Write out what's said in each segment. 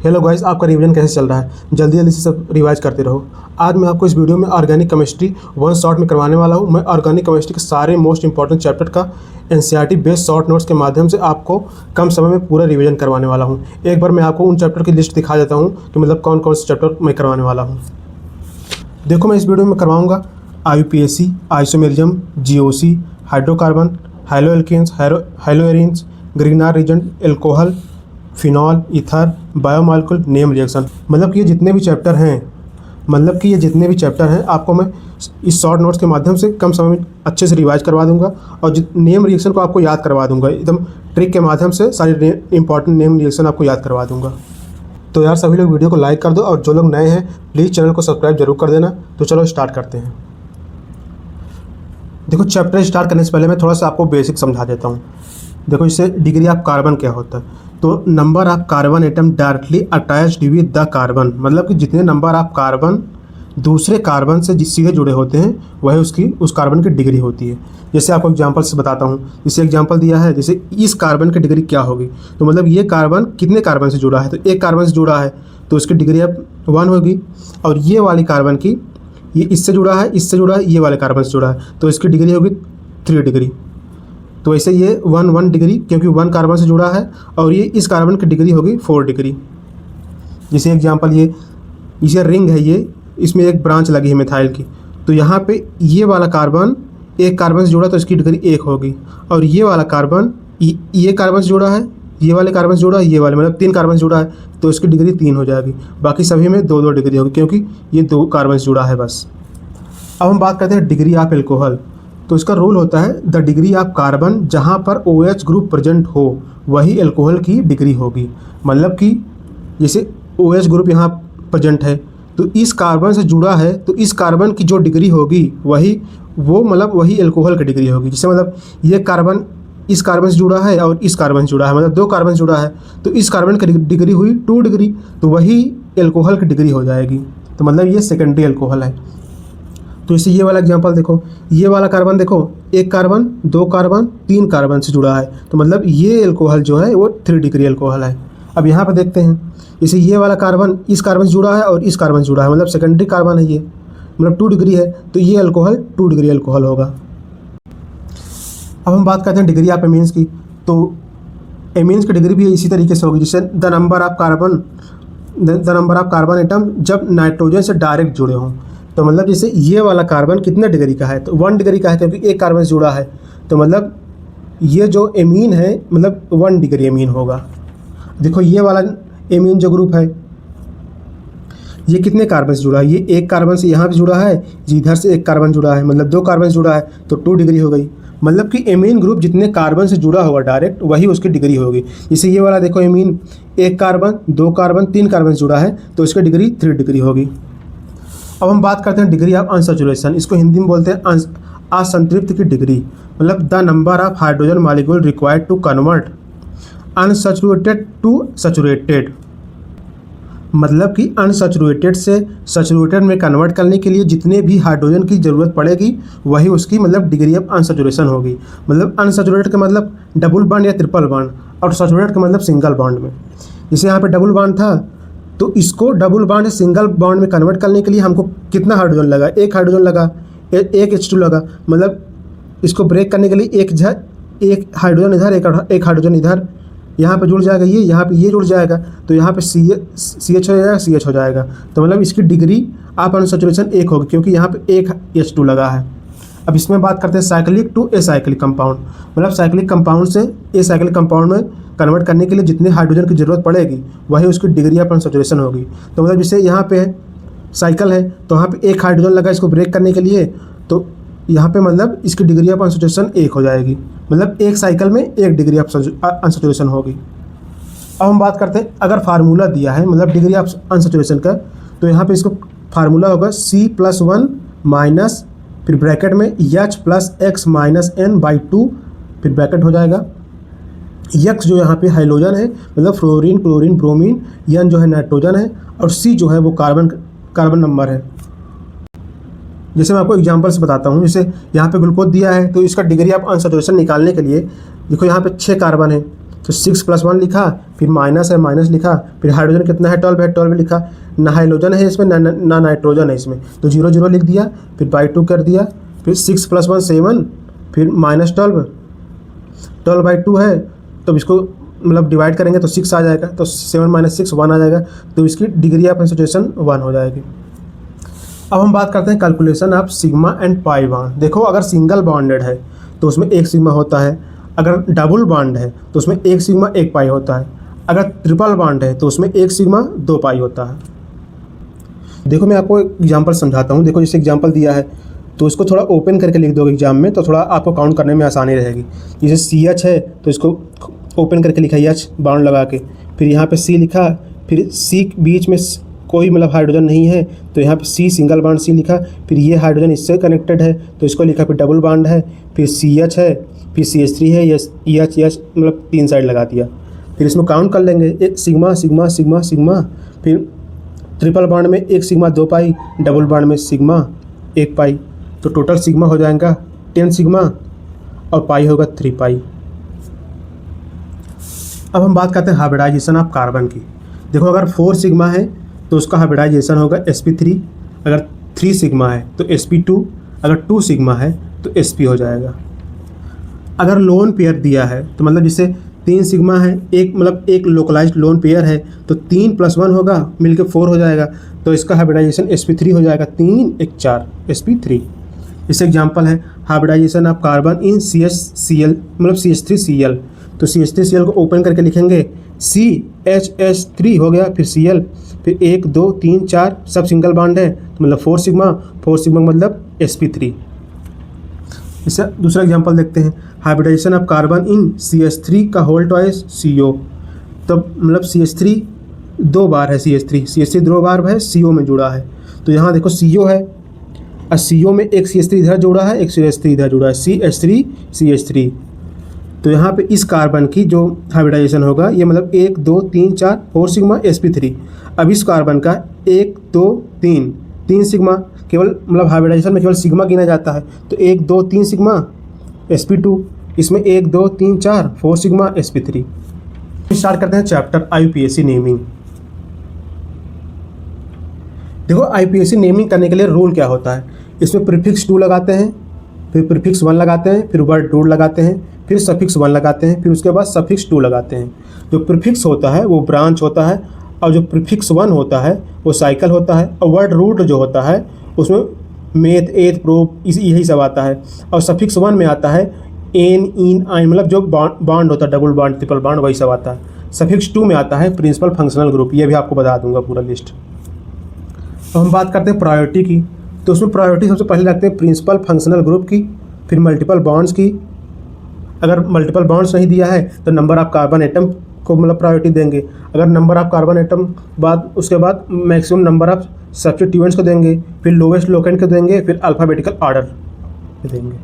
Hello guys, आपका revision कैसे चल रहा है? जल्दी जल्दी से सब रिवाइज करते रहो। आज मैं आपको इस वीडियो में ऑर्गेनिक केमिस्ट्री वन शॉट में करवाने वाला हूं। मैं ऑर्गेनिक केमिस्ट्री के सारे मोस्ट इंपॉर्टेंट चैप्टर का एनसीईआरटी बेस्ड शॉर्ट नोट्स के माध्यम से आपको कम समय में पूरा रिवीजन करवाने वाला हूं। एक बार मैं आपको उन चैप्टर की लिस्ट दिखा देता हूँ कि मतलब कौन कौन से चैप्टर मैं करवाने वाला हूँ। देखो, मैं इस वीडियो में करवाऊँगा IUPAC, isomerism, GOC, hydrocarbon, haloalkanes, haloarenes, Grignard reagent, alcohol, phenol, ether, biomolecule, name reaction. मतलब कि ये जितने भी चैप्टर हैं आपको मैं इस शॉर्ट नोट्स के माध्यम से कम समय में अच्छे से रिवाइज करवा दूंगा और नेम रिएक्शन को आपको याद करवा दूंगा। एकदम ट्रिक के माध्यम से सारी इंपॉर्टेंट नेम रिएक्शन आपको याद करवा दूंगा। तो यार सभी लोग वीडियो को लाइक कर दो और जो लोग नए हैं प्लीज़ चैनल को सब्सक्राइब जरूर कर देना। तो चलो स्टार्ट करते हैं। देखो, चैप्टर स्टार्ट करने से पहले मैं थोड़ा सा आपको बेसिक समझा देता हूँ। देखो, इससे डिग्री ऑफ कार्बन क्या होता है। तो number of carbon atom directly attached with the carbon, मतलब कि जितने नंबर ऑफ कार्बन दूसरे कार्बन से सीधे जुड़े होते हैं वही उस कार्बन की डिग्री होती है। जैसे आपको एग्जांपल से बताता हूँ। जैसे एग्जांपल दिया है, जैसे इस कार्बन की डिग्री क्या होगी। तो मतलब ये कार्बन कितने कार्बन से जुड़ा है, तो एक कार्बन से जुड़ा है तो उसकी डिग्री अब 1 होगी। और ये वाली कार्बन की, ये इससे जुड़ा है, इससे जुड़ा है, ये वाले कार्बन से जुड़ा है तो इसकी डिग्री होगी 3 डिग्री। तो ऐसे ये 1 डिग्री, क्योंकि 1 कार्बन से जुड़ा है, और ये इस कार्बन की डिग्री होगी 4 डिग्री। जैसे एग्जांपल, ये रिंग है, ये इसमें एक ब्रांच लगी है मिथाइल की। तो यहाँ पे ये वाला कार्बन एक कार्बन से जुड़ा तो इसकी डिग्री 1 होगी। और ये वाला कार्बन ये कार्बन से जुड़ा है, ये वाले कार्बन से जुड़ा है, ये वाले मतलब 3 कार्बन से जुड़ा है तो इसकी डिग्री 3 हो जाएगी। बाकी सभी में 2-2 डिग्री होगी क्योंकि ये 2 कार्बन से जुड़ा है बस। अब हम बात करते हैं डिग्री ऑफ एल्कोहल। तो इसका रूल होता है द डिग्री ऑफ कार्बन जहाँ पर OH ग्रुप प्रेजेंट हो वही एल्कोहल की डिग्री होगी। मतलब कि जैसे OH ग्रुप यहाँ प्रेजेंट है तो इस कार्बन से जुड़ा है तो इस कार्बन की जो डिग्री होगी वही एल्कोहल की डिग्री होगी। जैसे मतलब ये कार्बन इस कार्बन से जुड़ा है और इस कार्बन से जुड़ा है, मतलब 2 कार्बन से जुड़ा है तो इस कार्बन की डिग्री हुई 2 डिग्री, तो वही एल्कोहल की डिग्री हो जाएगी। तो मतलब ये सेकेंडरी एल्कोहल है। तो इसे ये वाला एग्जांपल देखो, ये वाला कार्बन देखो, 1 कार्बन, 2 कार्बन, 3 कार्बन से जुड़ा है तो मतलब ये एल्कोहल जो है वो 3 डिग्री एल्कोहल है। अब यहाँ पर देखते हैं, जैसे ये वाला कार्बन इस कार्बन से जुड़ा है और इस कार्बन से जुड़ा है, मतलब सेकेंडरी कार्बन है ये, मतलब 2 डिग्री है तो ये एल्कोहल 2 डिग्री एल्कोहल होगा। अब हम बात करते हैं डिग्री ऑफ एमीन्स की। तो एमीन्स की डिग्री भी इसी तरीके से होगी, जैसे the number of carbon atom जब नाइट्रोजन से डायरेक्ट जुड़े हों। तो मतलब जैसे ये वाला कार्बन कितने डिग्री का है, तो 1 डिग्री का है क्योंकि एक कार्बन से जुड़ा है। तो मतलब ये जो एमीन है मतलब 1 डिग्री एमीन होगा। देखो, ये वाला एमीन जो ग्रुप है ये कितने कार्बन से जुड़ा है, ये एक कार्बन से यहाँ भी जुड़ा है, इधर से एक कार्बन जुड़ा है, मतलब 2 कार्बन से जुड़ा है तो 2 डिग्री हो गई। मतलब कि एमीन ग्रुप जितने कार्बन से जुड़ा होगा डायरेक्ट वही उसकी डिग्री होगी। जैसे ये वाला देखो, एमीन 1 कार्बन, 2 कार्बन, 3 कार्बन से जुड़ा है तो इसकी डिग्री 3 डिग्री होगी। अब हम बात करते हैं डिग्री ऑफ अनसैचुरेशन। इसको हिंदी में बोलते हैं असंतृप्त की डिग्री। मतलब the number of hydrogen molecule required to convert unsaturated to saturated. मतलब कि अनसैचुरेटेड से सैचुरेटेड में कन्वर्ट करने के लिए जितने भी हाइड्रोजन की ज़रूरत पड़ेगी वही उसकी मतलब डिग्री ऑफ अनसैचुरेशन होगी। मतलब अनसैचुरेटेड का मतलब डबल बॉन्ड या ट्रिपल बॉन्ड, और सैचुरेटेड का मतलब सिंगल बॉन्ड में। जैसे यहाँ पे डबल बॉन्ड था तो इसको डबल बॉन्ड से सिंगल बॉन्ड में कन्वर्ट करने के लिए हमको कितना हाइड्रोजन लगा, 1 हाइड्रोजन लगा, 1 H2 लगा। मतलब इसको ब्रेक करने के लिए एक हाइड्रोजन इधर, एक हाइड्रोजन इधर, यहाँ पे जुड़ जाएगा, ये यहाँ पे ये जुड़ जाएगा तो यहाँ पे CH हो जाएगा, CH हो जाएगा। तो मतलब इसकी डिग्री ऑफ अनसैचुरेशन 1 होगी क्योंकि यहाँ पे 1 H2 लगा है। अब इसमें बात करते हैं साइक्लिक टू एसाइक्लिक कंपाउंड। मतलब साइक्लिक कंपाउंड से एसाइक्लिक कंपाउंड में कन्वर्ट करने के लिए जितने हाइड्रोजन की ज़रूरत पड़ेगी वही उसकी डिग्री ऑफ अनसैचुरेशन होगी। तो मतलब जैसे यहाँ पे साइकिल है तो यहाँ पे 1 हाइड्रोजन लगा इसको ब्रेक करने के लिए, तो यहाँ पे मतलब इसकी डिग्री ऑफ अनसैचुरेशन 1 हो जाएगी। मतलब एक साइकिल में 1 डिग्री ऑफ अनसैचुरेशन होगी। अब हम बात करते हैं, अगर फार्मूला दिया है मतलब डिग्री ऑफ अनसैचुरेशन का, तो यहाँ पे इसको फार्मूला होगा C+1 माइनस फिर ब्रैकेट में H + X - N/2 फिर ब्रैकेट हो जाएगा। X जो यहाँ पे हाइड्रोजन है मतलब फ्लोरीन, क्लोरीन, ब्रोमीन, N जो है नाइट्रोजन है, और C जो है वो कार्बन नंबर है। जैसे मैं आपको एग्जांपल से बताता हूँ, जैसे यहाँ पे ग्लूकोज दिया है तो इसका डिग्री ऑफ अनसैचुरेशन निकालने के लिए देखो यहाँ पे 6 कार्बन है तो 6 + 1 लिखा, फिर माइनस है माइनस लिखा, फिर हाइड्रोजन कितना है 12 है 12 लिखा, ना हाइड्रोजन है इसमें ना नाइट्रोजन है इसमें, तो 0 0 लिख दिया, फिर बाई 2 कर दिया, फिर 6 + 1 7, फिर -12 12/2 है, तो इसको मतलब डिवाइड करेंगे तो 6 आ जाएगा, तो 7 - 6 1 आ जाएगा, तो इसकी डिग्री ऑफ कंसंट्रेशन 1 हो जाएगी। अब हम बात करते हैं calculation of sigma and pi bond. देखो अगर सिंगल बॉन्डेड है तो उसमें 1 सिग्मा होता है, अगर डबल बॉन्ड है तो उसमें 1 सिग्मा 1 पाई होता है, अगर ट्रिपल बॉन्ड है तो उसमें 1 सिग्मा 2 पाई होता है। देखो मैं आपको एग्जांपल समझाता हूँ। देखो जैसे एग्जांपल दिया है तो इसको थोड़ा ओपन करके लिख दोगे एग्जाम में, तो थोड़ा आपको काउंट करने में आसानी रहेगी। जैसे CH है तो इसको ओपन करके लिखा H बाउंड लगा के, फिर यहाँ पे C लिखा, फिर C बीच में कोई मतलब हाइड्रोजन नहीं है तो यहाँ पे C सिंगल बॉन्ड C लिखा, फिर ये हाइड्रोजन इससे कनेक्टेड है तो इसको लिखा, फिर डबल बॉन्ड है, फिर CH है, फिर CH3 है, EH मतलब 3 साइड लगा दिया। फिर इसमें काउंट कर लेंगे, एक सिग्मा सिग्मा सिग्मा सिग्मा, फिर ट्रिपल बॉन्ड में 1 सिग्मा 2 पाई, डबल बॉन्ड में सिग्मा 1 पाई, तो टोटल सिग्मा हो जाएगा 10 सिग्मा और पाई होगा 3 पाई। अब हम बात करते हैं हाइब्रिडाइजेशन ऑफ कार्बन की। देखो अगर 4 सिग्मा है तो उसका हाइब्रिडाइजेशन होगा sp3, अगर 3 सिग्मा है तो sp2, अगर 2 सिग्मा है तो sp हो जाएगा। अगर लोन पेयर दिया है तो मतलब जैसे 3 सिग्मा है, एक मतलब एक लोकलाइज्ड लोन पेयर है तो 3 + 1 होगा मिलके 4 हो जाएगा, तो इसका हाइब्रिडाइजेशन sp3 हो जाएगा, 3 1 4 sp3। इस एग्जांपल है hybridisation of carbon in CH3Cl मतलब CH3Cl, तो CH3Cl को ओपन करके लिखेंगे CHH3 हो गया, फिर Cl, फिर 1 2 3 4 सब सिंगल बॉन्ड है तो मतलब 4 सिग्मा मतलब sp3। इससे दूसरा एग्जांपल देखते हैं, hybridisation of carbon in CH3 का होल ट्वाइस CO, तो मतलब CH3 2 बार है, CH3 2 बार है CO में जुड़ा है, तो यहाँ देखो CO है और CO में एक CH3 इधर जुड़ा है, एक CH3 इधर जुड़ा है, CH3, तो यहाँ पे इस कार्बन की जो हाइब्रिडाइजेशन होगा ये मतलब 1 2 3 4 4 सिग्मा sp3। अब इस कार्बन का 1 2 3 सिग्मा, केवल मतलब हाइब्रिडाइजेशन में केवल सिग्मा गिना जाता है, तो 1 2 3 सिग्मा sp2, इसमें 1 2 3 4 4 सिग्मा sp3। स्टार्ट करते हैं चैप्टर IUPAC नेमिंग। देखो IUPAC नेमिंग करने के लिए रूल क्या होता है, इसमें प्रीफिक्स 2 लगाते हैं, फिर प्रीफिक्स 1 लगाते हैं, फिर वर्ड 2 लगाते हैं, फिर सफिक्स 1 लगाते हैं, फिर उसके बाद सफिक्स 2 लगाते हैं। जो प्रीफिक्स होता है वो ब्रांच होता है, और जो प्रीफिक्स 1 होता है वो साइकिल होता है, और वर्ड रूट जो होता है उसमें मेथ एथ प्रूफ यही सब आता है, और सफिक्स 1 में आता है एन इन आइन मतलब जो बॉन्ड होता है, डबल बॉन्ड ट्रिपल बॉन्ड वही सब आता है। सफिक्स 2 में आता है प्रिंसिपल फंक्शनल ग्रुप, ये भी आपको बता दूंगा पूरा लिस्ट। तो हम बात करते हैं प्रायोरिटी की, तो उसमें प्रायोरिटी सबसे पहले रखते हैं प्रिंसिपल फंक्शनल ग्रुप की, फिर मल्टीपल बॉन्ड्स की। अगर मल्टीपल बॉन्ड्स नहीं दिया है तो नंबर ऑफ कार्बन एटम को मतलब प्रायोरिटी देंगे, अगर नंबर ऑफ कार्बन एटम बाद उसके बाद मैक्सिमम नंबर ऑफ सब्स्टिट्यूएंट्स को देंगे, फिर लोवेस्ट लोकेंट को देंगे, फिर अल्फ़ाबेटिकल ऑर्डर देंगे।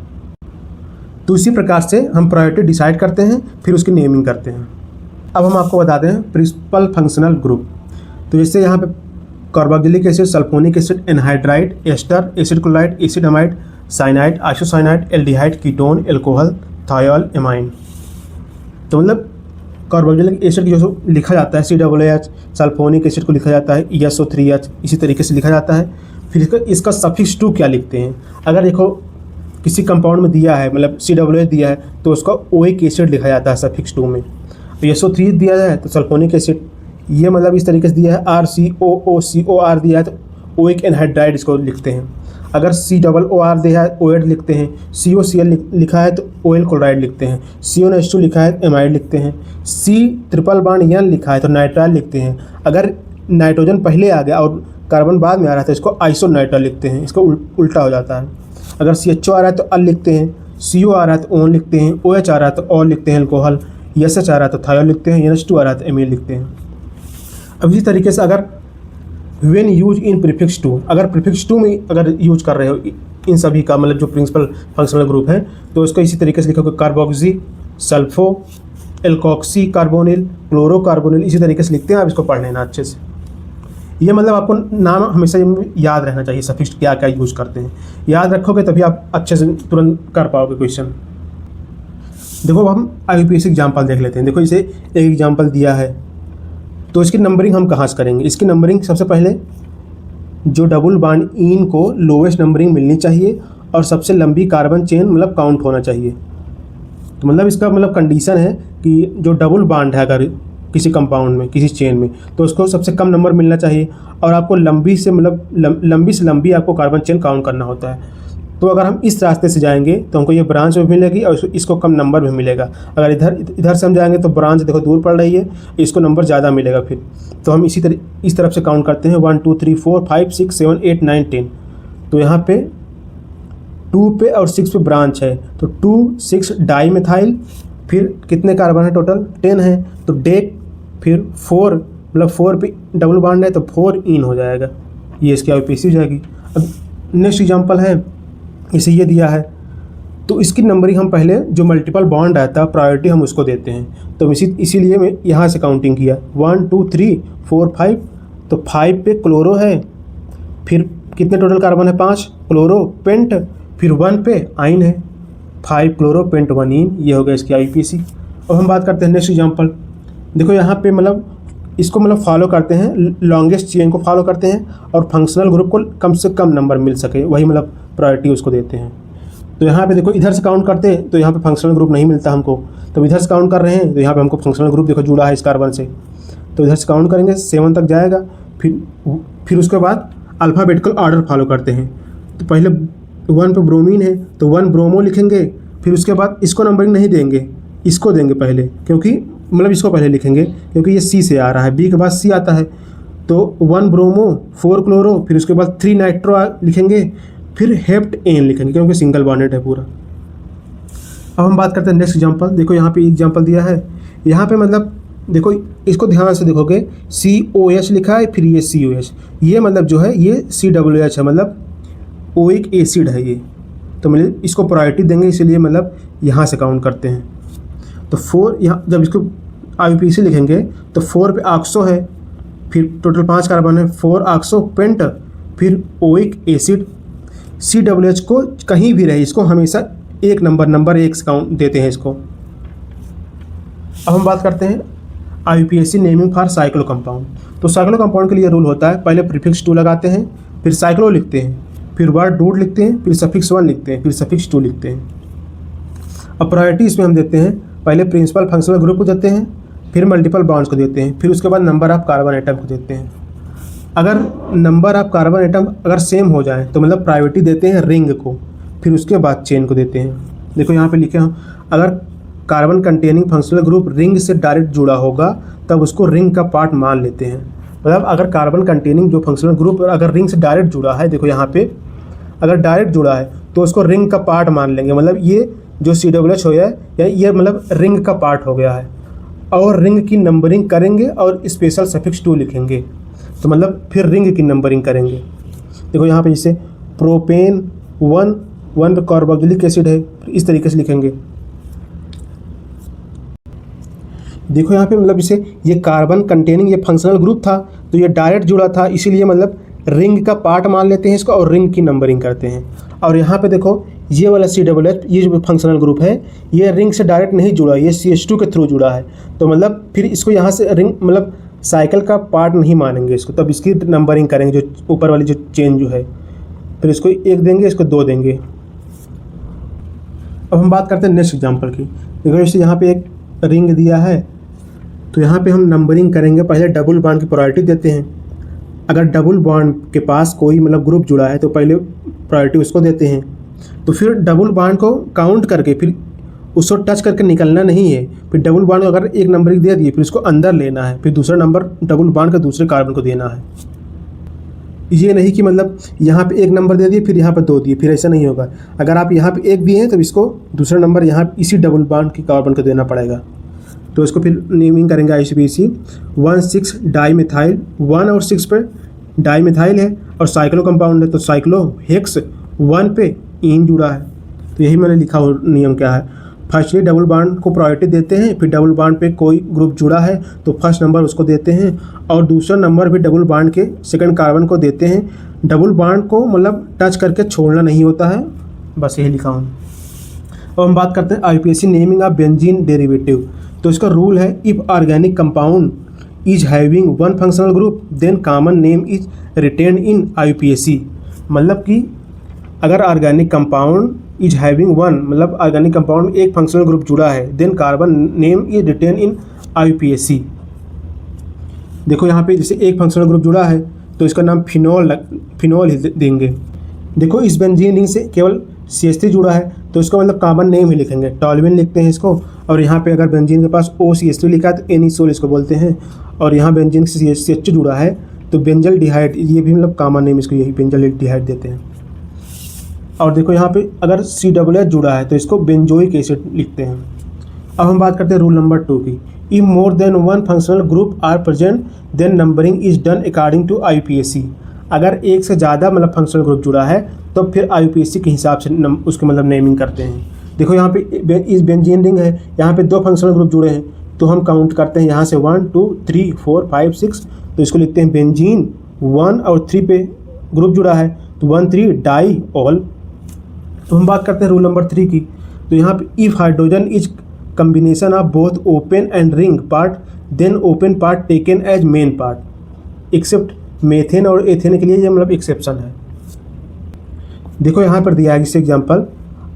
तो इसी प्रकार से हम प्रायोरिटी डिसाइड करते हैं, फिर उसकी नेमिंग करते हैं। अब हम आपको बताते हैं प्रिंसिपल फंक्शनल ग्रुप। तो जैसे यहाँ पे carboxylic acid, sulphonic acid, anhydride, ester, acid chloride, acid amide, cyanide, isocyanide, aldehyde, ketone, alcohol, thiol, amine. तो मतलब कार्बोक्सिलिक एसिड की जो लिखा जाता है COOH, सल्फोनिक एसिड को लिखा जाता है ESO3H, इसी तरीके से लिखा जाता है। फिर इसका सफिक्स 2 क्या लिखते हैं, अगर देखो किसी कंपाउंड में दिया है मतलब COOH दिया है तो उसका ओइक एसिड लिखा जाता है सफिक्स 2 में। ESO3 दिया है तो सल्फोनिक एसिड, ये मतलब इस तरीके से दिया है RCOOCOR दिया है तो ओइक एनहाइड्राइड इसको लिखते हैं। अगर COOR दिया है OH लिखते हैं, COCl लिखा है तो OL क्लोराइड लिखते हैं, CONH2 लिखा है एमाइड लिखते हैं, C ट्रिपल बॉन्ड N लिखा है तो नाइट्राइल लिखते हैं। अगर नाइट्रोजन पहले आ गया और कार्बन बाद में आ रहा है तो इसको आइसोनाइट्राइल लिखते हैं, इसको उल्टा हो जाता है। अगर CHO आ रहा है तो अल लिखते हैं, CO आ रहा है तो ON लिखते हैं, OH आ रहा है तो ऑल लिखते हैं अल्कोहल, SH आ रहा है तो थायोल लिखते हैं, NH2 आ रहा है तो एमीन लिखते हैं। अब इसी तरीके से अगर व्हेन यूज इन प्रीफिक्स 2, अगर प्रीफिक्स 2 में अगर यूज कर रहे हो इन सभी का मतलब जो प्रिंसिपल फंक्शनल ग्रुप है तो इसको इसी तरीके से लिखोगे कार्बोक्सी, सल्फो, एल्कोक्सी कार्बोनिल, क्लोरोकार्बोनिल, इसी तरीके से लिखते हैं। आप इसको पढ़ लेना अच्छे से। ये मतलब आपको नाम हमेशा याद रहना चाहिए, सफिक्स क्या क्या यूज़ करते हैं, याद रखोगे तभी आप अच्छे से तुरंत कर पाओगे क्वेश्चन। देखो अब हम IUPAC एग्जाम्पल देख लेते हैं। देखो इसे एक एग्जाम्पल दिया है, तो इसकी नंबरिंग हम कहाँ से करेंगे। इसकी नंबरिंग सबसे पहले जो डबल बॉन्ड इन को लोवेस्ट नंबरिंग मिलनी चाहिए और सबसे लंबी कार्बन चेन मतलब काउंट होना चाहिए। तो मतलब इसका मतलब कंडीशन है कि जो डबल बॉन्ड है अगर किसी कंपाउंड में, किसी चेन में, तो उसको सबसे कम नंबर मिलना चाहिए और आपको लंबी से लंबी आपको कार्बन चेन काउंट करना होता है। तो अगर हम इस रास्ते से जाएंगे तो हमको ये ब्रांच भी मिलेगी और इसको कम नंबर भी मिलेगा। अगर इधर से हम जाएंगे तो ब्रांच देखो दूर पड़ रही है, इसको नंबर ज़्यादा मिलेगा। फिर तो हम इस तरफ से काउंट करते हैं 1 2 3 4 5 6 7 8 9 10। तो यहाँ पे 2 पे और 6 पे ब्रांच है, तो 2 6 डाई मिथाइल, फिर कितने कार्बन है टोटल 10 है, तो डेक, फिर 4 मतलब 4 पे डबल बॉन्ड है तो 4 इन हो जाएगा, ये इसकी IUPAC हो जाएगी। अब नेक्स्ट एग्जांपल है, इसे ये दिया है, तो इसकी नंबरिंग हम पहले जो मल्टीपल बॉन्ड रहता है प्रायोरिटी हम उसको देते हैं। तो इसीलिए मैं यहाँ से काउंटिंग किया 1 2 3 4 5, तो 5 पे क्लोरो है, फिर कितने टोटल कार्बन है 5 क्लोरो पेंट, फिर 1 पे आइन है 5 क्लोरो पेंट 1 इन, ये हो गया इसकी IUPAC। अब हम बात करते हैं नेक्स्ट एग्जांपल। देखो यहाँ पे मतलब इसको मतलब फॉलो करते हैं, लॉन्गेस्ट चेन को फॉलो करते हैं और फंक्शनल ग्रुप को कम से कम नंबर मिल सके वही मतलब प्रायोरिटी उसको देते हैं। तो यहाँ पे देखो इधर से काउंट करते हैं तो यहाँ पे फंक्शनल ग्रुप नहीं मिलता हमको, तो इधर से काउंट कर रहे हैं तो यहाँ पे हमको फंक्शनल ग्रुप देखो जुड़ा है इस कार्बन से, तो इधर से काउंट करेंगे 7 तक जाएगा। फिर उसके बाद अल्फ़ाबेटिकल ऑर्डर फॉलो करते हैं। तो पहले 1 पे ब्रोमीन है तो 1 ब्रोमो लिखेंगे, फिर उसके बाद इसको नंबरिंग नहीं देंगे, इसको देंगे पहले, क्योंकि मतलब इसको पहले लिखेंगे क्योंकि ये C से आ रहा है, B के बाद C आता है। तो 1 ब्रोमो 4 क्लोरो, फिर उसके बाद 3 नाइट्रो लिखेंगे, फिर हेप्ट एन लिखेंगे क्योंकि सिंगल बॉन्डेड है पूरा। अब हम बात करते हैं नेक्स्ट एग्जांपल। देखो यहाँ पे एग्जांपल दिया है, यहाँ पे मतलब देखो इसको ध्यान से देखोगे COH लिखा है, फिर ये COH, ये मतलब जो है ये COOH है, मतलब ओइक एसिड है ये। तो मतलब इसको प्रायोरिटी देंगे, इसीलिए मतलब यहाँ से काउंट करते हैं। तो 4 यहाँ जब इसको IUPAC लिखेंगे तो 4 पे ऑक्सो है, फिर टोटल 5 कार्बन है, 4 ऑक्सो पेंट, फिर ओइक एसिड। COOH को कहीं भी रहे इसको हमेशा एक नंबर 1 से काउंट देते हैं इसको। अब हम बात करते हैं IUPAC naming for cyclo compound. तो साइक्लो कंपाउंड के लिए रूल होता है, पहले प्रीफिक्स 2 लगाते हैं, फिर साइक्लो लिखते हैं, फिर वर्ड डूड लिखते हैं, फिर सफिक्स 1 लिखते हैं, फिर सफिक्स 2 लिखते हैं। अब प्रायोरिटी इसमें हम देते हैं, पहले प्रिंसिपल फंक्शनल ग्रुप को देते हैं, फिर मल्टीपल बॉन्ड्स को देते हैं, फिर उसके बाद नंबर ऑफ कार्बन एटम को देते हैं। अगर नंबर ऑफ कार्बन एटम अगर सेम हो जाए तो मतलब प्रायोरिटी देते हैं रिंग को, फिर उसके बाद चेन को देते हैं। देखो यहाँ पे लिखे हम, अगर carbon containing functional group ring से डायरेक्ट जुड़ा होगा तब उसको रिंग का पार्ट मान लेते हैं। मतलब अगर कार्बन कंटेनिंग जो फंक्शनल ग्रुप अगर रिंग से डायरेक्ट जुड़ा है, देखो यहाँ पे अगर डायरेक्ट जुड़ा है तो उसको रिंग का पार्ट मान लेंगे, मतलब ये जो COOH हो गया या ये मतलब रिंग का पार्ट हो गया है, और रिंग की नंबरिंग करेंगे और स्पेशल सफिक्स 2 लिखेंगे, तो मतलब फिर रिंग की नंबरिंग करेंगे। देखो यहाँ पे जैसे प्रोपेन 1 पे कार्बोक्सिलिक एसिड है, इस तरीके से लिखेंगे। देखो यहाँ पे मतलब इसे ये कार्बन कंटेनिंग ये फंक्शनल ग्रुप था तो ये डायरेक्ट जुड़ा था, इसीलिए मतलब रिंग का पार्ट मान लेते हैं इसको और रिंग की नंबरिंग करते हैं। और यहाँ पे देखो ये वाला COOH ये जो फंक्शनल ग्रुप है ये रिंग से डायरेक्ट नहीं जुड़ा, ये CH2 के थ्रू जुड़ा है, तो मतलब फिर इसको यहाँ से रिंग मतलब साइकिल का पार्ट नहीं मानेंगे इसको, तब इसकी नंबरिंग करेंगे जो ऊपर वाली जो चेन जो है, फिर इसको 1 देंगे, इसको 2 देंगे। अब हम बात करते हैं नेक्स्ट एग्जाम्पल की। देखो जैसे यहाँ पे एक रिंग दिया है तो यहाँ पे हम नंबरिंग करेंगे, पहले डबल बॉन्ड की प्रायोरिटी देते हैं। अगर डबल बॉन्ड के पास कोई मतलब ग्रुप जुड़ा है तो पहले प्रायोरिटी उसको देते हैं, तो फिर डबल बॉन्ड को काउंट करके फिर उसको टच करके निकलना नहीं है, फिर डबल बॉन्ड को अगर एक नंबरिंग दे दिए फिर उसको अंदर लेना है, फिर दूसरा नंबर डबल बॉन्ड का दूसरे कार्बन को देना है। ये नहीं कि मतलब यहाँ पे 1 नंबर दे दिए फिर यहाँ पे 2 दिए, फिर ऐसा नहीं होगा। अगर आप यहाँ पे 1 दिए हैं तो इसको दूसरा नंबर यहाँ इसी डबल बॉन्ड की कार्बन को देना पड़ेगा। तो इसको फिर नेमिंग करेंगे IUPAC 1,6 डाईमिथाइल, 1 और 6 पे डाईमिथाइल है और साइक्लो कंपाउंड है, तो साइक्लो हेक्स 1 पे इन जुड़ा है। तो यही मैंने लिखा हो नियम क्या है। फर्स्टली डबल बॉन्ड को प्रायोरिटी देते हैं, फिर डबल बॉन्ड पे कोई ग्रुप जुड़ा है तो फर्स्ट नंबर उसको देते हैं और दूसरा नंबर भी डबल बॉन्ड के सेकंड कार्बन को देते हैं। डबल बॉन्ड को मतलब टच करके छोड़ना नहीं होता है, बस यही लिखा हूँ। अब हम बात करते हैं IUPAC naming of benzene derivative. तो इसका रूल है, if organic compound is having one functional group then common name is written in IUPAC. मतलब कि अगर organic compound is having one, मतलब ऑर्गेनिक कंपाउंड में एक फंक्शनल ग्रुप जुड़ा है, then carbon name is written in IUPAC. देखो यहाँ पे जैसे एक फंक्शनल ग्रुप जुड़ा है तो इसका नाम फिनोल ही देंगे। देखो इस बेंजीन रिंग से केवल CH3 जुड़ा है तो इसका मतलब कॉमन नेम ही लिखेंगे, टॉल्यूइन लिखते हैं इसको। और यहाँ पे अगर बेंजीन के पास OCH3 लिखा है तो एनिसोल इसको बोलते हैं। और यहाँ बेंजीन से CH2 जुड़ा है तो बेंजल डिहाइड, ये भी मतलब कॉमन नेम इसको यही बेंजल डिहाइड देते हैं। और देखो यहाँ पे अगर COOH जुड़ा है तो इसको बेंजोइक एसिड लिखते हैं। अब हम बात करते हैं रूल नंबर 2 की। If more than one functional group are present then numbering is done according to IUPAC. अगर एक से ज़्यादा मतलब फंक्शनल ग्रुप जुड़ा है तो फिर आईयूपीएसी के हिसाब से उसके मतलब नेमिंग करते हैं। देखो यहाँ पे इस बेंजीन रिंग है, यहाँ पे 2 फंक्शनल ग्रुप जुड़े हैं तो हम काउंट करते हैं यहाँ से 1 2 3 4 5 6, तो इसको लिखते हैं बेंजीन 1 और 3 पे ग्रुप जुड़ा है तो 1 3 डाई ऑल। तो हम बात करते हैं रूल नंबर 3 की। तो यहाँ पे if hydrogen is combination of both open and ring part then open part taken as main part except methane और एथेन के लिए ये मतलब एक्सेप्शन है। देखो यहाँ पर दिया है जैसे एग्जांपल,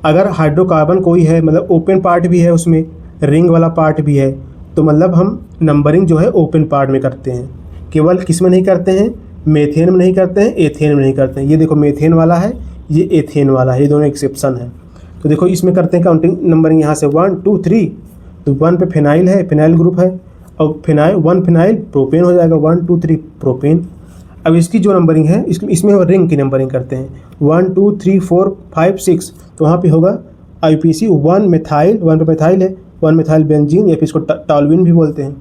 अगर हाइड्रोकार्बन कोई है मतलब ओपन पार्ट भी है उसमें रिंग वाला पार्ट भी है तो मतलब हम नंबरिंग जो है ओपन पार्ट में करते हैं। केवल किस में नहीं करते हैं, मेथेन में नहीं करते हैं, एथेन में नहीं करते हैं। ये देखो मेथेन वाला है, ये एथेन वाला है, ये दोनों एक्सेप्शन है। तो देखो इसमें करते हैं काउंटिंग नंबरिंग यहाँ से 1 2 3, तो 1 पे फिनाइल है, फिनाइल ग्रुप है और फिनाइल फिनाइल प्रोपेन हो जाएगा 1 2 3 प्रोपेन। अब इसकी जो नंबरिंग है इसमें रिंग की नंबरिंग करते हैं 1 2 3 4 5 6, तो वहाँ पे होगा आईयूपीएसी 1 मेथाइल, 1 पे मेथाइल है, 1 मेथाइल बेंजीन या फिर इसको टॉल्यूइन भी बोलते हैं।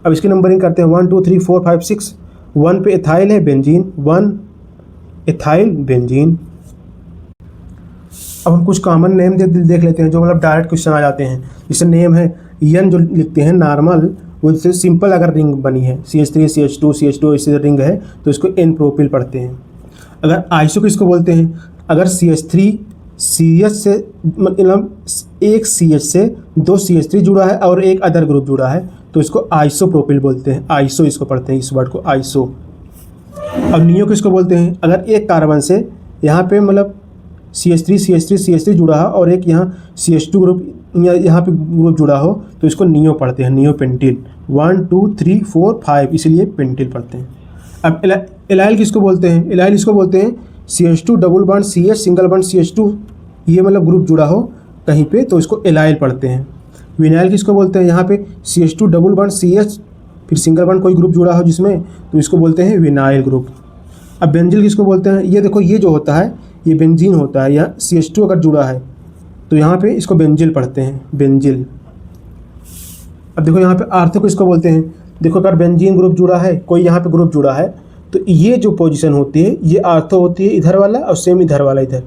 अब इसकी नंबरिंग करते हैं 1 2 3 4 5 6, 1 पे एथाइल है बेंजीन 1 एथाइल बेंजीन। अब हम कुछ कॉमन नेम देख लेते हैं जो मतलब डायरेक्ट क्वेश्चन आ जाते हैं। जैसे नेम है एन जो लिखते हैं नॉर्मल, वो जैसे सिंपल अगर रिंग बनी है CH3 CH2 ऐसे रिंग है तो इसको N प्रोपिल पढ़ते हैं। अगर आइसो किसको बोलते हैं, अगर CH3 CH से मतलब एक CH से 2 CH3 जुड़ा है और एक अदर ग्रुप जुड़ा है तो इसको आइसो प्रोपिल बोलते हैं। आइसो इसको पढ़ते हैं, इस वर्ड को आइसो। अब नियो किसको बोलते हैं, अगर एक कार्बन से यहाँ पे मतलब CH3 जुड़ा है और एक यहाँ CH2 ग्रुप या यहाँ पे ग्रुप जुड़ा हो तो इसको नियो पढ़ते हैं, नियो पेंटिल 1 2 3 4 5, इसलिए पेंटिल पढ़ते हैं। अब एलाइल किसको बोलते हैं, एलाइल इसको बोलते हैं CH2 double bond CH single bond CH2, ये मतलब ग्रुप जुड़ा हो कहीं पे तो इसको एलाइल पढ़ते हैं। विनाइल किसको बोलते हैं, यहाँ पे CH2 डबल बॉन्ड CH फिर सिंगल बॉन्ड कोई ग्रुप जुड़ा हो जिसमें तो इसको बोलते हैं विनाइल ग्रुप। अब बेंजिल किसको बोलते हैं, ये देखो ये जो होता है ये बेंजीन होता है, यहाँ CH2 अगर जुड़ा है तो यहाँ पे इसको बेंजिल पढ़ते हैं, बेंजिल। अब देखो यहाँ पे आर्थो किसको बोलते हैं, देखो अगर बेंजीन ग्रुप जुड़ा है, कोई यहाँ पे ग्रुप जुड़ा है तो ये जो पोजीशन होती है ये आर्थो होती है इधर वाला और सेम इधर वाला इधर,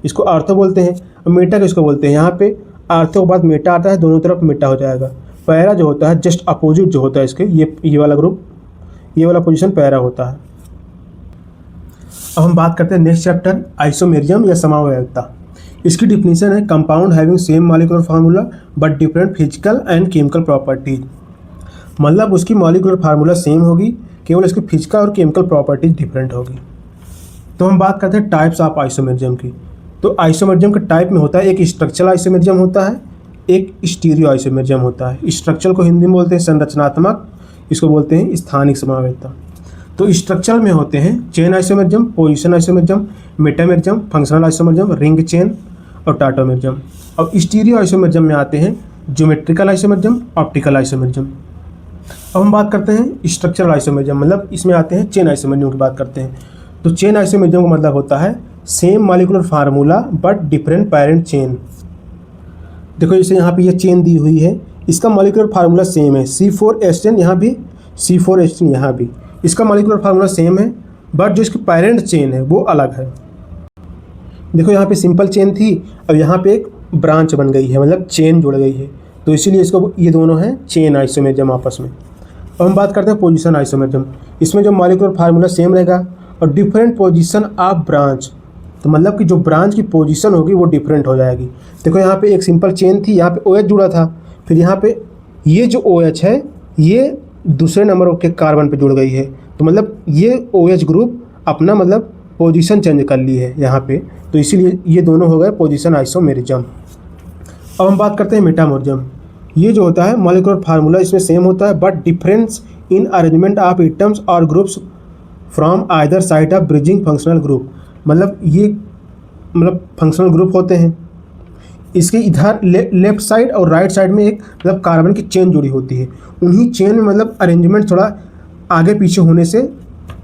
इसको आर्थो बोलते हैं। अब मेटा किसको बोलते हैं, यहाँ पे आर्थो के बाद मेटा आता है, दोनों तरफ मेटा हो जाएगा। पैरा जो होता है जस्ट अपोजिट जो होता है इसके, ये वाला ग्रुप, ये वाला पोजीशन पैरा होता है। अब हम बात करते हैं नेक्स्ट चैप्टर आइसोमेरिज्म या समवायिकता। इसकी डिफिनीशन है compound having same molecular formula but different physical and chemical properties. मतलब उसकी मॉलिक्यूलर फार्मूला सेम होगी, केवल इसकी फिजिकल और केमिकल प्रॉपर्टीज डिफरेंट होगी। तो हम बात करते हैं टाइप्स ऑफ आइसोमेरिज्म की। तो आइसोमेरिज्म के टाइप में होता है एक स्ट्रक्चरल आइसोमेरिज्म होता है, एक स्टीरियो आइसोमेरिज्म होता है। स्ट्रक्चरल को हिंदी में बोलते हैं संरचनात्मक, इसको बोलते हैं स्थानिक समवायिकता। तो स्ट्रक्चरल में होते हैं chain isomerism, position isomerism, metamerism, functional isomerism, ring chain और टाटोमेरिज्म। और स्टीरियो आइसोमेरिज्म में आते हैं ज्योमेट्रिकल आइसोमेरिज्म, ऑप्टिकल आइसोमेरिज्म। अब हम बात करते हैं स्ट्रक्चरल आइसोमेरिज्म, मतलब इसमें आते हैं चेन आइसोमेरिज्म की बात करते हैं। तो चेन आइसोमेरिज्म का मतलब होता है same molecular formula but different parent chain. देखो जैसे यहाँ पे ये चेन दी हुई है, इसका मॉलिक्यूलर फार्मूला सेम है, C4H10 यहाँ भी, C4H10 यहाँ भी, इसका मॉलिक्यूलर फार्मूला सेम है बट जो इसकी पैरेंट चेन है वो अलग है। देखो यहाँ पे सिंपल चेन थी, अब यहाँ पे एक ब्रांच बन गई है, मतलब चेन जुड़ गई है, तो इसीलिए इसको ये दोनों हैं चेन आइसोमेरिज्म आपस में। अब हम बात करते हैं पोजीशन आइसोमेरिज्म। इसमें जो मॉलिक्यूलर फार्मूला सेम रहेगा और डिफरेंट पोजीशन ऑफ ब्रांच, तो तो मतलब कि जो ब्रांच की पोजीशन होगी वो डिफरेंट हो जाएगी। देखो यहाँ पे एक सिंपल चेन थी, यहाँ पे OH जुड़ा था, फिर यहाँ पे ये जो OH है ये दूसरे नंबर के कार्बन पे जुड़ गई है, तो मतलब ये OH ग्रुप अपना मतलब पोजीशन चेंज कर ली है यहाँ पे, तो इसीलिए ये दोनों हो गए पोजीशन आइसोमेरिज्म। अब हम बात करते हैं मेटामॉर्फिज्म। ये जो होता है मॉलिक्यूलर फार्मूला इसमें सेम होता है, but difference in arrangement of atoms और groups from either side of bridging functional group. मतलब ये फंक्शनल ग्रुप होते हैं, इसके इधर लेफ्ट साइड और राइट साइड में एक मतलब कार्बन की चेन जुड़ी होती है, उन्हीं चेन में मतलब अरेंजमेंट थोड़ा आगे पीछे होने से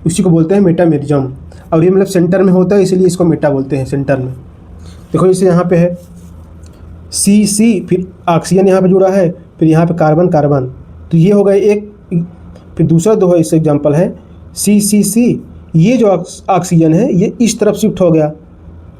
उसी को बोलते हैं मेटामेरिज्म। और ये मतलब सेंटर में होता है, इसीलिए इसको मेटा बोलते हैं, सेंटर में। देखो जैसे यहाँ पे है C, फिर ऑक्सीजन यहाँ पे जुड़ा है, फिर यहाँ पे कार्बन कार्बन, तो ये हो गए एक। फिर दूसरा दो है, इससे एग्जांपल है C, ये जो ऑक्सीजन है ये इस तरफ शिफ्ट हो गया,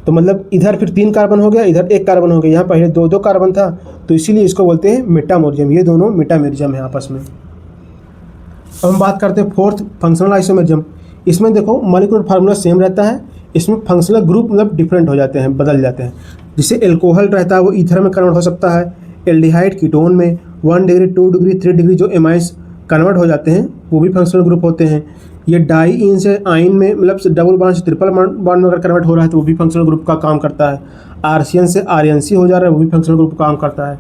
तो मतलब इधर फिर 3 कार्बन हो गया, इधर 1 कार्बन हो गया, यहाँ पहले 2 कार्बन था, तो इसीलिए इसको बोलते हैं मेटामॉर्फिज्म। ये दोनों मेटामेरिज्म है आपस में। अब हम बात करते हैं फोर्थ फंक्शनल आइसोमेरिज्म। इसमें देखो मॉलिक्यूलर फार्मूला सेम रहता है, इसमें फंक्शनल ग्रुप मतलब डिफरेंट हो जाते हैं, बदल जाते हैं। जिससे एल्कोहल रहता है वो ईथर में कन्वर्ट हो सकता है, एल्डिहाइड कीटोन में 1 डिग्री 2 डिग्री 3 डिग्री जो एमाइंस कन्वर्ट हो जाते हैं वो भी फंक्शनल ग्रुप होते हैं। ये डाई से आइन में मतलब डबल बॉन्ड से ट्रिपल बॉन्ड में अगर कन्वर्ट हो रहा है तो वो भी फंक्शनल ग्रुप का काम करता है। आरसीएन से आरएनसी हो जा रहा है वो भी फंक्शनल ग्रुप का काम करता है।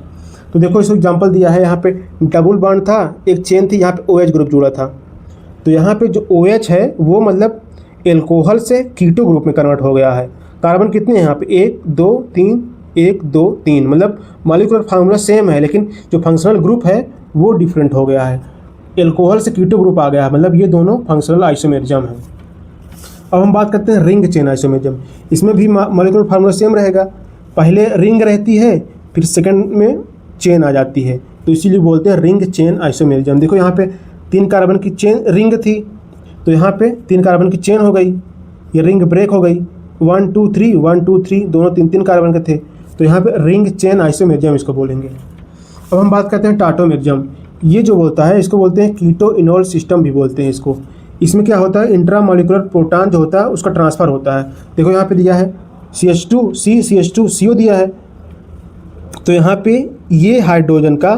तो देखो इसको एग्जांपल दिया है, यहाँ पे डबल बॉन्ड था, एक चेन थी, यहाँ पे OH ग्रुप जुड़ा था, तो यहाँ पे जो OH है वो मतलब एल्कोहल से कीटो ग्रुप में कन्वर्ट हो गया है। कार्बन कितने हैं यहाँ पे 1 2 3 1 2 3, मतलब मॉलिक्यूलर फार्मूला सेम है लेकिन जो फंक्शनल ग्रुप है वो डिफरेंट हो गया है, एल्कोहल से कीटो ग्रुप आ गया है, मतलब ये दोनों फंक्शनल आइसोमेरिज्म है। अब हम बात करते हैं रिंग चेन आइसोमेरिज्म। इसमें भी मॉलिक्यूलर फार्मूला सेम रहेगा, पहले रिंग रहती है फिर सेकंड में चेन आ जाती है, तो इसीलिए बोलते हैं रिंग चेन आइसोमेरिज्म। देखो यहाँ पे 3 कार्बन की चेन रिंग थी, तो यहाँ पे 3 कार्बन की चेन हो गई, ये रिंग ब्रेक हो गई, 1 2 3 1 2 3 दोनों 3 कार्बन के थे, तो यहाँ पे रिंग चेन आइसोमेरिज्म इसको बोलेंगे। अब हम बात करते हैं टाटोमेरिज्म। ये जो होता है इसको बोलते हैं कीटो इनोल सिस्टम भी बोलते हैं इसको। इसमें क्या होता है, इंट्रामॉलिक्यूलर प्रोटॉन जो होता है उसका ट्रांसफ़र होता है। देखो यहाँ पे दिया है CH2 CO दिया है, तो यहाँ पे ये हाइड्रोजन का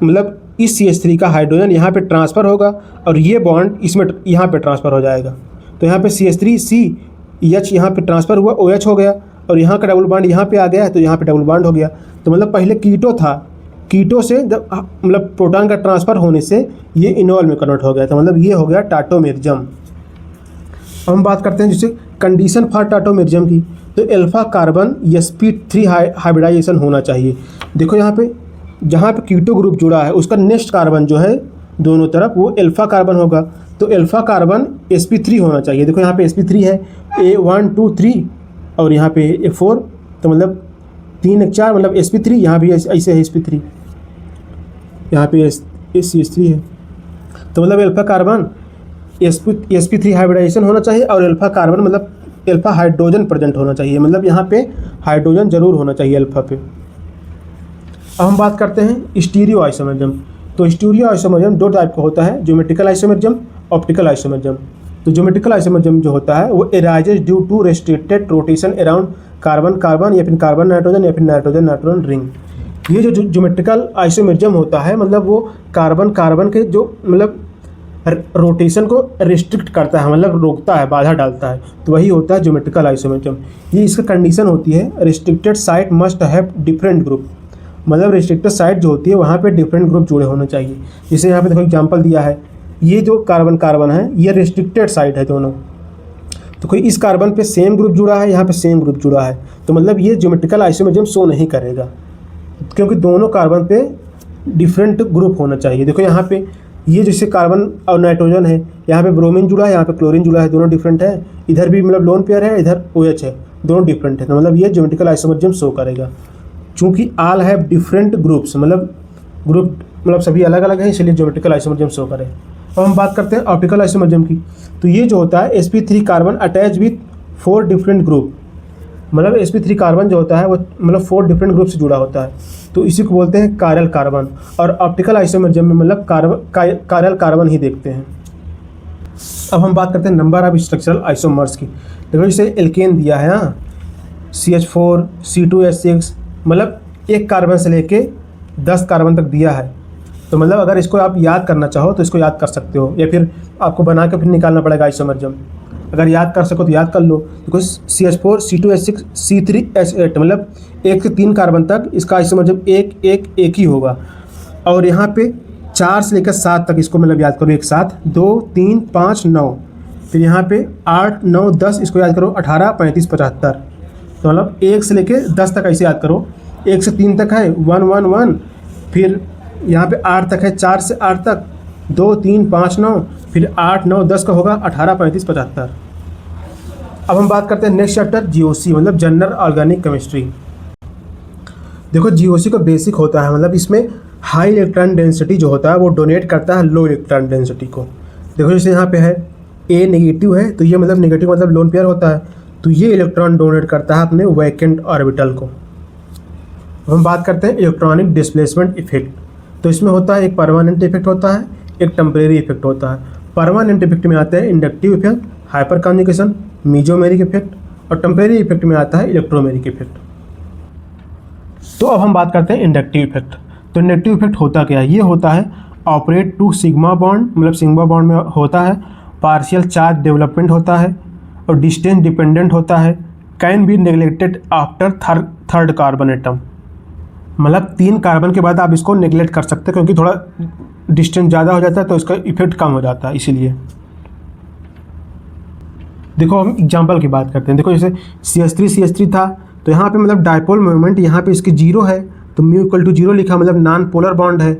मतलब इस CH3 का हाइड्रोजन यहाँ पे ट्रांसफ़र होगा और ये बॉन्ड इसमें यहाँ पे ट्रांसफ़र हो जाएगा, तो यहाँ पे CH3CH यहाँ पे ट्रांसफ़र हुआ, OH हो गया, और यहाँ का डबल बॉन्ड यहाँ पे आ गया है तो यहाँ पे डबल बॉन्ड हो गया। तो मतलब पहले कीटो था, कीटो से जब मतलब प्रोटॉन का ट्रांसफ़र होने से ये इनोल में कन्वर्ट हो गया, तो मतलब ये हो गया टाटोमेरिज्म। हम बात करते हैं जैसे कंडीशन फॉर टाटोमेरिज्म की, तो अल्फा कार्बन sp3 हाइब्रिडाइजेशन होना चाहिए। देखो यहाँ पे जहाँ पे कीटो ग्रुप जुड़ा है उसका नेक्स्ट कार्बन जो है दोनों तरफ वो अल्फा कार्बन होगा, तो अल्फा कार्बन sp3 होना चाहिए। देखो यहाँ पे sp3 है, A1 2 3 और यहाँ पे A4, तो मतलब 3 1 4 मतलब sp3, यहाँ भी ऐसे है sp3, यहाँ पे CH3 है, तो मतलब अल्फा कार्बन sp3 हाइब्रिडाइजेशन होना चाहिए, और अल्फा कार्बन मतलब अल्फा हाइड्रोजन प्रेजेंट होना चाहिए, मतलब यहाँ पे हाइड्रोजन जरूर होना चाहिए अल्फा पे। अब हम बात करते हैं स्टीरियो आइसोमेरिज्म। तो स्टीरियो आइसोमेरिज्म 2 टाइप का होता है, ज्योमेट्रिकल आइसोमेरिज्म, ऑप्टिकल आइसोमेरिज्म। तो ज्योमेट्रिकल आइसोमेरिज्म जो होता है वो arises due to restricted rotation around carbon carbon या फिर कार्बन नाइट्रोजन या फिर नाइट्रोजन नाइट्रोजन रिंग। ये जो ज्योमेट्रिकल आइसोमेरिज्म होता है मतलब वो कार्बन कार्बन के जो मतलब रोटेशन को रिस्ट्रिक्ट करता है, मतलब रोकता है, बाधा डालता है, तो वही होता है ज्योमेट्रिकल आइसोमेरिज्म। ये इसका कंडीशन होती है restricted site must have different group, मतलब रिस्ट्रिक्टेड साइट जो होती है वहाँ पे डिफरेंट ग्रुप जुड़े होने चाहिए। जैसे यहाँ पे देखो एग्जांपल दिया है, ये जो कार्बन कार्बन है ये रिस्ट्रिक्टेड साइट है दोनों, तो कोई इस कार्बन पे सेम ग्रुप जुड़ा है, यहाँ पे सेम ग्रुप जुड़ा है, तो मतलब ये ज्योमेट्रिकल आइसोमेरिज्म शो नहीं करेगा, क्योंकि दोनों कार्बन पे डिफरेंट ग्रुप होना चाहिए। देखो यहाँ पे ये जैसे कार्बन और नाइट्रोजन है, यहाँ पे ब्रोमीन जुड़ा है, यहाँ पे क्लोरीन जुड़ा है, दोनों डिफरेंट है, इधर भी मतलब लोन पेयर है, इधर OH है, दोनों डिफरेंट है, तो मतलब ये ज्योमेट्रिकल आइसोमेरिज्म शो करेगा। चूँकि ऑल हैव डिफरेंट ग्रुप्स, मतलब ग्रुप मतलब सभी अलग अलग हैं, इसलिए ज्योमेट्रिकल आइसोमेरिज्म शो करे। अब हम बात करते हैं ऑप्टिकल आइसोमेरिज्म की। तो ये जो होता है sp3 carbon attach with 4 different group, मतलब sp3 कार्बन जो होता है वो मतलब 4 डिफरेंट ग्रुप से जुड़ा होता है, तो इसी को बोलते हैं कायरल कार्बन। और ऑप्टिकल आइसोमेरिज्म में मतलब कायरल कार्बन ही देखते हैं। अब हम बात करते हैं नंबर ऑफ स्ट्रक्चरल आइसोमर्स की। देखो जैसे एल्केन दिया है, हाँ, CH4 C2H6 मतलब एक कार्बन से लेके 10 कार्बन तक दिया है। तो मतलब अगर इसको आप याद करना चाहो तो इसको याद कर सकते हो, या फिर आपको बना के फिर निकालना पड़ेगा आइसोमर। अगर याद कर सको तो याद कर लो, बिकॉज CH4 C2H6 C3H8 मतलब 1 से 3 कार्बन तक इसका आइसोमर एक ही होगा। और यहाँ पे 4 से लेकर 7 तक इसको मतलब याद करो एक साथ, 2 3 5 9, फिर यहाँ पे 8 9 10 इसको याद करो, 18 35 75। तो मतलब 1 से लेकर 10 तक ऐसे याद करो। 1 से 3 तक है 1 1 1, फिर यहाँ पे 8 तक है, 4 से 8 तक 2 3 5 9, फिर 8 9 10 का होगा 18 35 75। अब हम बात करते हैं नेक्स्ट चैप्टर GOC मतलब जनरल ऑर्गेनिक केमिस्ट्री। देखो GOC का बेसिक होता है मतलब इसमें हाई इलेक्ट्रॉन डेंसिटी जो होता है वो डोनेट करता है लो इलेक्ट्रॉन डेंसिटी को। देखो जैसे यहाँ पे है A नेगेटिव है, तो ये मतलब नेगेटिव मतलब लोन पेयर होता है, तो ये इलेक्ट्रॉन डोनेट करता है अपने वैकेंट ऑर्बिटल को। अब हम बात करते हैं इलेक्ट्रॉनिक डिस्प्लेसमेंट इफेक्ट। तो इसमें होता है एक परमानेंट इफेक्ट होता है, एक टेम्परेरी इफेक्ट होता है। परमानेंट इफेक्ट में आते हैं inductive effect, hyper conjugation, mesomeric effect, और टेम्परेरी इफेक्ट में आता है इलेक्ट्रोमेरिक इफेक्ट। तो अब हम बात करते हैं इंडक्टिव इफेक्ट। तो इंडक्टिव इफेक्ट होता क्या है? ये होता है ऑपरेट टू सिग्मा बॉन्ड मतलब सिग्मा बॉन्ड में होता है, पार्शियल चार्ज डेवलपमेंट होता है, और डिस्टेंस डिपेंडेंट होता है, can be neglected after third carbon atom मतलब 3 कार्बन के बाद आप इसको नेग्लेक्ट कर सकते हैं क्योंकि थोड़ा डिस्टेंस ज़्यादा हो जाता है तो इसका इफेक्ट कम हो जाता है इसीलिए। देखो हम एग्जांपल की बात करते हैं। देखो जैसे CH3 था, तो यहाँ पे मतलब डायपोल मोमेंट यहाँ पे इसकी 0 है, तो म्यू इक्वल टू 0 लिखा मतलब नॉन पोलर बॉन्ड है।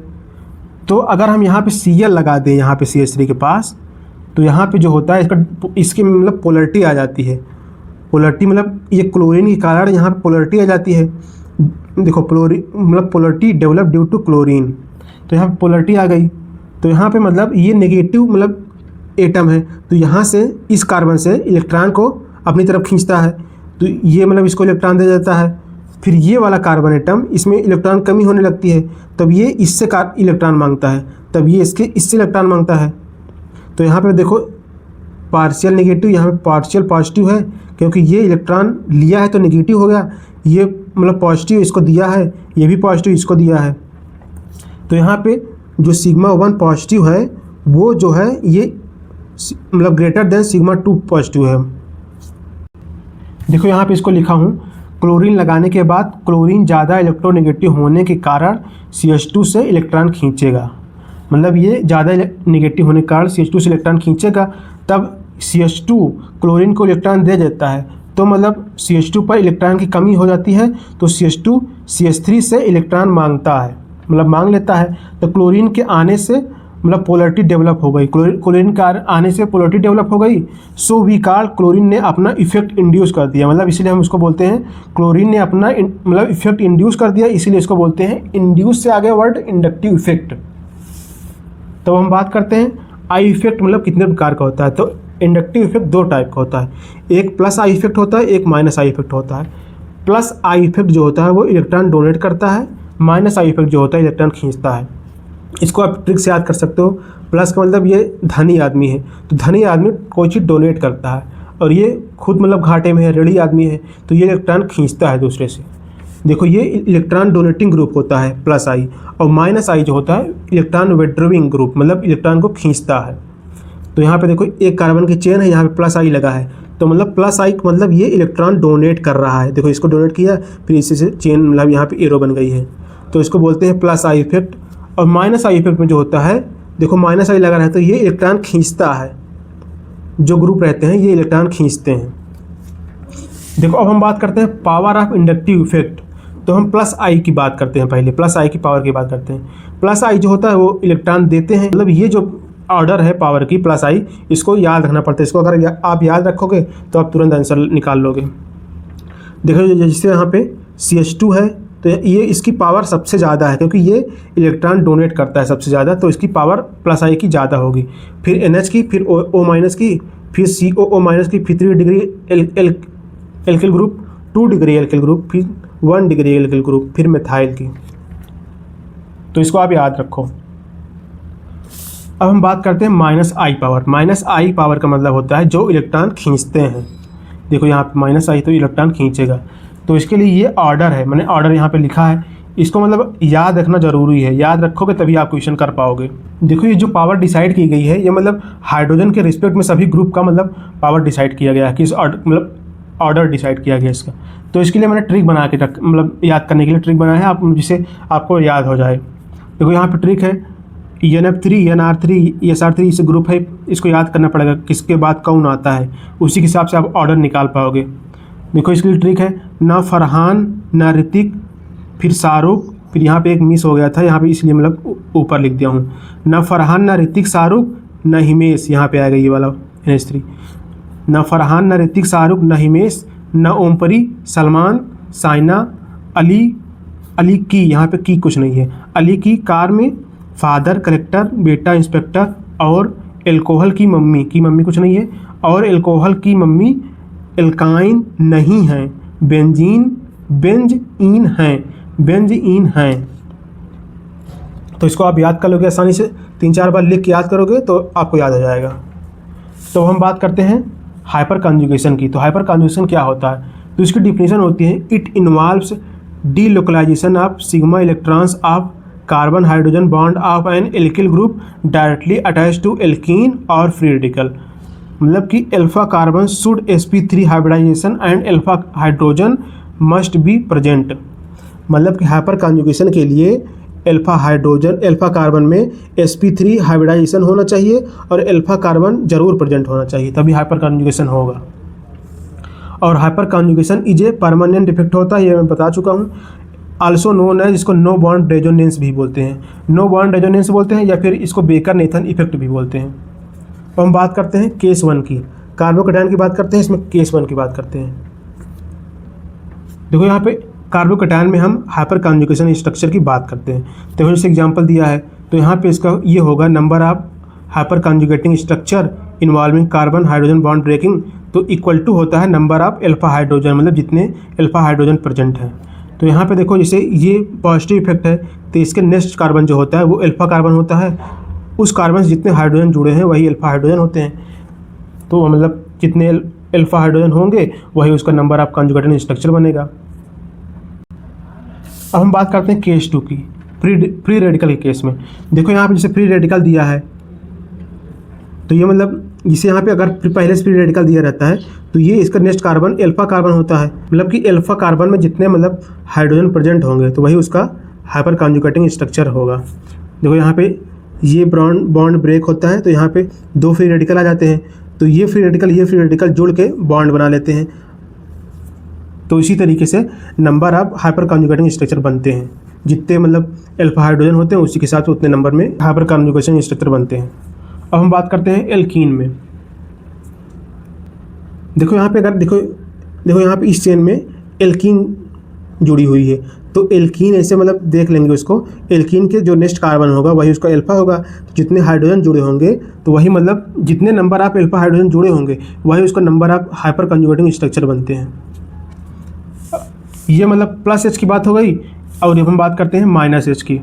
तो अगर हम यहाँ पे Cl लगा दें यहाँ पे CH3 के पास, तो यहाँ पे जो होता है इसकी मतलब पोलरिटी आ जाती है। पोलरिटी मतलब ये क्लोरीन के कारण यहाँ पे पोलरिटी आ जाती है। देखो मतलब polarity develop due to chlorine, तो यहाँ पे पोलरिटी आ गई। तो यहाँ पे मतलब ये नेगेटिव मतलब एटम है, तो यहाँ से इस कार्बन से इलेक्ट्रॉन को अपनी तरफ खींचता है, तो ये मतलब इसको इलेक्ट्रॉन दे देता है। फिर ये वाला कार्बन एटम इसमें इलेक्ट्रॉन कमी होने लगती है, तब ये इससे इलेक्ट्रॉन मांगता है, तब ये इससे इलेक्ट्रॉन मांगता है। तो यहाँ पे देखो पार्शियल नेगेटिव, यहाँ पे पार्शियल पॉजिटिव है, क्योंकि ये इलेक्ट्रॉन लिया है तो नेगेटिव हो गया, ये मतलब पॉजिटिव इसको दिया है, ये भी पॉजिटिव इसको दिया है। तो यहाँ पे जो सिग्मा 1 पॉजिटिव है वो जो है ये मतलब ग्रेटर देन सिग्मा 2 पॉजिटिव है। देखो यहाँ पे इसको लिखा हूँ, क्लोरीन लगाने के बाद क्लोरीन ज़्यादा इलेक्ट्रोनेगेटिव होने के कारण CH2 से इलेक्ट्रॉन खींचेगा, मतलब ये ज़्यादा नेगेटिव होने के कारण CH2 से इलेक्ट्रॉन खींचेगा, तब CH2 क्लोरीन को इलेक्ट्रॉन दे देता है, तो मतलब CH2 पर इलेक्ट्रॉन की कमी हो जाती है, तो CH2 CH3 से इलेक्ट्रॉन मांगता है मतलब मांग लेता है। तो क्लोरीन के आने से मतलब पोलरिटी डेवलप हो गई, क्लोरीन के आने से पोलरिटी डेवलप हो गई। सो वी कॉल क्लोरीन ने अपना इफेक्ट इंड्यूस कर दिया, मतलब इसीलिए हम इसको बोलते हैं क्लोरीन ने अपना मतलब इफेक्ट इंड्यूस कर दिया, इसीलिए इसको बोलते हैं इंड्यूस से आगे वर्ड इंडक्टिव इफेक्ट। तो हम बात करते हैं आई इफेक्ट मतलब कितने प्रकार का होता है। तो इंडक्टिव इफेक्ट 2 टाइप का होता है, एक प्लस आई इफेक्ट होता है, एक माइनस आई इफेक्ट होता है। प्लस आई इफेक्ट जो होता है वो इलेक्ट्रॉन डोनेट करता है, माइनस आई इफेक्ट जो होता है इलेक्ट्रॉन खींचता है। इसको आप ट्रिक से याद कर सकते हो। प्लस का मतलब ये धनी आदमी है, तो धनी आदमी कोई चीज़ डोनेट करता है, और ये खुद मतलब घाटे में है, रेडी आदमी है, तो ये इलेक्ट्रॉन खींचता है दूसरे से। देखो ये इलेक्ट्रॉन डोनेटिंग ग्रुप होता है प्लस आई, और माइनस आई जो होता है इलेक्ट्रॉन विड्रॉइंग ग्रुप मतलब इलेक्ट्रॉन को खींचता है। तो यहाँ पे देखो एक कार्बन की चेन है, यहाँ पे प्लस आई लगा है, तो मतलब प्लस आई मतलब ये इलेक्ट्रॉन डोनेट कर रहा है। देखो इसको डोनेट किया, फिर इसी से चेन मतलब यहाँ पे एरो बन गई है, तो इसको बोलते हैं प्लस आई इफेक्ट। और माइनस आई इफेक्ट में जो होता है, देखो माइनस आई लगा रहता है तो ये इलेक्ट्रॉन खींचता है, जो ग्रुप रहते हैं ये इलेक्ट्रॉन खींचते हैं। देखो अब हम बात करते हैं पावर ऑफ इंडक्टिव इफेक्ट। तो हम प्लस आई की बात करते हैं, पहले प्लस आई की पावर की बात करते हैं। प्लस आई जो होता है वो इलेक्ट्रॉन देते हैं, मतलब ये जो ऑर्डर है पावर की प्लस आई, इसको याद रखना पड़ता है। इसको अगर आप याद रखोगे तो आप तुरंत आंसर निकाल लोगे। देखो जैसे यहाँ पे CH2 है, तो ये इसकी पावर सबसे ज़्यादा है क्योंकि ये इलेक्ट्रॉन डोनेट करता है सबसे ज़्यादा, तो इसकी पावर प्लस आई की ज़्यादा होगी। फिर NH की, फिर O माइनस की, फिर COO माइनस की, फिर 3 degree alkyl group, 2 degree alkyl group, फिर 1 डिग्री एल्किल ग्रुप, फिर मिथाइल की। तो इसको आप याद रखो। अब हम बात करते हैं माइनस आई पावर। माइनस आई पावर का मतलब होता है जो इलेक्ट्रॉन खींचते हैं। देखो यहाँ पे माइनस आई तो इलेक्ट्रॉन खींचेगा। तो इसके लिए ये ऑर्डर है, मैंने ऑर्डर यहाँ पे लिखा है, इसको मतलब याद रखना ज़रूरी है, याद रखोगे तभी आप क्वेश्चन कर पाओगे। देखो ये जो पावर डिसाइड की गई है ये मतलब हाइड्रोजन के रिस्पेक्ट में सभी ग्रुप का मतलब पावर डिसाइड किया गया है, किस मतलब ऑर्डर डिसाइड किया गया इसका। तो इसके लिए मैंने ट्रिक बना के रख मतलब याद करने के लिए ट्रिक बनाया है, आप जिससे आपको याद हो जाए। देखो यहाँ पे ट्रिक है NF3 NR3 SR3 इस ग्रुप है, इसको याद करना पड़ेगा किसके बाद कौन आता है, उसी के हिसाब से आप ऑर्डर निकाल पाओगे। देखो इसके लिए ट्रिक है ना फरहान ना ऋतिक फिर शाहरुख, फिर यहाँ पे एक मिस हो गया था यहाँ पे इसलिए मतलब ऊपर लिख दिया हूँ, ना फरहान ना ऋतिक शाहरुख ना हिमेश, यहाँ पे आएगा ये वाला NH3, ना फरहान ना ऋतिक शाहरुख ना हिमेश ना ओमपरी सलमान साइना अली की, यहाँ पे की कुछ नहीं है, अली की कार में फादर कलेक्टर बेटा इंस्पेक्टर और एल्कोहल की मम्मी कुछ नहीं है, और एल्कोहल की मम्मी एल्काइन नहीं है, बेंज इन है। तो इसको आप याद कर लोगे आसानी से, 3-4 बार लिख के याद करोगे तो आपको याद हो जाएगा। तो हम बात करते हैं हाइपर कॉन्जुगेशन की। तो हाइपर कॉन्जुगेशन क्या होता है, तो इसकी डिफिनेशन होती है it involves delocalisation of sigma electrons of carbon hydrogen bond of an alkyl group directly attach to alkene और फ्री रेडिकल। मतलब कि alpha carbon should sp3 hybridisation and alpha hydrogen must be present. मतलब कि hyper conjugation के लिए alpha carbon में sp3 hybridisation होना चाहिए और एल्फा कार्बन जरूर प्रेजेंट होना चाहिए, तभी हाइपर कॉन्जुगेशन होगा। और hyper conjugation is a permanent effect होता है, ये मैं बता चुका हूँ। आल्सो नोन है, जिसको नो बॉन्ड रेजोनेंस भी बोलते हैं, नो बॉन्ड रेजोनेंस बोलते हैं, या फिर इसको बेकर नेथन इफेक्ट भी बोलते हैं। तो हम बात करते हैं केस 1 की, कार्बोकैटायन की बात करते हैं, इसमें केस 1 की बात करते हैं। देखो यहाँ पे कार्बोकैटायन में हम हाइपर कॉन्जुगेशन स्ट्रक्चर की बात करते हैं। देखो जैसे एग्जांपल दिया है तो यहाँ पे इसका ये होगा number of hyper conjugating structure involving carbon hydrogen bond breaking, तो इक्वल टू होता है नंबर ऑफ एल्फा हाइड्रोजन, मतलब जितने एल्फा हाइड्रोजन प्रेजेंट हैं। तो यहाँ पे देखो जैसे ये पॉजिटिव इफेक्ट है तो इसके नेक्स्ट कार्बन जो होता है वो एल्फा कार्बन होता है, उस कार्बन से जितने हाइड्रोजन जुड़े हैं वही एल्फा हाइड्रोजन होते हैं। तो मतलब जितने एल्फा हाइड्रोजन होंगे वही उसका नंबर ऑफ कॉन्जुगेटिंग स्ट्रक्चर बनेगा। अब हम बात करते हैं केस 2 की, फ्री रेडिकल के केस में। देखो यहाँ पे जैसे फ्री रेडिकल दिया है तो ये मतलब जिसे यहाँ पे अगर पहले से फ्री रेडिकल दिया रहता है तो ये इसका नेक्स्ट कार्बन एल्फा कार्बन होता है, मतलब कि एल्फा कार्बन में जितने मतलब हाइड्रोजन प्रेजेंट होंगे तो वही उसका हाइपर कॉन्जुगेटिंग स्ट्रक्चर होगा। देखो यहाँ पे ये बॉन्ड ब्रेक होता है तो यहाँ पे 2 फ्री रेडिकल आ जाते हैं, तो ये फ्री रेडिकल जुड़ के बॉन्ड बना लेते हैं। तो इसी तरीके से number of hyper conjugating structure बनते हैं, जितने मतलब एल्फा हाइड्रोजन होते हैं उसी के साथ उतने नंबर में हाइपर कॉन्जुगेशन स्ट्रक्चर बनते हैं। अब हम बात करते हैं एल्कीन में। देखो यहाँ पे अगर देखो यहाँ पे इस चेन में एल्कीन जुड़ी हुई है, तो एल्कीन ऐसे मतलब देख लेंगे उसको, एल्कीन के जो नेक्स्ट कार्बन होगा वही उसका एल्फा होगा, जितने हाइड्रोजन जुड़े होंगे तो वही मतलब जितने नंबर ऑफ एल्फा हाइड्रोजन जुड़े होंगे वही उसका number of hyper conjugating structure बनते हैं। ये मतलब +H की बात हो गई। और अब हम बात करते हैं -H की।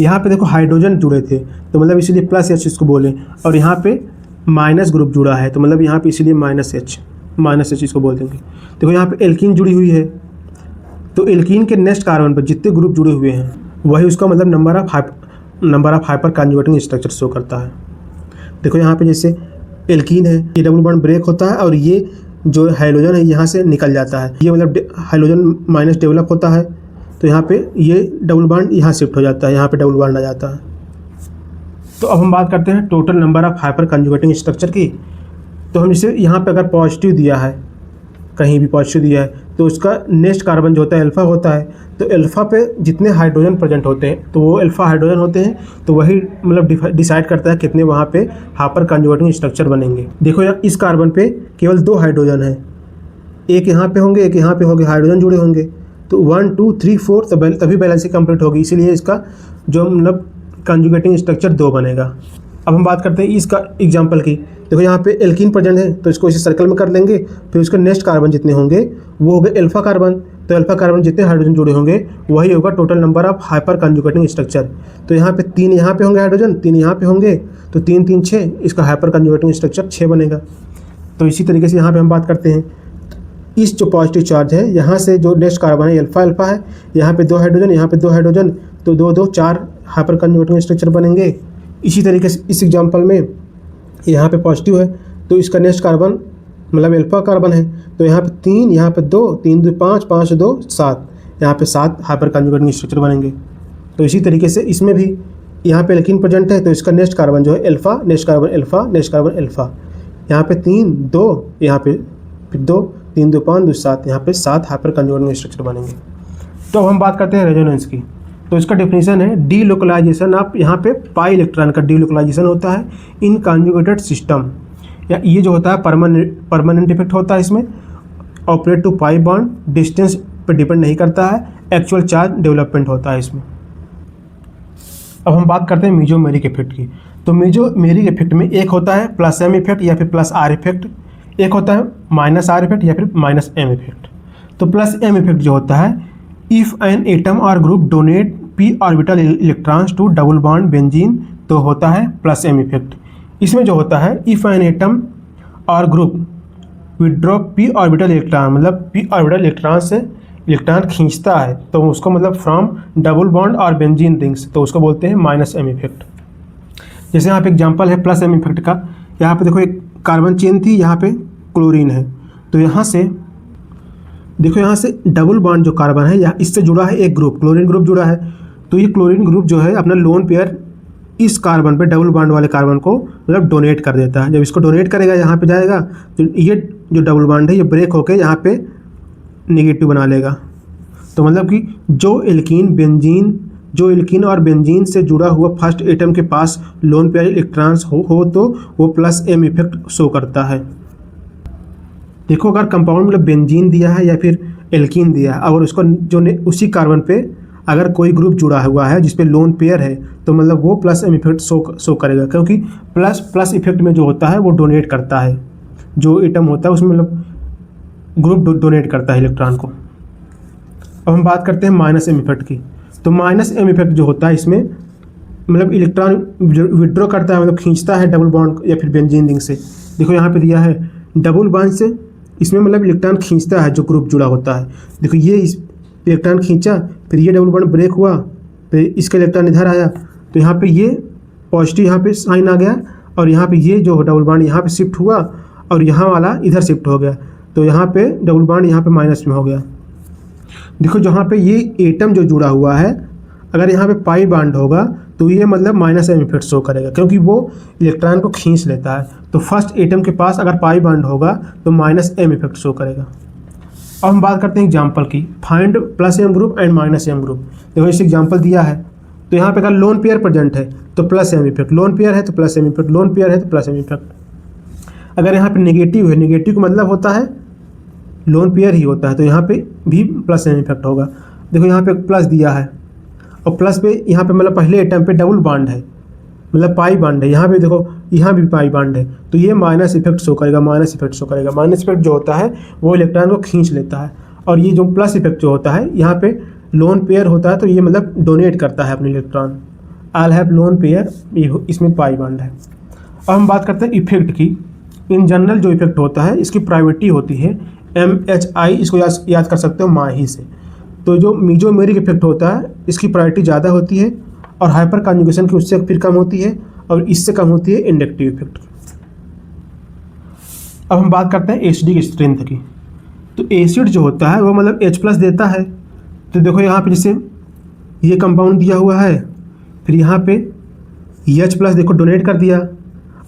यहाँ पे देखो हाइड्रोजन जुड़े थे तो मतलब इसीलिए +H इसको बोले, और यहाँ पे माइनस ग्रुप जुड़ा है तो मतलब यहाँ पे इसीलिए -H इसको बोल देंगे। देखो यहाँ पे एल्कीन जुड़ी हुई है तो एल्कीन के नेक्स्ट कार्बन पर जितने ग्रुप जुड़े हुए हैं वही उसका मतलब number of hyper conjugating structure show करता है। देखो यहाँ पे जैसे एल्कीन है, ये डबल बॉन्ड ब्रेक होता है और ये जो हाइड्रोजन है यहाँ से निकल जाता है, ये मतलब हाइड्रोजन माइनस डेवलप होता है तो यहाँ पे ये डबल बॉन्ड यहाँ शिफ्ट हो जाता है, यहाँ पे डबल बॉन्ड आ जाता है। तो अब हम बात करते हैं total number of hyper conjugating structure की। तो हम जैसे यहाँ पे अगर पॉजिटिव दिया है, कहीं भी पॉजिटिव दिया है तो उसका नेक्स्ट कार्बन जो होता है एल्फा होता है, तो एल्फा पे जितने हाइड्रोजन प्रेजेंट होते हैं तो वो एल्फा हाइड्रोजन होते हैं, तो वही मतलब डिसाइड करता है कितने वहाँ पे हाइपर कॉन्जुगेटिंग स्ट्रक्चर बनेंगे। देखो यार इस कार्बन पे केवल 2 हाइड्रोजन है, एक यहाँ पे होंगे एक यहाँ पे होंगे, हाइड्रोजन जुड़े होंगे तो 1 2 3 4 तभी बैलेंसिंग कंप्लीट होगी, इसीलिए इसका जो मतलब कॉन्जुगेटिंग स्ट्रक्चर 2 बनेगा। अब हम बात करते हैं इसका एग्जांपल की। देखो यहाँ पे एल्कीन प्रेजेंट है तो इसको इसे सर्कल में कर लेंगे, फिर उसके नेक्स्ट कार्बन जितने होंगे वो हो गए एल्फा कार्बन, तो एल्फा कार्बन जितने हाइड्रोजन जुड़े होंगे वही होगा total number of hyper conjugating structure. तो यहाँ पे 3 यहाँ पे होंगे हाइड्रोजन, 3 यहाँ पे होंगे तो 3 3 6, इसका हाइपर कॉन्जुगेटिंग स्ट्रक्चर 6 बनेगा। तो इसी तरीके से यहाँ पे हम बात करते हैं इस जो पॉजिटिव चार्ज है यहाँ से जो नेक्स्ट कार्बन है अल्फा अल्फा है, यहाँ पे 2 हाइड्रोजन, यहाँ पे 2 हाइड्रोजन, तो 2 2 4 हाइपर कंजुगेटिंग स्ट्रक्चर बनेंगे। इसी तरीके से इस एग्जांपल में यहाँ पे पॉजिटिव है तो इसका नेक्स्ट कार्बन मतलब अल्फा कार्बन है, तो यहाँ पे 3, यहाँ पे 2, 3 2 5, 5 2 7, यहाँ पे 7 हाइपर कंजुगेटिंग स्ट्रक्चर बनेंगे। तो इसी तरीके से इसमें भी यहाँ पे एल्कीन प्रेजेंट है तो इसका नेक्स्ट कार्बन जो है alpha, next carbon alpha, next carbon alpha, यहाँ पे 3 2, यहाँ पे फिर 2 3 2 5 2 7, यहाँ पे 7 हाइपर कंजुगेटिंग स्ट्रक्चर बनेंगे। तो अब हम बात करते हैं रेजोनेंस की। तो इसका डेफिनेशन है डीलोकलाइजेशन ऑफ, यहाँ पे पाई इलेक्ट्रॉन का डीलोकलाइजेशन होता है इन कॉन्जुगेटेड सिस्टम, या ये जो होता है परमानेंट इफेक्ट होता है इसमें, operate to pi bond, distance पर डिपेंड नहीं करता है, एक्चुअल चार्ज डेवलपमेंट होता है इसमें। अब हम बात करते हैं मेसोमेरिक इफेक्ट की। तो मेसोमेरिक इफेक्ट में एक होता है प्लस एम इफेक्ट या फिर प्लस आर इफेक्ट, एक होता है माइनस आर इफेक्ट या फिर माइनस एम इफेक्ट। तो प्लस एम इफेक्ट जो होता है, इफ़ एन एटम और group donate P orbital electrons to double bond benzene, तो होता है प्लस एम इफेक्ट। इसमें जो होता है इफ़ एन एटम और group withdraw P orbital electron, मतलब पी ऑर्बिटल इलेक्ट्रॉन से इलेक्ट्रॉन खींचता है तो उसको मतलब फ्रॉम डबल बॉन्ड और बेंजीन रिंग्स, तो उसको बोलते हैं माइनस एम इफेक्ट। जैसे यहाँ पे एग्जांपल है प्लस एम इफेक्ट का, यहाँ पे देखो एक कार्बन चेन थी, यहाँ पे क्लोरीन है, तो यहाँ से देखो यहाँ से डबल बॉन्ड जो कार्बन है यहाँ इससे जुड़ा है एक ग्रुप, क्लोरीन ग्रुप जुड़ा है, तो ये क्लोरीन ग्रुप जो है अपना लोन पेयर इस कार्बन पे डबल बॉन्ड वाले कार्बन को मतलब डोनेट कर देता है। जब इसको डोनेट करेगा यहाँ पे जाएगा तो ये जो डबल बॉन्ड है ये ब्रेक होके यहाँ पे नेगेटिव बना लेगा। तो मतलब कि जो एल्कीन और बेंजीन से जुड़ा हुआ फर्स्ट एटम के पास लोन पेयर इलेक्ट्रॉन्स हो तो वो प्लस एम इफेक्ट शो करता है। देखो अगर कंपाउंड मतलब बेंजीन दिया है या फिर एल्कीन दिया है, अगर उसको जो उसी कार्बन पे अगर कोई ग्रुप जुड़ा हुआ है जिस पे लोन पेयर है तो मतलब वो प्लस एम इफेक्ट शो करेगा, क्योंकि प्लस इफेक्ट में जो होता है वो डोनेट करता है, जो एटम होता है उसमें मतलब ग्रुप डोनेट करता है इलेक्ट्रॉन को। अब हम बात करते हैं माइनस एम इफेक्ट की। तो माइनस एम इफेक्ट जो होता है इसमें मतलब इलेक्ट्रॉन विड्रॉ करता है, मतलब खींचता है डबल बॉन्ड या फिर बेंजीन रिंग से। देखो यहाँ पे दिया है डबल बॉन्ड से, इसमें मतलब इलेक्ट्रॉन खींचता है जो ग्रुप जुड़ा होता है। देखो ये इस इलेक्ट्रॉन खींचा, फिर ये डबल बॉन्ड ब्रेक हुआ, फिर इसका इलेक्ट्रॉन इधर आया, तो यहाँ पे ये पॉजिटिव यहाँ पे साइन आ गया, और यहाँ पे ये जो डबल बॉन्ड यहाँ पे शिफ्ट हुआ और यहाँ वाला इधर शिफ्ट हो गया, तो यहाँ पे डबल बॉन्ड यहाँ पे माइनस में हो गया। देखो जहाँ पे ये एटम जो जुड़ा हुआ है अगर यहाँ पे पाई बॉन्ड होगा तो ये मतलब माइनस एम इफेक्ट शो करेगा, क्योंकि वो इलेक्ट्रॉन को खींच लेता है। तो फर्स्ट एटम के पास अगर पाई बॉन्ड होगा तो माइनस एम इफेक्ट शो करेगा। अब हम बात करते हैं एग्जाम्पल की, find plus M group and minus M group. देखो इस एग्जाम्पल दिया है तो यहाँ पे अगर लोन पेयर प्रेजेंट है तो plus M effect, lone pair है तो plus M effect, lone pair है तो प्लस एम इफेक्ट। अगर यहाँ पे नेगेटिव है, नेगेटिव का मतलब होता है लोन पेयर ही होता है, तो यहाँ पे भी प्लस एम इफेक्ट होगा। देखो यहाँ पे प्लस दिया है और प्लस पे यहाँ पे मतलब पहले एटम पे डबल बॉन्ड है, मतलब पाई बॉन्ड है, यहाँ पे देखो यहाँ भी पाई बॉन्ड है, तो ये माइनस इफेक्ट शो करेगा, माइनस इफेक्ट शो करेगा। माइनस इफेक्ट जो होता है वो इलेक्ट्रॉन को खींच लेता है, और ये जो प्लस इफेक्ट जो होता है यहाँ पे लोन पेयर होता है, तो ये मतलब डोनेट करता है अपने electron. I have lone pair, इसमें पाई बॉन्ड है। अब हम बात करते हैं इफेक्ट की। इन जनरल जो इफेक्ट होता है इसकी प्रायोरिटी होती है MHI, इसको याद कर सकते हो माही से। तो जो मेसोमेरिक इफेक्ट होता है इसकी प्रायोरिटी ज़्यादा होती है, और हाइपर कॉन्जुगेशन की उससे फिर कम होती है, और इससे कम होती है इंडक्टिव इफेक्ट। अब हम बात करते हैं एसिडिक स्ट्रेंथ की। तो एसिड जो होता है वो मतलब H+ देता है। तो देखो यहाँ पे जैसे ये कंपाउंड दिया हुआ है, फिर यहाँ पे H+ देखो डोनेट कर दिया,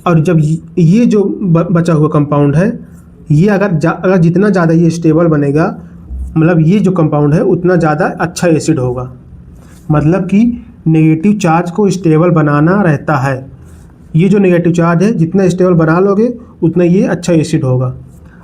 और जब ये जो बचा हुआ कंपाउंड है ये अगर जितना ज़्यादा ये स्टेबल बनेगा, मतलब ये जो कंपाउंड है उतना ज़्यादा अच्छा एसिड होगा। मतलब कि नेगेटिव चार्ज को स्टेबल बनाना रहता है। ये जो नेगेटिव चार्ज है जितना स्टेबल बना लोगे उतना ये अच्छा एसिड होगा।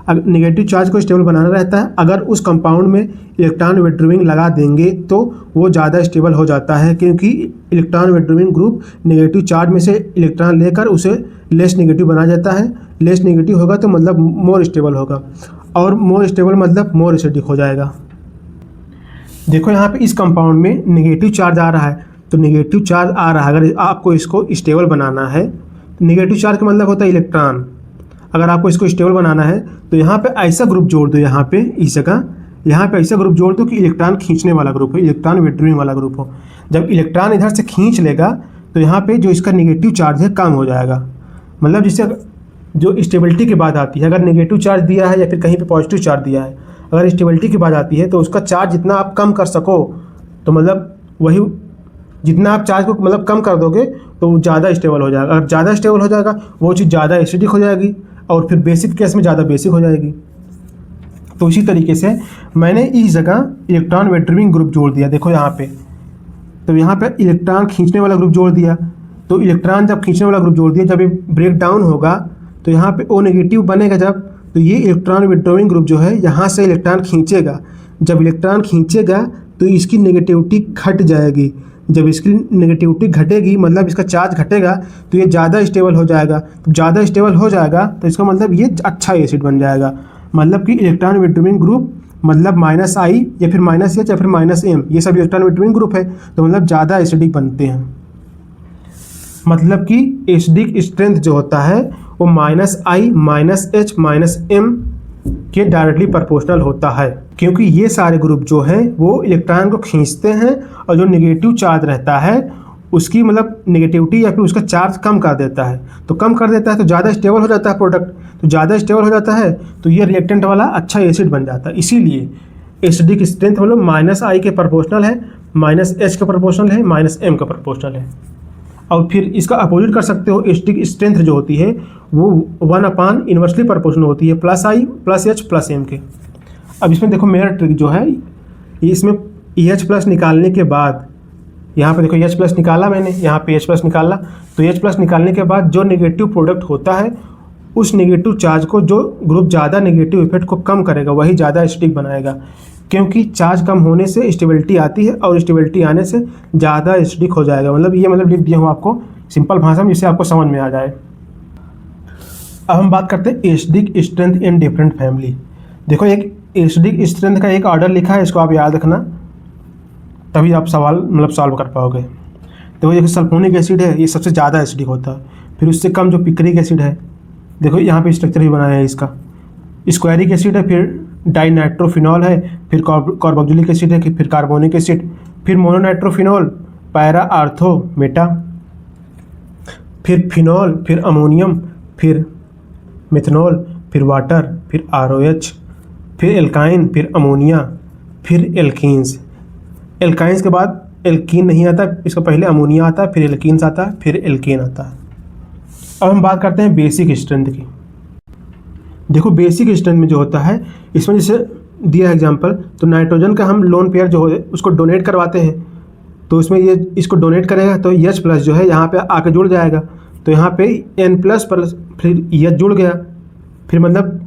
अगर नेगेटिव चार्ज को स्टेबल बनाना रहता है, अगर उस कंपाउंड में इलेक्ट्रॉन विड्रॉइंग लगा देंगे तो वो ज़्यादा स्टेबल हो जाता है, क्योंकि electron withdrawing group negative charge में से इलेक्ट्रॉन लेकर उसे लेस नेगेटिव बना जाता है। लेस नेगेटिव होगा तो मतलब मोर स्टेबल होगा, और मोर स्टेबल मतलब मोर एसिडिक हो जाएगा। देखो यहाँ पे इस कंपाउंड में नेगेटिव चार्ज आ रहा है, तो नेगेटिव चार्ज आ रहा है, अगर आपको इसको स्टेबल बनाना है, नेगेटिव चार्ज का मतलब होता है इलेक्ट्रॉन। अगर आपको इसको स्टेबल बनाना है तो यहाँ पे ऐसा ग्रुप जोड़ दो, यहाँ पे इस जगह यहाँ पे ऐसा ग्रुप जोड़ दो कि इलेक्ट्रॉन खींचने वाला ग्रुप हो, इलेक्ट्रॉन विड्रॉइंग वाला ग्रुप हो। जब इलेक्ट्रॉन इधर से खींच लेगा तो यहाँ पे जो इसका नेगेटिव चार्ज है कम हो जाएगा। मतलब जिससे जो स्टेबिलिटी की बात आती है, अगर नेगेटिव चार्ज दिया है या फिर कहीं पे पॉजिटिव चार्ज दिया है, अगर स्टेबिलिटी की बात आती है तो उसका चार्ज जितना आप कम कर सको, तो मतलब वही जितना आप चार्ज को मतलब कम कर दोगे तो वो ज़्यादा स्टेबल हो जाएगा। अगर ज़्यादा स्टेबल हो जाएगा वो चीज़ ज़्यादा एसिडिक हो जाएगी और फिर बेसिक केस में ज़्यादा बेसिक हो जाएगी। तो इसी तरीके से मैंने इस जगह इलेक्ट्रॉन विड्रॉइंग ग्रुप जोड़ दिया। देखो यहाँ पे, तो यहाँ पे इलेक्ट्रॉन खींचने वाला ग्रुप जोड़ दिया। तो इलेक्ट्रॉन जब खींचने वाला ग्रुप जोड़ दिया, जब ये ब्रेक डाउन होगा तो यहाँ पे O नेगेटिव बनेगा जब, तो ये इलेक्ट्रॉन विड्रॉइंग ग्रुप जो है यहाँ से इलेक्ट्रॉन खींचेगा। जब इलेक्ट्रॉन खींचेगा तो इसकी नेगेटिविटी घट जाएगी। जब इसकी नेगेटिविटी घटेगी मतलब इसका चार्ज घटेगा तो ये ज़्यादा स्टेबल हो जाएगा। तो ज़्यादा स्टेबल हो जाएगा तो इसका मतलब ये अच्छा एसिड बन जाएगा। मतलब कि इलेक्ट्रॉन विड्रॉइंग ग्रुप मतलब -I या फिर -H या फिर -M, ये सब इलेक्ट्रॉन विड्रॉइंग ग्रुप है, तो मतलब ज़्यादा एसिडिक बनते हैं। मतलब कि एसिडिक स्ट्रेंथ जो होता है वो -I, -H, -M के डायरेक्टली प्रोपोर्शनल होता है, क्योंकि ये सारे ग्रुप जो हैं वो इलेक्ट्रॉन को खींचते हैं और जो नेगेटिव चार्ज रहता है उसकी मतलब नेगेटिविटी या फिर उसका चार्ज कम कर देता है। तो कम कर देता है तो ज़्यादा स्टेबल हो जाता है प्रोडक्ट, तो ज़्यादा स्टेबल हो जाता है तो ये रिएक्टेंट वाला अच्छा एसिड बन जाता है। इसीलिए एसिडिक स्ट्रेंथ मतलब -I के प्रोपोर्शनल है, -H का प्रोपोर्शनल है, -M का प्रोपोर्शनल है। और फिर इसका अपोजिट कर सकते हो, एसिडिक स्ट्रेंथ जो होती है वो 1/, इन्वर्सली प्रोपोर्शनल होती है +I +H +M के। अब इसमें देखो मेरा ट्रिक जो है, इसमें H+ निकालने के बाद यहाँ पे देखो H+ निकाला मैंने, यहाँ पे H+ निकाला, तो H+ निकालने के बाद जो नेगेटिव प्रोडक्ट होता है उस नेगेटिव चार्ज को जो ग्रुप ज़्यादा नेगेटिव इफेक्ट को कम करेगा वही ज़्यादा एसिडिक बनाएगा, क्योंकि चार्ज कम होने से स्टेबिलिटी आती है और स्टेबिलिटी आने से ज़्यादा एसिडिक हो जाएगा। मतलब ये मतलब लिख दिया हूँ आपको सिंपल भाषा में जिससे आपको समझ में आ जाए। अब हम बात करते हैं acidic strength in different family. देखो एक एसिडिक स्ट्रेंथ का एक ऑर्डर लिखा है, इसको आप याद रखना, तभी आप सवाल मतलब सॉल्व कर पाओगे। देखो जैसे सल्फोनिक एसिड है, ये सबसे ज़्यादा एसिडिक होता है। फिर उससे कम जो पिक्रिक एसिड है, देखो यहाँ पे स्ट्रक्चर भी बनाया है इसका। स्क्वायरिक एसिड है, फिर डाइनाइट्रोफिनॉल है, फिर कार्बोक्सिलिक एसिड है, फिर कार्बोनिक एसिड, फिर मोनोनाइट्रोफिनॉल, पैरा आर्थो मेटा, फिर फिनॉल, फिर अमोनियम, फिर मिथनॉल, फिर वाटर, फिर ROH, फिर एल्काइन, फिर अमोनिया, फिर एल्कीन्स। एल्काइंस के बाद एल्कीन नहीं आता, इसका पहले अमोनिया आता है, फिर एल्कीन्स आता है, फिर एल्केन आता है। अब हम बात करते हैं बेसिक स्ट्रेंथ की। देखो बेसिक स्ट्रेंथ में जो होता है, इसमें जैसे दिया एग्जांपल, तो नाइट्रोजन का हम लोन पेयर जो है उसको डोनेट करवाते हैं, तो उसमें ये इसको डोनेट करेगा तो H+ जो है यहाँ पे आके जुड़ जाएगा, तो यहाँ पे N+ पर फिर H जुड़ गया, फिर मतलब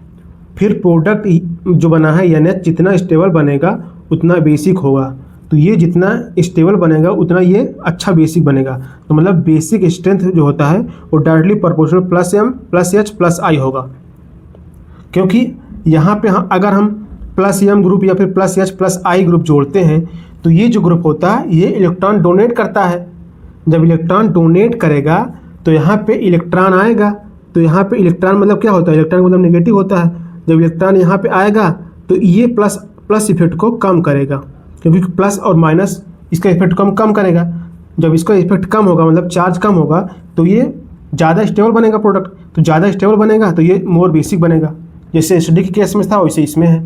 फिर प्रोडक्ट जो बना है NH जितना स्टेबल बनेगा उतना बेसिक होगा, तो ये जितना स्टेबल बनेगा उतना ये अच्छा बेसिक बनेगा। तो मतलब बेसिक स्ट्रेंथ जो होता है वो directly proportional +M +H +I होगा, क्योंकि यहाँ पे अगर हम +M ग्रुप या फिर +H +I ग्रुप जोड़ते हैं तो ये जो ग्रुप होता है ये इलेक्ट्रॉन डोनेट करता है। जब इलेक्ट्रॉन डोनेट करेगा तो यहाँ पे इलेक्ट्रॉन आएगा, तो यहाँ पे इलेक्ट्रॉन मतलब क्या होता है, इलेक्ट्रॉन मतलब नेगेटिव होता है। जब इलेक्ट्रॉन यहाँ पे आएगा तो ये प्लस इफेक्ट को कम करेगा, क्योंकि प्लस और माइनस इसका इफेक्ट कम करेगा। जब इसका इफेक्ट कम होगा मतलब चार्ज कम होगा तो ये ज़्यादा स्टेबल बनेगा प्रोडक्ट, तो ज़्यादा स्टेबल बनेगा तो ये मोर बेसिक बनेगा, जैसे एसिडिक के केस में था वैसे इसमें है।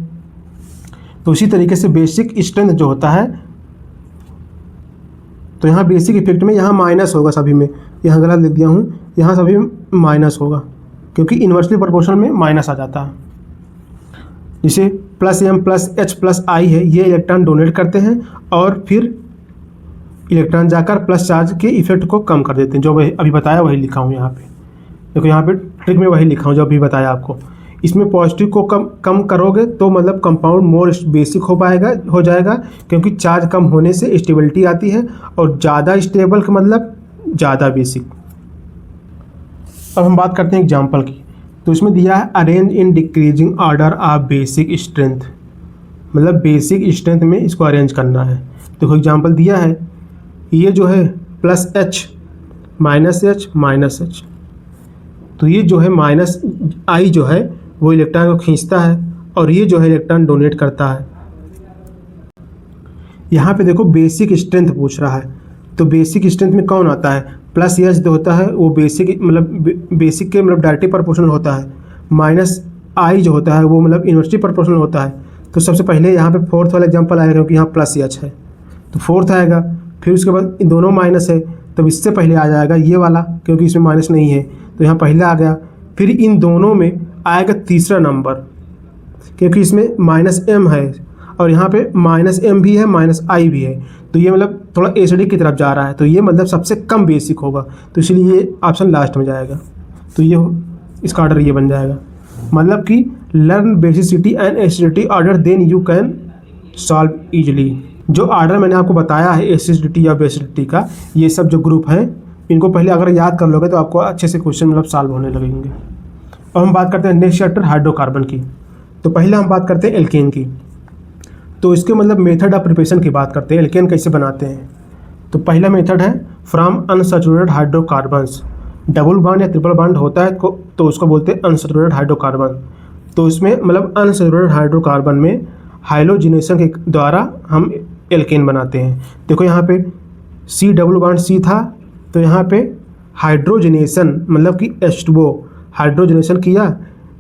तो इसी तरीके से बेसिक स्ट्रेंथ जो होता है, तो यहाँ बेसिक इफेक्ट में यहाँ माइनस होगा सभी में, यहाँ गलत लिख दिया हूँ, यहाँ सभी में माइनस होगा क्योंकि इन्वर्सली प्रोपोर्शनल में माइनस आ जाता है। जिसे +M +H +I है, ये इलेक्ट्रॉन डोनेट करते हैं और फिर इलेक्ट्रॉन जाकर प्लस चार्ज के इफेक्ट को कम कर देते हैं। जो अभी बताया वही लिखा हूँ यहाँ पे, देखो यहाँ पे ट्रिक में वही लिखा हूँ जो अभी बताया आपको। इसमें पॉजिटिव को कम करोगे तो मतलब कंपाउंड मोर बेसिक हो जाएगा, क्योंकि चार्ज कम होने से स्टेबिलिटी आती है, और ज़्यादा स्टेबल का मतलब ज़्यादा बेसिक। अब हम बात करते हैं एग्जाम्पल की, तो इसमें दिया है arrange in decreasing order of basic strength, मतलब बेसिक स्ट्रेंथ में इसको अरेंज करना है। देखो एग्जाम्पल दिया है, ये जो है +H -H -H, तो ये जो है माइनस आई जो है वो इलेक्ट्रॉन को खींचता है और ये जो है इलेक्ट्रॉन डोनेट करता है। यहाँ पे देखो बेसिक स्ट्रेंथ पूछ रहा है, तो बेसिक स्ट्रेंथ में कौन आता है, प्लस एच जो होता है वो बेसिक बेसिक के डायरेक्टली प्रोपोर्शनल होता है, माइनस आई जो होता है वो इन्वर्सली प्रोपोर्शनल होता है। तो सबसे पहले यहाँ पे फोर्थ वाला एग्जांपल आएगा क्योंकि यहाँ प्लस एच है तो फोर्थ आएगा, फिर उसके बाद इन दोनों माइनस है तो इससे पहले आ जाएगा ये वाला क्योंकि इसमें माइनस नहीं है तो यहाँ पहले आ गया, फिर इन दोनों में आएगा तीसरा नंबर क्योंकि इसमें माइनस एम है और यहाँ पे माइनस एम भी है माइनस आई भी है, तो ये थोड़ा एसिडिक की तरफ जा रहा है, तो ये सबसे कम बेसिक होगा, तो इसलिए ये ऑप्शन लास्ट में जाएगा। तो ये इसका ऑर्डर ये बन जाएगा, मतलब कि learn basicity and acidity order then you can solve easily. जो ऑर्डर मैंने आपको बताया है एसिडिटी या बेसिसिटी का, ये सब जो ग्रुप हैं इनको पहले अगर याद कर लोगे तो आपको अच्छे से क्वेश्चन सॉल्व होने लगेंगे। अब हम बात करते हैं नेक्स्ट चैप्टर हाइड्रोकार्बन की। तो पहले हम बात करते हैं एल्केन की, तो इसके मेथड ऑफ प्रिपरेशन की बात करते हैं, एल्केन कैसे बनाते हैं। तो पहला मेथड है from unsaturated hydrocarbons, double bond या ट्रिपल बॉन्ड होता है तो उसको बोलते हैं अनसैचुरेटेड हाइड्रोकार्बन। तो इसमें अनसैचुरेटेड हाइड्रोकार्बन में हाइलोजिनेशन के द्वारा हम एल्केन बनाते हैं। देखो यहाँ पे सी डबल बॉन्ड सी था तो यहाँ पे हाइड्रोजनेशन कि H2O हाइड्रोजनेशन किया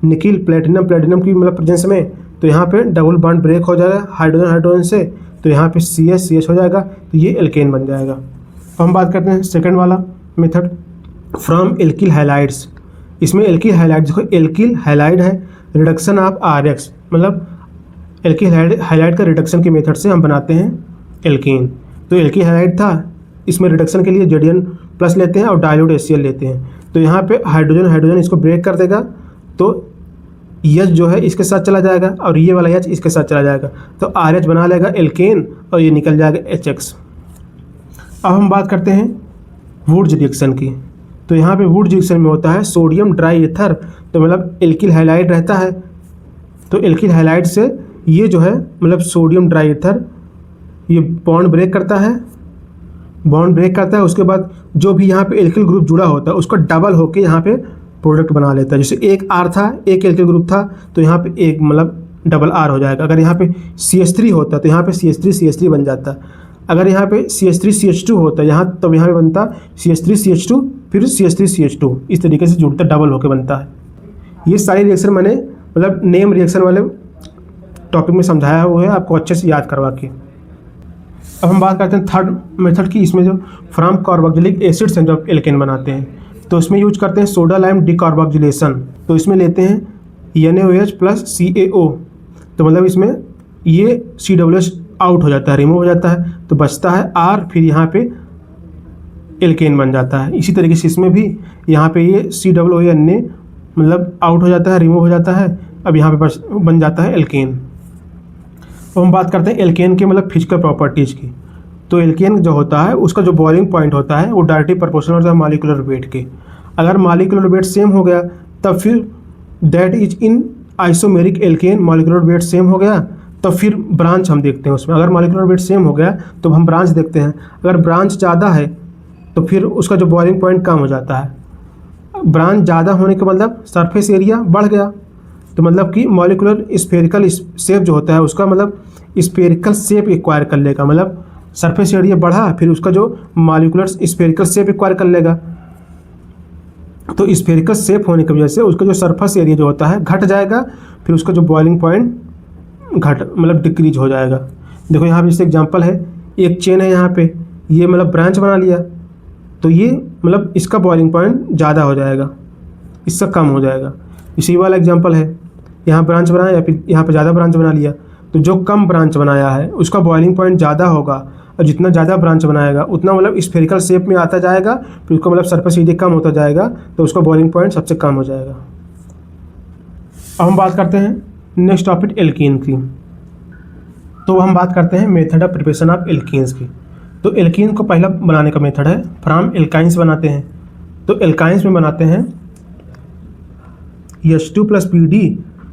निकिल प्लेटिनम की प्रेजेंस में, तो यहाँ पे डबल बॉन्ड ब्रेक हो जाएगा हाइड्रोजन से, तो यहाँ पे CH हो जाएगा, तो ये एल्केन बन जाएगा। अब हम बात करते हैं सेकंड वाला मेथड फ्रॉम एल्किल हैलाइड्स। इसमें एल्किल हैलाइड देखो एल्किल हैलाइड है reduction of RX, alkyl halide का रिडक्शन के मेथड से हम बनाते हैं एल्केन। तो एल्किल हैलाइड था, इसमें रिडक्शन के लिए Zn प्लस लेते हैं और डाइल्यूट HCl लेते हैं, तो यहाँ पे हाइड्रोजन इसको ब्रेक कर देगा, तो H जो है इसके साथ चला जाएगा और ये वाला H इसके साथ चला जाएगा, तो RH बना लेगा एल्केन और ये निकल जाएगा HX। अब हम बात करते हैं वुड्स रिएक्शन की। तो यहाँ पे वुड्स रिएक्शन में होता है सोडियम ड्राई ईथर, तो एल्किल हैलाइड रहता है, तो एल्किल हैलाइड से ये जो है सोडियम ड्राई ईथर ये बॉन्ड ब्रेक करता है, उसके बाद जो भी यहाँ पे एल्किल ग्रुप जुड़ा होता है उसका डबल होके यहाँ पे प्रोडक्ट बना लेता है। जैसे एक R था, एक एल्किल ग्रुप था, तो यहाँ पे एक डबल R हो जाएगा। अगर यहाँ पे CH3 होता तो यहाँ पे CH3 बन जाता, अगर यहाँ पे CH3CH2 होता यहाँ तब यहाँ पे बनता CH3CH2 फिर CH3CH2, इस तरीके से जुड़ता डबल होके बनता है। ये सारी रिएक्शन मैंने नेम रिएक्शन वाले टॉपिक में समझाया हुआ है, आपको अच्छे से याद करवा के। अब हम बात करते हैं थर्ड मेथड की। इसमें जो फ्रॉम कार्बोक्सिलिक एसिड से जब एल्केन बनाते हैं तो इसमें यूज करते हैं सोडा लाइम डिकार्बोक्सिलेशन। तो इसमें लेते हैं NaOH प्लस CaO, तो इसमें ये COOH आउट हो जाता है, रिमूव हो जाता है, तो बचता है R, फिर यहाँ पे एल्केन बन जाता है। इसी तरीके से इसमें भी यहाँ पे ये COOH आउट हो जाता है, रिमूव हो जाता है, अब यहाँ पे बन जाता है एल्केन। तो हम बात करते हैं एल्केन के फिजिकल प्रॉपर्टीज़ की। तो एल्केन जो होता है उसका जो बॉइलिंग पॉइंट होता है वो डायरेक्टली प्रोपोर्शनल होता है मॉलिक्यूलर वेट के। अगर मॉलिक्यूलर वेट सेम हो गया तब फिर that is in isomeric alkane, molecular weight same हो गया तो फिर ब्रांच हम देखते हैं उसमें। अगर मॉलिक्यूलर वेट सेम हो गया तो हम ब्रांच देखते हैं, अगर ब्रांच ज़्यादा है तो फिर उसका जो बॉइलिंग पॉइंट कम हो जाता है। ब्रांच ज़्यादा होने का सरफेस एरिया बढ़ गया, तो कि मॉलिक्यूलर स्फेरिकल शेप जो होता है उसका स्फेरिकल शेप एक्वायर कर लेगा, सरफेस एरिया बढ़ा फिर उसका जो मॉलिक्यूलर स्फेरिकल शेप एक्वायर कर लेगा। तो स्फेरिकल शेप होने की वजह से उसका जो सरफेस एरिया जो होता है घट जाएगा, फिर उसका जो बॉइलिंग पॉइंट डिक्रीज हो जाएगा। देखो यहाँ पे जैसे एग्जांपल है, एक चेन है यहाँ पे, ये ब्रांच बना लिया तो ये इसका बॉइलिंग पॉइंट ज़्यादा हो जाएगा, इससे कम हो जाएगा। इसी वाला एग्जांपल है, यहाँ ब्रांच बनाया फिर यहाँ पे ज़्यादा ब्रांच बना लिया, तो जो कम ब्रांच बनाया है उसका बॉइलिंग पॉइंट ज़्यादा होगा, और जितना ज़्यादा ब्रांच बनाएगा उतना स्फेरिकल शेप में आता जाएगा, फिर उसका सरफेस एरिया कम होता जाएगा, तो उसका बॉइलिंग पॉइंट सबसे कम हो जाएगा। अब हम बात करते हैं नेक्स्ट टॉपिक एल्कीन की। तो हम बात करते हैं method of preparation of alkenes की। तो एल्कीन को पहला बनाने का मेथड है फ्रॉम एल्काइंस बनाते हैं। तो एल्काइंस में बनाते हैं H2 प्लस PD,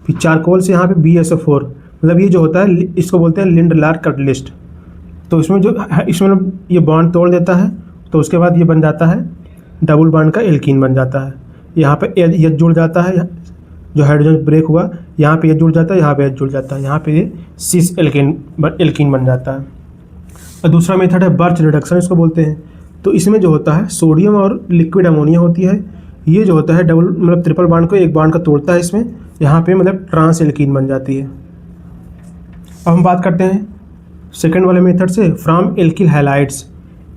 फिर चारकोल से यहाँ पे BSO4, ये जो होता है इसको बोलते हैं लिंडलार कैटलिस्ट। तो इसमें ये बॉन्ड तोड़ देता है, तो उसके बाद ये बन जाता है डबल बॉन्ड का एल्कीन बन जाता है। यहाँ पे एच जुड़ जाता है, जो हाइड्रोजन ब्रेक हुआ यहाँ पे एच जुड़ जाता है, यहाँ पे एच जुड़ जाता है, यहाँ पे ये सिस एल्कीन बन जाता है। और दूसरा मेथड है बर्च रिडक्शन इसको बोलते हैं। तो इसमें जो होता है सोडियम और लिक्विड अमोनिया होती है, ये जो होता है डबल मतलब ट्रिपल बॉन्ड को एक बॉन्ड का तोड़ता है इसमें, यहाँ पे मतलब ट्रांस एल्कीन बन जाती है। अब हम बात करते हैं सेकंड वाले मेथड से, from alkyl halides.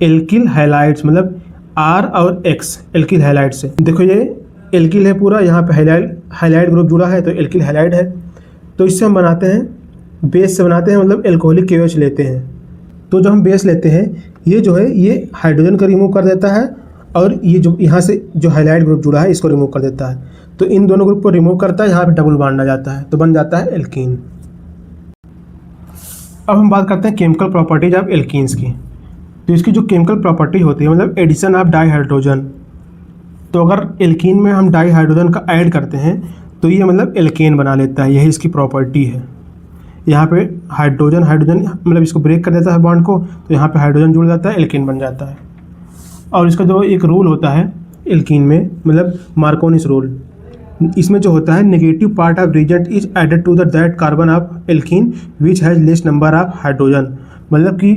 Alkyl halides मतलब आर और एक्स, एल्किल हैलाइड से। देखो ये एल्किल है पूरा, यहाँ पे हैलाइड ग्रुप जुड़ा है तो एल्किल हैलाइड है। तो इससे हम बनाते हैं, बेस से बनाते हैं, मतलब एल्कोहलिक KOH लेते हैं। तो जो हम बेस लेते हैं ये जो है ये हाइड्रोजन को रिमूव कर देता है, और ये जो यहाँ से जो हैलाइड ग्रुप जुड़ा है इसको रिमूव कर देता है। तो इन दोनों ग्रुप को रिमूव करता है, यहाँ पे डबल बॉन्ड आ जाता है, तो बन जाता है एल्कीन। अब हम बात करते हैं केमिकल प्रॉपर्टीज ऑफ एल्कीन्स की। तो इसकी जो केमिकल प्रॉपर्टी होती है मतलब एडिशन ऑफ डाई हाइड्रोजन। तो अगर एल्कीन में हम डाई हाइड्रोजन का ऐड करते हैं तो ये मतलब एल्केन बना लेता है, यही इसकी प्रॉपर्टी है। यहाँ पे हाइड्रोजन मतलब इसको ब्रेक कर देता है बॉन्ड को, तो यहाँ पे हाइड्रोजन जुड़ जाता है, एल्केन बन जाता है। और इसका जो एक रूल होता है एल्कीन में मतलब मार्कोनिस रूल, इसमें जो होता है negative part of reagent is added to that carbon of alkene which has less number of hydrogen. मतलब कि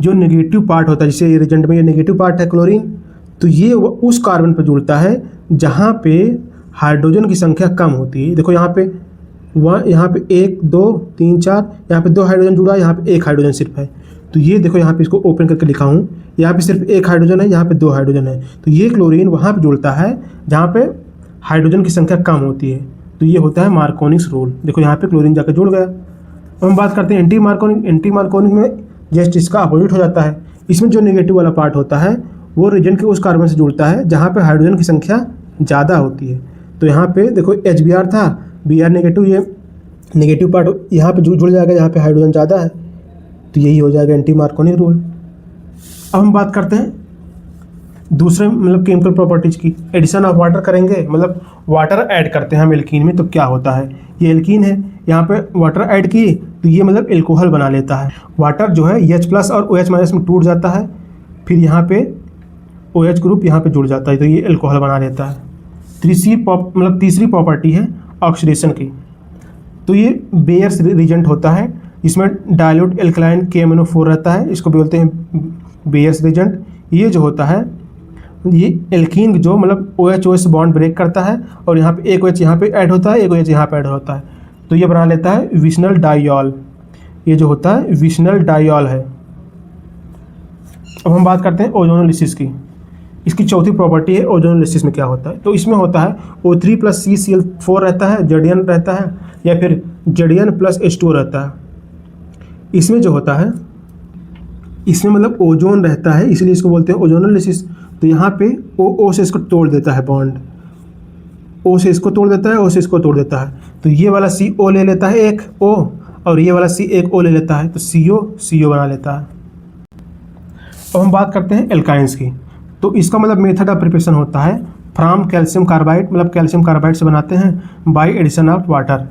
जो नेगेटिव पार्ट होता है, जैसे ये रिएजेंट में ये नेगेटिव पार्ट है क्लोरीन, तो ये उस कार्बन पर जुड़ता है जहाँ पे हाइड्रोजन की संख्या कम होती है। देखो यहाँ पे 1 2 3 4, यहाँ पे 2 हाइड्रोजन जुड़ा है, यहाँ पे 1 हाइड्रोजन सिर्फ है। तो ये देखो यहाँ पे इसको ओपन करके लिखा हूँ, यहाँ पे सिर्फ 1 हाइड्रोजन है, यहाँ पे 2 हाइड्रोजन है। तो ये क्लोरीन वहाँ पे जुड़ता है जहाँ पे हाइड्रोजन की संख्या कम होती है, तो ये होता है मार्कोनिस रूल। देखो यहाँ पे क्लोरीन जाकर जुड़ गया। अब हम बात करते हैं एंटी मार्कोनिक। एंटी मार्कोनिक में जस्ट इसका अपोजिट हो जाता है। इसमें जो नेगेटिव वाला पार्ट होता है वो रिएजेंट के उस कार्बन से जुड़ता है जहाँ पे हाइड्रोजन की संख्या ज़्यादा होती है। तो यहाँ पे देखो HBr था, Br नेगेटिव, ये नेगेटिव पार्ट यहाँ पे जुड़ जाएगा जहाँ पे हाइड्रोजन ज़्यादा है, तो यही हो जाएगा एंटी मार्कोनिक रूल। अब हम बात करते हैं दूसरे मतलब केमिकल प्रॉपर्टीज़ की। एडिशन ऑफ वाटर करेंगे, मतलब वाटर ऐड करते हैं हम एल्कीन में, तो क्या होता है, ये एल्कीन है, यहाँ पे वाटर ऐड किए तो ये मतलब एल्कोहल बना लेता है। वाटर जो है H+ और OH- में टूट जाता है, फिर यहाँ पे OH ग्रुप यहाँ पे जुड़ जाता है, तो ये एल्कोहल बना लेता है। तीसरी प्रॉपर्टी है ऑक्सीडेशन की। तो ये बेयर्स रिएजेंट होता है, इसमें डाइल्यूट एल्कलाइन KMnO4 रहता है, इसको बोलते हैं बेयर्स रिएजेंट। ये जो होता है ये एल्कीन जो मतलब OH से बॉन्ड ब्रेक करता है, और यहाँ पे एक OH यहाँ पे ऐड होता है, एक OH यहाँ पे ऐड होता है, तो ये बना लेता है विशनल डाइऑल। ये जो होता है विशनल डाइऑल है। अब हम बात करते हैं ओजोनोलिसिस की। इसकी चौथी प्रॉपर्टी है ओजोनोलिसिस में क्या होता है। तो इसमें होता है O3 + CCl4 रहता है, Zn रहता है, या फिर Zn + H2O रहता है। इसमें जो होता है इसमें मतलब ओजोन रहता है, इसलिए इसको बोलते हैं ओजोनोलिसिस। तो यहाँ पे O से इसको तोड़ देता है बॉन्ड, O से इसको तोड़ देता है, O से इसको तोड़ देता है, तो ये वाला CO ले लेता है एक O, और ये वाला C एक O ले लेता है, तो CO बना लेता है। अब हम बात करते हैं एल्काइंस की। तो इसका मतलब मेथड ऑफ प्रिपरेशन होता है फ्रॉम कैल्शियम कार्बाइड, मतलब कैल्शियम कार्बाइड से बनाते हैं बाय एडिशन ऑफ वाटर,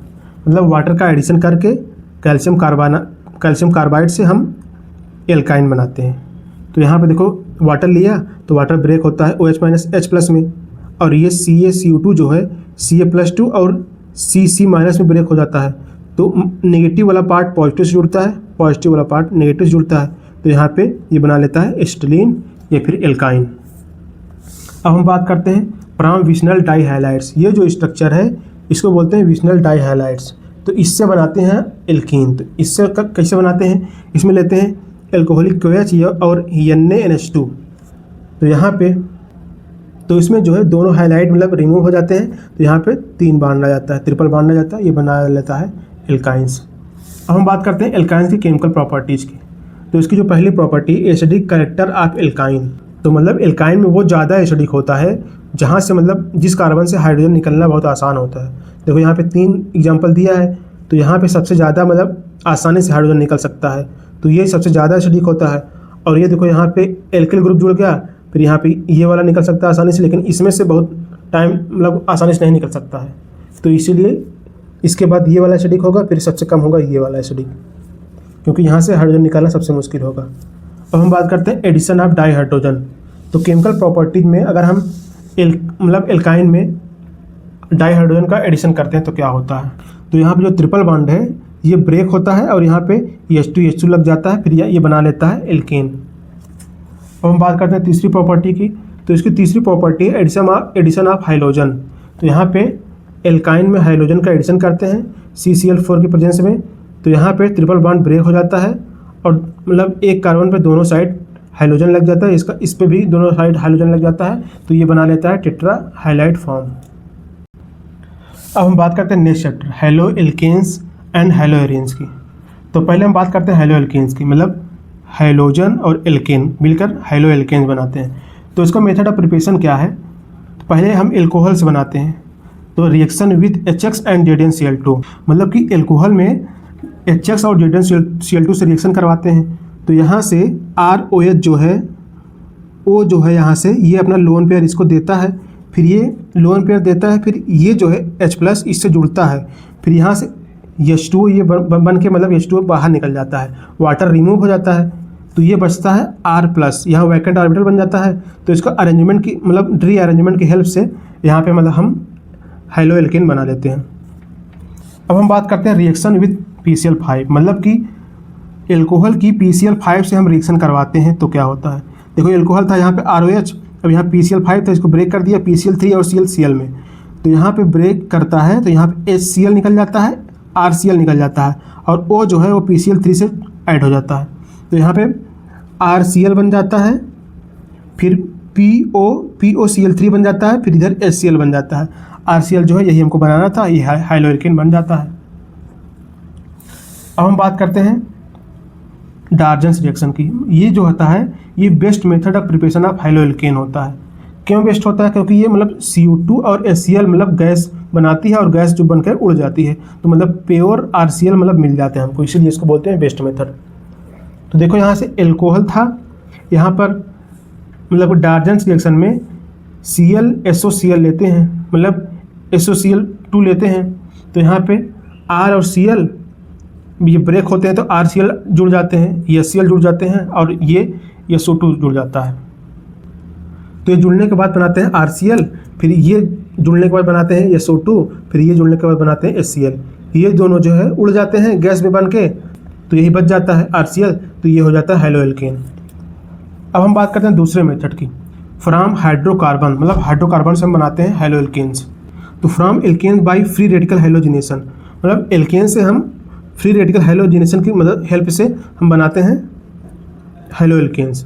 मतलब वाटर का एडिशन करके कैल्शियम कार्बाइड से हम एल्काइन बनाते हैं। तो यहाँ पे देखो वाटर लिया तो वाटर ब्रेक होता है OH- H+ में, और ये CaCO2 जो है Ca+2 और Cc- में ब्रेक हो जाता है। तो नेगेटिव वाला पार्ट पॉजिटिव से जुड़ता है, पॉजिटिव वाला पार्ट नेगेटिव से जुड़ता है, तो यहाँ पे ये बना लेता है एसिटिलीन या फिर एल्काइन। अब हम बात करते हैं फ्रॉम विशनल डाइहैलाइड्स। ये जो स्ट्रक्चर है इसको बोलते हैं विशनल डाइहैलाइड्स। तो इससे बनाते हैं एल्कीन। तो इससे कैसे बनाते हैं, इसमें लेते हैं एल्कोहलिक KOH और NaNH2। तो यहाँ पे तो इसमें जो है दोनों हाइलाइट मतलब रिमूव हो जाते हैं, तो यहाँ पे 3 बॉन्ड आ जाता है, ट्रिपल बॉन्ड आ जाता है, ये बना लेता है एल्काइंस। अब हम बात करते हैं एल्काइंस की केमिकल प्रॉपर्टीज़ की। तो इसकी जो पहली property acidic character of alkyne. तो मतलब एल्काइन में वो ज़्यादा एसिडिक होता है जहाँ से मतलब जिस कार्बन से हाइड्रोजन निकलना बहुत आसान होता है। देखो यहाँ पे 3 एग्जांपल दिया है, तो यहाँ पे सबसे ज़्यादा मतलब आसानी से हाइड्रोजन निकल सकता है, तो ये सबसे ज़्यादा एसिडिक होता है। और ये देखो यहाँ पे एल्किल ग्रुप जुड़ गया, फिर यहाँ पे ये वाला निकल सकता है आसानी से, लेकिन इसमें से बहुत टाइम मतलब आसानी से नहीं निकल सकता है, तो इसीलिए इसके बाद ये वाला एसिडिक होगा, फिर सबसे कम होगा ये वाला एसिडिक, क्योंकि यहाँ से हाइड्रोजन निकालना सबसे मुश्किल होगा। अब हम बात करते हैं एडिशन ऑफ डाई हाइड्रोजन। तो केमिकल प्रॉपर्टीज में अगर हम मतलब एल्काइन में डाइहाइड्रोजन का एडिशन करते हैं तो क्या होता है। तो यहाँ पे जो ट्रिपल बॉन्ड है ये ब्रेक होता है और यहाँ पे H2 लग जाता है, फिर ये बना लेता है एल्केन। अब हम बात करते हैं तीसरी प्रॉपर्टी की। तो इसकी तीसरी प्रॉपर्टी है एडिशन ऑफ हाइड्रोजन। तो यहाँ पे एल्काइन में हाइड्रोजन का एडिशन करते हैं CCl4 की प्रेजेंस में, तो यहाँ पे ट्रिपल बॉन्ड ब्रेक हो जाता है और मतलब एक कार्बन पे दोनों साइड हाइड्रोजन लग जाता है, इस पे भी दोनों साइड हाइड्रोजन लग जाता है, तो ये बना लेता है टेट्रा हाइलाइड फॉर्म। अब हम बात करते हैं next chapter haloalkanes and haloarenes की। तो पहले हम बात करते हैं हेलो एल्केन्स की, मतलब हाइड्रोजन और एल्केन मिलकर हेलो एल्केन्स बनाते हैं। तो इसका मेथड ऑफ प्रिपरेशन क्या है। तो पहले हम एल्कोहल से बनाते हैं, तो reaction with HX and ZnCl2, मतलब कि एल्कोहल में HX और ZnCl2 से रिएक्शन करवाते हैं। तो यहाँ से ROH जो है O जो है यहाँ से ये अपना लोन पेयर इसको देता है, फिर ये लोन पेयर देता है, फिर ये जो है H+ इससे जुड़ता है, फिर यहाँ से H2 ये बन के मतलब H2 बाहर निकल जाता है, वाटर रिमूव हो जाता है, तो ये बचता है R+, यहाँ वैकेंट ऑर्बिटल बन जाता है। तो इसका अरेंजमेंट की मतलब री अरेंजमेंट की हेल्प से यहाँ पे मतलब हम हेलो एल्केन बना लेते हैं। अब हम बात करते हैं रिएक्शन विद PCl5, मतलब कि एल्कोहल की PCl5 से हम रिएक्शन करवाते हैं तो क्या होता है। देखो एल्कोहल था यहाँ पे ROH, अब यहाँ PCl5 था, इसको ब्रेक कर दिया PCl3 और ClCl में, तो यहाँ पे ब्रेक करता है तो यहाँ पे HCl निकल जाता है, RCl निकल जाता है और O जो है वो PCl3 से ऐड हो जाता है, तो यहाँ पे RCl बन जाता है, फिर POCl3 बन जाता है, फिर इधर HCl बन जाता है। RCl जो है यही हमको बनाना था, ये हेलो एल्केन बन जाता है। अब हम बात करते हैं डार्जन्स रिएक्शन की। ये जो होता है ये best method of preparation of halo alkane होता है। क्यों बेस्ट होता है, क्योंकि ये मतलब CO2 और HCl मतलब गैस बनाती है और गैस जो बनकर उड़ जाती है, तो मतलब प्योर RCl मतलब मिल जाते हैं हमको, इसीलिए इसको बोलते हैं बेस्ट मेथड। तो देखो यहाँ से एल्कोहल था, यहाँ पर मतलब डार्जन्स रिएक्शन में ClSOCl लेते हैं, मतलब SOCl2 लेते हैं, तो यहाँ पे R और Cl ये ब्रेक होते हैं तो RCl जुड़ जाते हैं, ये HCl जुड़ जाते हैं और ये SO2 जुड़ जाता है। तो ये जुड़ने के बाद बनाते हैं RCl, फिर ये जुड़ने के बाद बनाते हैं SO2, फिर ये जुड़ने के बाद बनाते हैं HCl। ये दोनों जो है उड़ जाते हैं गैस में बन के, तो यही बच जाता है RCl, तो ये हो जाता है हेलो एल्केन। अब हम बात करते हैं दूसरे मेथड की, फ्रॉम हाइड्रोकार्बन, मतलब हाइड्रोकार्बन से हम बनाते हैं हेलो एल्केन्स। तो from alkane by free radical halogenation, मतलब एल्केन से हम फ्री रेडिकल हैलोजिनेशन की मदद हेल्प से हम बनाते हैं हेलो एल्केन्स।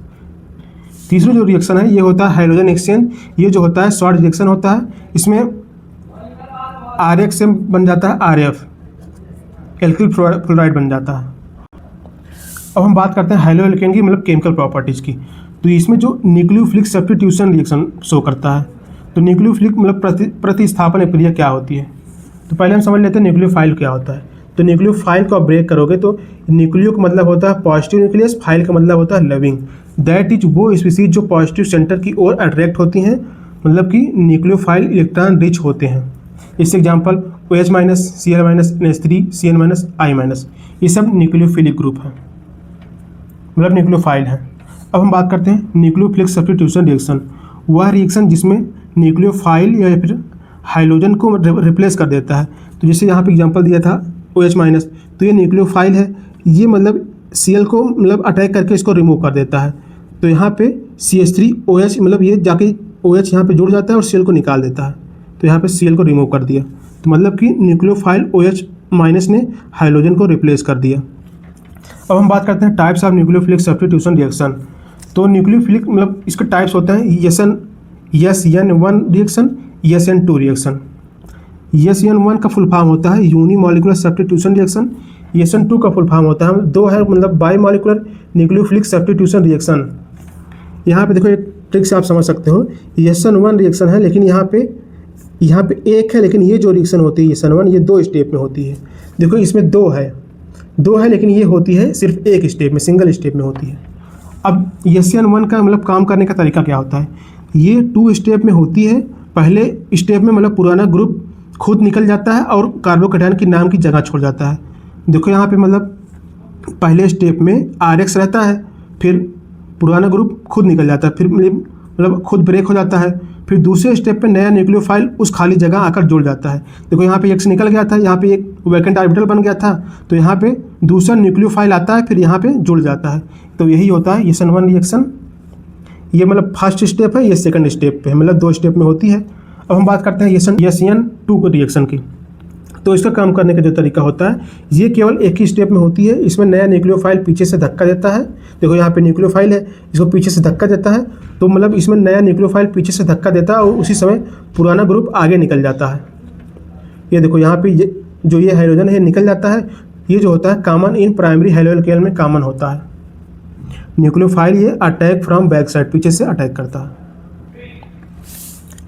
तीसरा जो रिएक्शन है ये होता है हाइड्रोजन एक्सचेंज। ये जो होता है शॉर्ट रिएक्शन होता है, इसमें RX से बन जाता है RF, एल्किल फ्लोराइड बन जाता है। अब हम बात करते हैं हेलो एल्केन की मतलब केमिकल प्रॉपर्टीज़ की। तो इसमें जो न्यूक्लियोफिलिक सब्स्टिट्यूशन रिएक्शन शो करता है, तो न्यूक्लियोफिलिक मतलब प्रतिस्थापन अभिक्रिया क्या होती है। तो पहले हम समझ लेते हैं न्यूक्लियोफाइल क्या होता है। तो न्यूक्लियोफाइल को आप ब्रेक करोगे तो न्यूक्लियो का मतलब होता है पॉजिटिव न्यूक्लियस, फाइल का मतलब होता है लविंग, दैट इज वो स्पीसीज जो पॉजिटिव सेंटर की ओर अट्रैक्ट होती हैं, मतलब कि न्यूक्लियोफाइल इलेक्ट्रॉन रिच होते हैं। इससे example OH-, Cl-, NH3, Cn-, I-, ये सब न्यूक्लियोफिलिक ग्रुप हैं, मतलब न्यूक्लियोफाइल हैं। अब हम बात करते हैं न्यूक्लियोफिलिक सब्स्टिट्यूशन रिएक्शन, वह रिएक्शन जिसमें न्यूक्लियोफाइल या फिर हाइड्रोजन को रिप्लेस कर देता है। तो जैसे यहाँ पे एग्जांपल दिया था OH-, तो ये न्यूक्लियोफाइल है, ये मतलब Cl को मतलब अटैक करके इसको रिमूव कर देता है। तो यहाँ पे CH3OH मतलब ये जाके OH यहाँ पे जुड़ जाता है और Cl को निकाल देता है, तो यहाँ पे Cl को रिमूव कर दिया, तो मतलब कि न्यूक्लियोफाइल OH- ने हाइड्रोजन को रिप्लेस कर दिया। अब हम बात करते हैं types of nucleophilic substitution reaction. तो न्यूक्लियोफिलिक मतलब इसके टाइप्स होते हैं SN1 reaction, SN2 reaction. SN1 का फुल फॉर्म होता है uni molecular substitution reaction, SN2 का फुल फॉर्म होता है दो है मतलब by molecular nucleophilic substitution reaction. यहाँ पे देखो एक ट्रिक से आप समझ सकते हो, SN1 रिएक्शन है लेकिन यहाँ पे एक है, लेकिन ये जो रिएक्शन होती है SN1 ये 2 स्टेप में होती है। देखो इसमें दो है लेकिन ये होती है सिर्फ एक स्टेप में, सिंगल स्टेप में होती है। अब SN1 का मतलब काम करने का तरीका क्या होता है, ये 2 स्टेप में होती है। पहले स्टेप में मतलब पुराना ग्रुप खुद निकल जाता है और कार्बोकैटायन की नाम की जगह छोड़ जाता है। देखो यहाँ पे मतलब पहले स्टेप में RX रहता है, फिर पुराना ग्रुप खुद निकल जाता है, फिर मतलब खुद ब्रेक हो जाता है, फिर दूसरे स्टेप पे नया न्यूक्लियोफाइल उस खाली जगह आकर जुड़ जाता है। देखो यहाँ पे X निकल गया था, यहाँ पे एक वैकेंट ऑर्बिटल बन गया था, तो यहाँ पे दूसरा न्यूक्लियोफाइल आता है, फिर यहाँ पे जुड़ जाता है। तो यही होता है SN1 रिएक्शन। ये मतलब फर्स्ट स्टेप है, ये सेकंड स्टेप पे है, मतलब 2 स्टेप में होती है। अब हम बात करते हैं SN2 रिएक्शन की। तो इसका काम करने का जो तरीका होता है, ये केवल एक ही स्टेप में होती है। इसमें नया न्यूक्लियोफाइल पीछे से धक्का देता है। देखो यहाँ पे न्यूक्लियोफाइल है, इसको पीछे से धक्का देता है, तो मतलब इसमें नया न्यूक्लियोफाइल पीछे से धक्का देता है और उसी समय पुराना ग्रुप आगे निकल जाता है। ये देखो यहाँ पे ये हाइड्रोजन है निकल जाता है। ये जो होता है कॉमन इन प्राइमरी हैलोअल्केन में कॉमन होता है। न्यूक्लियोफाइल ये अटैक फ्रॉम बैक साइड, पीछे से अटैक करता है।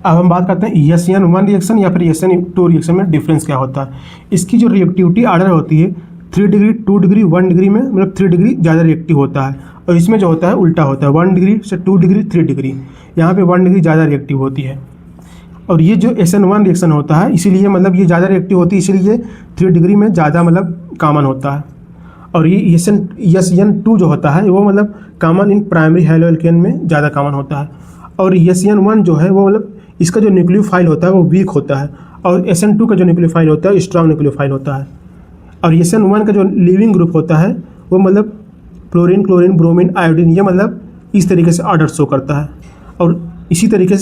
अब हम बात करते हैं SN1 रिएक्शन या फिर SN2 रिएक्शन में डिफरेंस क्या होता है। इसकी जो रिएक्टिविटी ऑर्डर होती है 3 डिग्री, 2 डिग्री, 1 डिग्री में, मतलब 3 डिग्री ज़्यादा रिएक्टिव होता है। और इसमें जो होता है उल्टा होता है, 1 डिग्री से 2 डिग्री, 3 डिग्री, यहाँ पे 1 डिग्री ज़्यादा रिएक्टिव होती है। और ये जो SN1 रिएक्शन होता है, इसीलिए मतलब ये ज़्यादा रिएक्टिव होती है, इसीलिए 3 डिग्री में ज़्यादा मतलब कॉमन होता है। और ये SN2 जो होता है वो मतलब कॉमन इन प्राइमरी हैलोअल्केन में ज़्यादा कॉमन होता है। और SN1 जो है वो मतलब इसका जो न्यूक्लियोफाइल होता है वो वीक होता है, और SN2 का जो न्यूक्लियोफाइल होता है स्ट्रॉन्ग न्यूक्लियोफाइल होता है। और SN1 का जो लिविंग ग्रुप होता है वो मतलब क्लोरीन, क्लोरीन, ब्रोमीन, आयोडीन, ये मतलब इस तरीके से ऑर्डर शो करता है। और इसी तरीके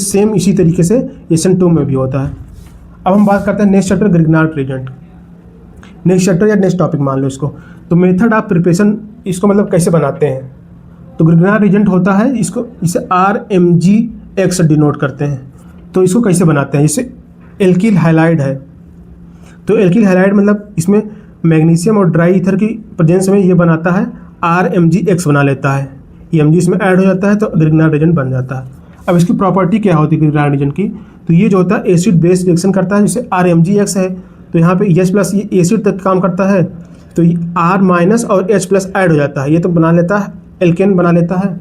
से SN2 में भी होता है। अब हम बात करते हैं next chapter Grignard reagent. Next chapter या नेक्स्ट टॉपिक मान लो इसको। तो मेथड ऑफ प्रिपरेशन, इसको मतलब कैसे बनाते हैं। तो ग्रिग्नार्ड रिएजेंट होता है, इसे RMgX डिनोट करते हैं। तो इसको कैसे बनाते हैं, जैसे एल्किल हैलाइड है, तो एल्किल हैलाइड मतलब इसमें मैग्नीशियम और ड्राई ईथर की प्रेजेंस में ये बनाता है RMgX बना लेता है। ये Mg इसमें ऐड हो जाता है तो ग्रिग्नार्ड रिएजेंट बन जाता है। अब इसकी प्रॉपर्टी क्या होती है ग्रिग्नार्ड रिएजेंट की, तो ये जो होता है एसिड बेस रिएक्शन करता है, जैसे RMgX है तो यहाँ पे H+ ये एसिड तक काम करता है, तो R- और H+ ऐड हो जाता है, ये तो बना लेता है, एल्केन बना लेता है।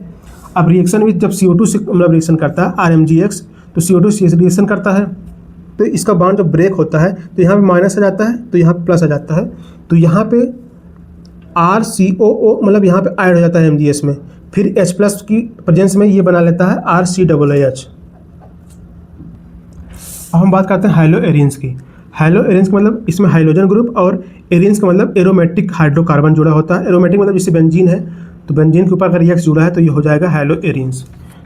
अब रिएक्शन में जब CO2 से मतलब रिएक्शन करता है RMgX, तो CO2 से रिएक्शन करता है, तो इसका बॉन्ड जब ब्रेक होता है तो यहाँ पे माइनस आ जाता है, तो यहाँ पे प्लस आ जाता है, तो यहाँ पे RCOO मतलब यहाँ पे ऐड हो जाता है MgS में, फिर H+ की प्रेजेंस में ये बना लेता है RCAAH। अब हम बात करते हैं हैलो एरिन्स की। हैलो एरिन्स का मतलब इसमें हाइड्रोजन ग्रुप, और एरिन्स का मतलब एरोमेटिक हाइड्रोकार्बन जुड़ा होता है। एरोमेटिक मतलब जैसे बेंजीन है, तो बेंजीन के ऊपर अगर X जुड़ा है तो ये हो जाएगा हैलो एरिन्स।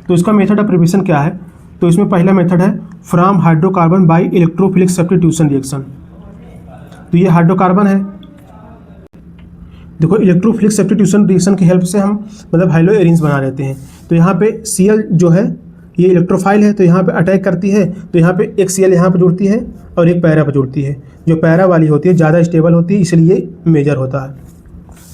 तो इसका मेथड ऑफ प्रिपरेशन क्या है, तो इसमें पहला मेथड है from hydrocarbon by electrophilic substitution reaction. तो ये हाइड्रोकार्बन है, देखो इलेक्ट्रोफिलिक सब्स्टिट्यूशन रिएक्शन की हेल्प से हम मतलब हैलो एरिन्स बना लेते हैं। तो यहाँ पे Cl जो है ये इलेक्ट्रोफाइल है, तो यहाँ पे अटैक करती है, तो यहाँ पे एक Cl यहाँ पे जुड़ती है और एक पैरा पे जुड़ती है। जो पैरा वाली होती है ज़्यादा स्टेबल होती है, इसलिए मेजर होता है।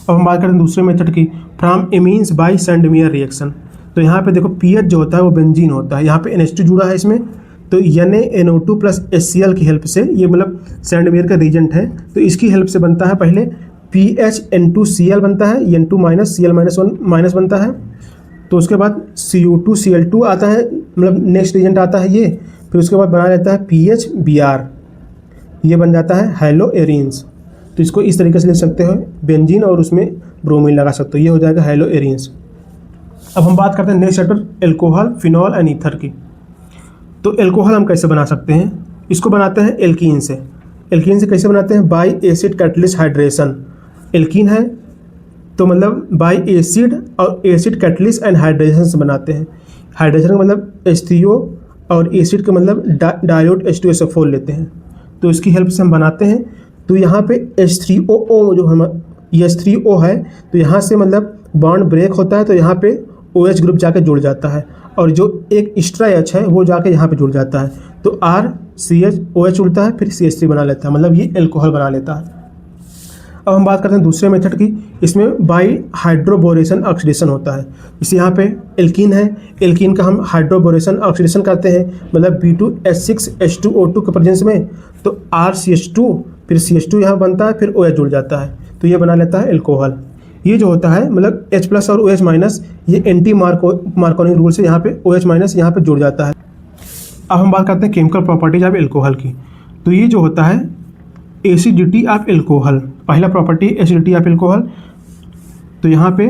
अब हम बात करते हैं दूसरे मेथड की, from amines by Sandmeyer reaction. तो यहाँ पे देखो पीएच जो होता है वो बेंजीन होता है, यहाँ पे NH2 जुड़ा है इसमें, तो NaNO2 प्लस HCl की हेल्प से ये मतलब सैंडमेयर का रिएजेंट है, तो इसकी हेल्प से बनता है पहले PHN2Cl बनता है, N2 माइनस Cl -1 माइनस बनता है, तो उसके बाद CO2Cl2 आता है, मतलब नेक्स्ट रिएजेंट आता है ये, फिर उसके बाद बना लेता है PHBr, ये बन जाता है हैलो एरिन्स। तो इसको इस तरीके से लिख सकते हो, बेंजीन और उसमें ब्रोमीन लगा सकते हो, ये हो जाएगा हैलो एरिन्स। अब हम बात करते हैं next chapter alcohol, phenol and ether की। तो एल्कोहल हम कैसे बना सकते हैं, इसको बनाते हैं एल्कीन से। एल्कीन से कैसे बनाते हैं, bye acid catalyst hydration. Alkene है तो मतलब बाय एसिड और एसिड कैटलिस्ट एंड हाइड्रेशन से बनाते हैं। हाइड्रेशन का मतलब H3O और एसिड का मतलब डायोड H2SO4 लेते हैं, तो इसकी हेल्प से हम बनाते हैं। तो यहाँ पे H3OO जो हम H3O है, तो यहाँ से मतलब बॉन्ड ब्रेक होता है, तो यहाँ पे OH ग्रुप जाके जुड़ जाता है, और जो एक एक्स्ट्रा H है वो जाके यहाँ पे जुड़ जाता है, तो RCHOH जुड़ता है, फिर CH3 बना लेता है, मतलब ये एल्कोहल बना लेता है। अब हम बात करते हैं दूसरे मेथड की, इसमें बाई हाइड्रोबोरेशन ऑक्सीडेशन होता है। इसे यहाँ पे एल्कीन है, एल्कीन का हम हाइड्रोबोरेशन ऑक्सीडेशन करते हैं, मतलब B2H6H2O2 के प्रेजेंस में, तो RCH2 फिर CH2 यहाँ बनता है, फिर OH जुड़ जाता है, तो ये बना लेता है एल्कोहल। ये जो होता है मतलब H+ और OH माइनस, ये एंटी मार्कोनी रूल से यहाँ पे OH माइनस यहाँ पे जुड़ जाता है। अब हम बात करते हैं केमिकल प्रॉपर्टीज ऑफ एल्कोहल की। तो ये जो होता है एसिडिटी ऑफ एल्कोहल, पहला प्रॉपर्टी एसिडिटी ऑफ एल्कोहल, तो यहाँ पे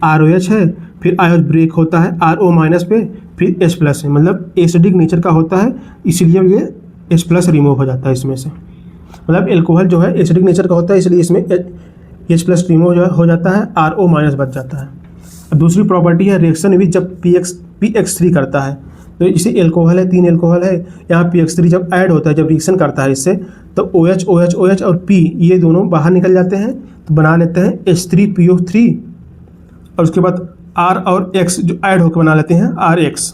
ROH है, फिर आयोज ब्रेक होता है RO माइनस पे, फिर H+ है, मतलब एसिडिक नेचर का होता है, इसीलिए ये H+ रिमूव हो जाता है इसमें से। मतलब एल्कोहल जो है एसिडिक नेचर का होता है, इसलिए इसमें H+ रिमूव हो जाता है, RO- बच जाता है। अब दूसरी प्रॉपर्टी है रिएक्शन विथ जब PX3 करता है, तो इसे एल्कोहल है, 3 एल्कोहल है, यहाँ PX3 जब ऐड होता है, जब रिएक्शन करता है इससे, तो OH OH OH और P ये दोनों बाहर निकल जाते हैं, तो बना लेते हैं H3PO3, और उसके बाद R और X जो ऐड होकर बना लेते हैं RX।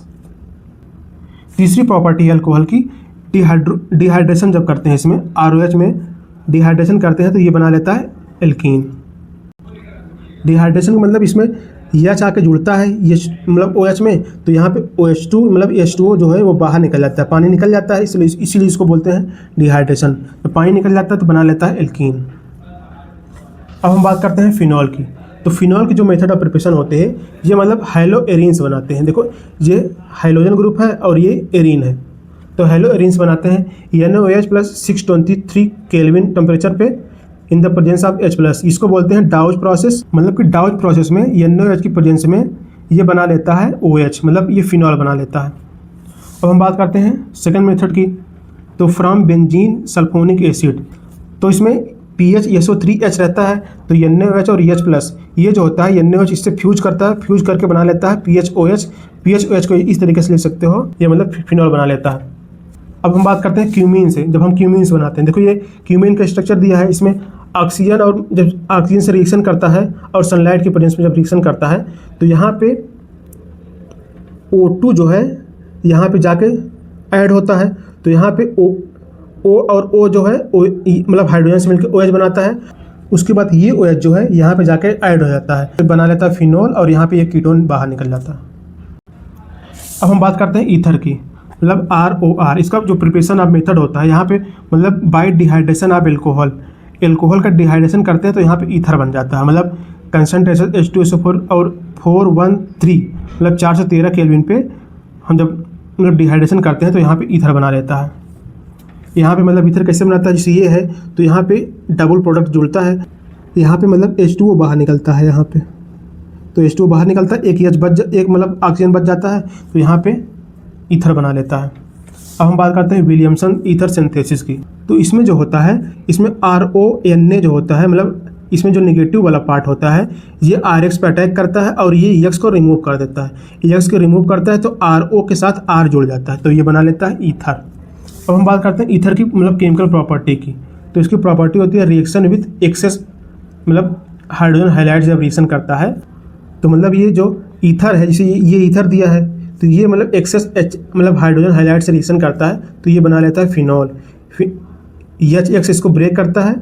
तीसरी प्रॉपर्टी है अल्कोहल की डिहाइड्रेशन जब करते हैं इसमें ROH में डिहाइड्रेशन करते हैं तो ये बना लेता है एल्कीन। डिहाइड्रेशन का मतलब इसमें H आके जुड़ता है ये मतलब OH में, तो यहाँ पे OH2 मतलब H2O जो है वो बाहर निकल जाता है, पानी निकल जाता है, इसीलिए इसको बोलते हैं डिहाइड्रेशन। तो पानी निकल जाता है तो बना लेता है एल्कीन। अब हम बात करते हैं फिनॉल की। तो फिनॉल के जो मेथड ऑफ प्रिपरेशन होते हैं, ये मतलब हाइलो एरीन्स बनाते हैं। देखो ये हाइड्रोजन ग्रुप है और ये एरीन है, तो हाइलो एरीन्स बनाते हैं NaOH + 623 केल्विन टेम्परेचर पे in the presence of H+। इसको बोलते हैं डाउज प्रोसेस। मतलब कि डाउज प्रोसेस में NaOH की प्रेजेंस में ये बना लेता है OH, मतलब ये फिनॉल बना लेता है। अब हम बात करते हैं सेकंड मेथड की। तो फ्रॉम बेंजीन सल्फोनिक एसिड, तो इसमें PHSO3H रहता है, तो NaOH और EH+ ये जो होता है NaOH इससे फ्यूज करता है, फ्यूज करके बना लेता है PHOH। PHOH को इस तरीके से लिख सकते हो, ये मतलब फिनॉल बना लेता है। अब हम बात करते हैं क्यूमीन से। जब हम क्यूमीन्स बनाते हैं, देखो ये क्यूमीन का स्ट्रक्चर दिया है, इसमें ऑक्सीजन और जब ऑक्सीजन से रिएक्शन करता है और सनलाइट की प्रेजेंस में जब रिएक्शन करता है, तो यहाँ पे O2 जो है यहाँ पे जाके ऐड होता है, तो यहाँ पे O और O जो है मतलब हाइड्रोजन से मिलकर OH बनाता है। उसके बाद ये OH जो है यहाँ पे जाके ऐड हो जाता है, तो बना लेता है फिनॉल, और यहाँ पे ये कीटोन बाहर निकल जाता है। अब हम बात करते हैं ईथर की, मतलब ROR। इसका जो प्रिपरेशन ऑफ मेथड होता है, यहाँ पे मतलब बाय डिहाइड्रेशन ऑफ एल्कोहल का डिहाइड्रेशन करते हैं तो यहाँ पे ईथर बन जाता है। मतलब कंसनट्रेशन H2SO4 और 413 मतलब 413 केल्विन पे हम जब मतलब डिहाइड्रेशन करते हैं तो यहाँ पे ईथर बना लेता है। यहाँ पे मतलब ईथर कैसे बनाता है, जैसे ये है तो यहाँ पे डबल प्रोडक्ट जुड़ता है, यहाँ पे मतलब H2O बाहर निकलता है, यहाँ पे तो H2O बाहर निकलता है, एक मतलब ऑक्सीजन बच जाता है, तो यहाँ पे ईथर बना लेता है। अब हम बात करते हैं विलियमसन ईथर सिंथेसिस की। तो इसमें जो होता है, इसमें RONA जो होता है, मतलब इसमें जो नेगेटिव वाला पार्ट होता है ये RX पे अटैक करता है और ये EX को रिमूव कर देता है। EX को रिमूव करता है तो RO के साथ R जुड़ जाता है, तो ये बना लेता है ईथर। अब हम बात करते हैं ईथर की मतलब केमिकल प्रॉपर्टी की। तो इसकी प्रॉपर्टी होती है रिएक्शन विथ एक्सेस, मतलब हाइड्रोजन हाइलाइट जब रिएक्शन करता है तो मतलब ये जो ईथर है, जैसे ये ईथर दिया है, तो ये मतलब एक्सेस मतलब हाइड्रोजन हाइलाइट से रिएक्शन करता है तो ये बना लेता है फिनॉल। H इसको ब्रेक करता है,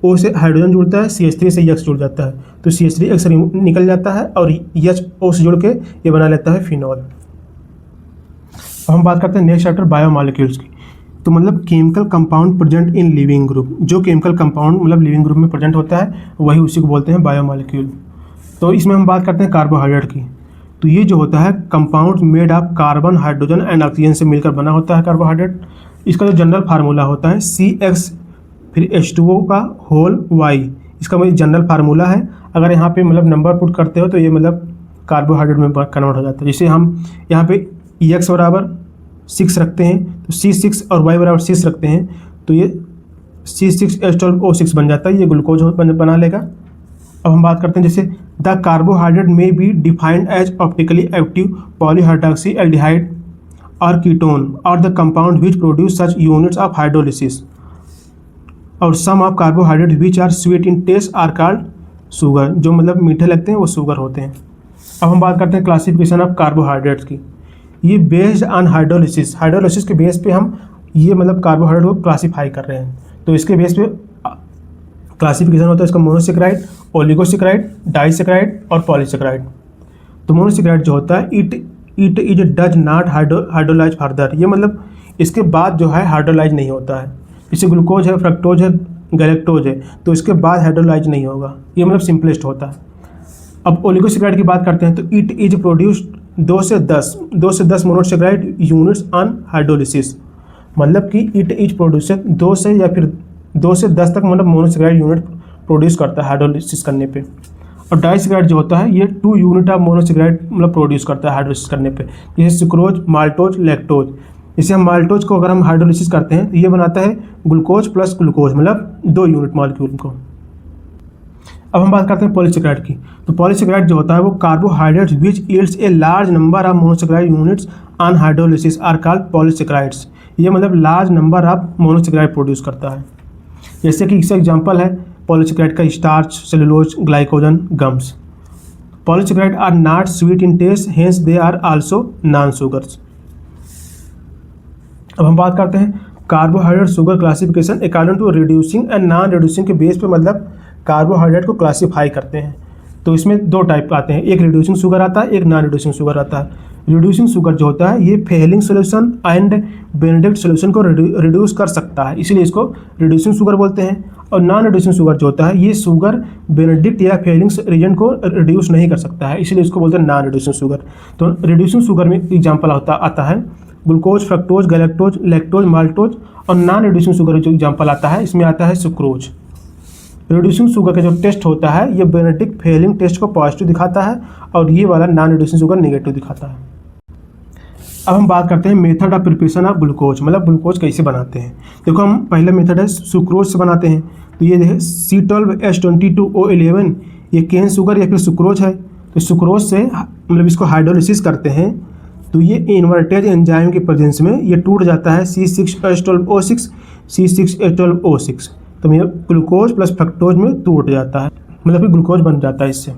O से हाइड्रोजन जुड़ता है, CH3 से X जुड़ जाता है, तो CH3X निकल जाता है और HO से जुड़ के ये बना लेता है फिनॉल। अब हम बात करते हैं नेक्स्ट चैप्टर बायोमॉलिक्यूल्स की। तो मतलब chemical compound present in leaving group, जो केमिकल कंपाउंड मतलब लिविंग ग्रुप में प्रेजेंट होता है वही उसी को बोलते हैं बायोमॉलिक्यूल। तो इसमें हम बात करते हैं कार्बोहाइड्रेट की। तो ये जो होता है compound made of carbon, hydrogen and oxygen से मिलकर बना होता है कार्बोहाइड्रेट। इसका जो जनरल फार्मूला होता है CX फिर H2O का होल Y, इसका मतलब जनरल फार्मूला है। अगर यहाँ पे मतलब नंबर पुट करते हो तो ये मतलब कार्बोहाइड्रेट में कन्वर्ट हो जाता है। जैसे हम यहाँ पे EX बराबर 6 रखते हैं तो C6 और Y बराबर 6 रखते हैं तो ये C6H12O6 बन जाता है, ये ग्लूकोज बना लेगा। अब हम बात करते हैं जैसे द कार्बोहाइड्रेट में be defined as optically active polyhydroxy aldehyde और कीटोन और the compound which produce such units of hydrolysis और some of carbohydrate which are sweet in taste are called sugar, जो मतलब मीठे लगते हैं वो शुगर होते हैं। अब हम बात करते हैं क्लासिफिकेशन ऑफ कार्बोहाइड्रेट्स की। ये बेस्ड ऑन हाइड्रोलिसिस के बेस पे हम ये मतलब कार्बोहाइड्रेट को क्लासीफाई कर रहे हैं। तो इसके बेस पे क्लासिफिकेशन होता है इसका मोनोसेक्राइड, ओलिगोसेक्राइड, डाइसेक्राइड और पॉलीसेक्राइड। तो मोनोसेक्राइड जो होता है it is does not hydrolyse further, ये मतलब इसके बाद जो है हाइड्रोलाइज नहीं होता है। जैसे ग्लूकोज है, फ्रक्टोज है, गैलेक्टोज है, तो इसके बाद हाइड्रोलाइज नहीं होगा, ये मतलब सिंपलेस्ट होता है। अब ओलिगोसेक्राइड की बात करते हैं तो इट इज प्रोड्यूस्ड 2 से 10 मोनोसेक्राइड यूनिट्स ऑन हाइड्रोलिसिस, मतलब कि इट इज प्रोड्यूसर 2 से 10 तक मतलब मोनोसेक्राइड यूनिट प्रोड्यूस करता है हाइड्रोलिसिस करने पे। और डाइसेकेराइड जो होता है ये 2 यूनिट ऑफ मोनोसेकेराइड मतलब प्रोड्यूस करता है हाइड्रोलिसिस करने पे, जैसे सुक्रोज, माल्टोज, लैक्टोज। जैसे हम माल्टोज को अगर हम हाइड्रोलिसिस करते हैं तो ये बनाता है ग्लूकोज प्लस ग्लूकोज, मतलब 2 यूनिट मॉलिक्यूल को। अब हम बात करते हैं पॉलीसेकेराइड की। तो पॉलीसेकेराइड जो होता है वो carbohydrates which yields a large number of monosaccharide units on hydrolysis are called polysaccharides. ये मतलब large number of monosaccharide produce करता है। जैसे कि इसका एग्जांपल है पॉलीसेकेराइड का starch, cellulose, glycogen, gums. Polysaccharide are not sweet in taste, hence they are also non sugars. अब हम बात करते हैं carbohydrate sugar classification according to reducing and non reducing के बेस पे, मतलब कार्बोहाइड्रेट को क्लासीफाई करते हैं। तो इसमें 2 टाइप आते हैं, एक रिड्यूसिंग शुगर आता है, एक नॉन रिड्यूसिंग शुगर आता है। रिड्यूसिंग शुगर जो होता है ये Fehling solution and Benedict solution को रिड्यूस कर सकता है, इसीलिए इसको रिड्यूसिंग शुगर बोलते हैं। और नॉन रिड्यूसिंग शुगर जो होता है ये शुगर बेनेडिक्ट या फेलिंग एजेंट को रिड्यूस नहीं कर सकता है, इसीलिए इसको बोलते हैं नॉन रिड्यूसिंग शुगर। तो रिड्यूसिंग शुगर में एग्जाम्पल आता है glucose, fructose, galactose, lactose, maltose. और नॉन रिड्यूसिंग शुगर जो एग्जाम्पल आता है इसमें आता है सुक्रोज। रिड्यूसिंग शुगर का जो टेस्ट होता है ये बेनेडिक्ट फेलिंग टेस्ट को पॉजिटिव दिखाता है और ये वाला नॉन रिड्यूसिंग शुगर नेगेटिव दिखाता है। अब हम बात करते हैं method of preparation of glucose, मतलब ग्लूकोज कैसे बनाते हैं। देखो हम पहला मेथड है सुक्रोज से बनाते हैं। तो ये देखें C12H22O11 ये केन शुगर या फिर सुक्रोज है। तो सुक्रोज से मतलब इसको हाइड्रोलिसिस करते हैं तो ये इन्वर्टेज एंजाइम की प्रेजेंस में ये टूट जाता है C6H12O6, C6H12O6। तो ये ग्लूकोज प्लस फ्रक्टोज में टूट जाता है, मतलब कि ग्लूकोज बन जाता है इससे।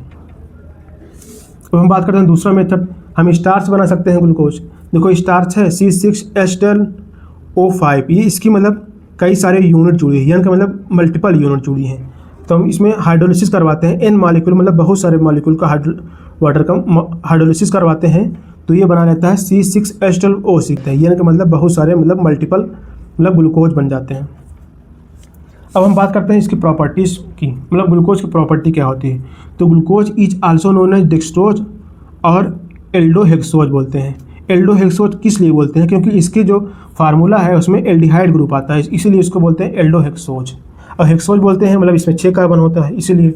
तो हम बात करते हैं दूसरा मेथड, हम स्टार्च बना सकते हैं ग्लूकोज। देखो स्टार्च है C6H12O5, ये इसकी मतलब कई सारे यूनिट जुड़ी है, यानी कि मतलब मल्टीपल यूनिट जुड़ी हैं। तो हम इसमें हाइड्रोलिसिस करवाते हैं N मॉलिक्यूल, मतलब बहुत सारे मॉलिक्यूल का वाटर का हाइड्रोलिसिस करवाते हैं तो ये बना लेता है C6H12O6 है, यानी कि मतलब बहुत सारे मतलब मल्टीपल मतलब ग्लूकोज बन जाते हैं। अब हम बात करते हैं इसकी प्रॉपर्टीज़ की, मतलब ग्लूकोज की प्रॉपर्टी क्या होती है। तो glucose is also known as dextrose और एल्डोहेक्सोज बोलते हैं। एल्डोहेक्सोज किस लिए बोलते हैं, क्योंकि इसके जो फार्मूला है उसमें एल्डिहाइड ग्रुप आता है, इसीलिए इसको बोलते हैं एल्डोहेक्सोज। और हेक्सोज बोलते हैं मतलब इसमें 6 कार्बन होता है इसीलिए।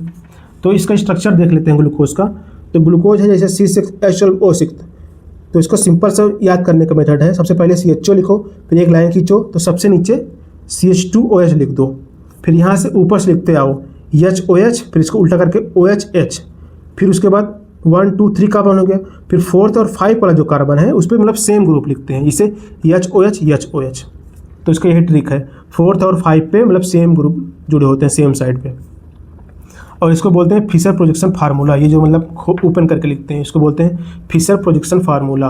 तो इसका स्ट्रक्चर देख लेते हैं ग्लूकोज का। तो ग्लूकोज है जैसे C6H12O6, तो इसको सिंपल से याद करने का मेथड है। सबसे पहले CHO लिखो, फिर एक लाइन खींचो, तो सबसे नीचे CH2OH लिख दो, फिर यहाँ से ऊपर से लिखते आओ HOH, फिर इसको उल्टा करके OHH, फिर उसके बाद 1 2 3 कार्बन हो गया, फिर 4th और 5 वाला जो कार्बन है उस पर मतलब सेम ग्रुप लिखते हैं, इसे HOH। तो इसका यही ट्रिक है, 4th और 5 पे मतलब सेम ग्रुप जुड़े होते हैं सेम साइड पे। और इसको बोलते हैं फिशर प्रोजेक्शन फार्मूला, ये जो मतलब ओपन करके लिखते हैं इसको बोलते हैं फिशर प्रोजेक्शन फार्मूला।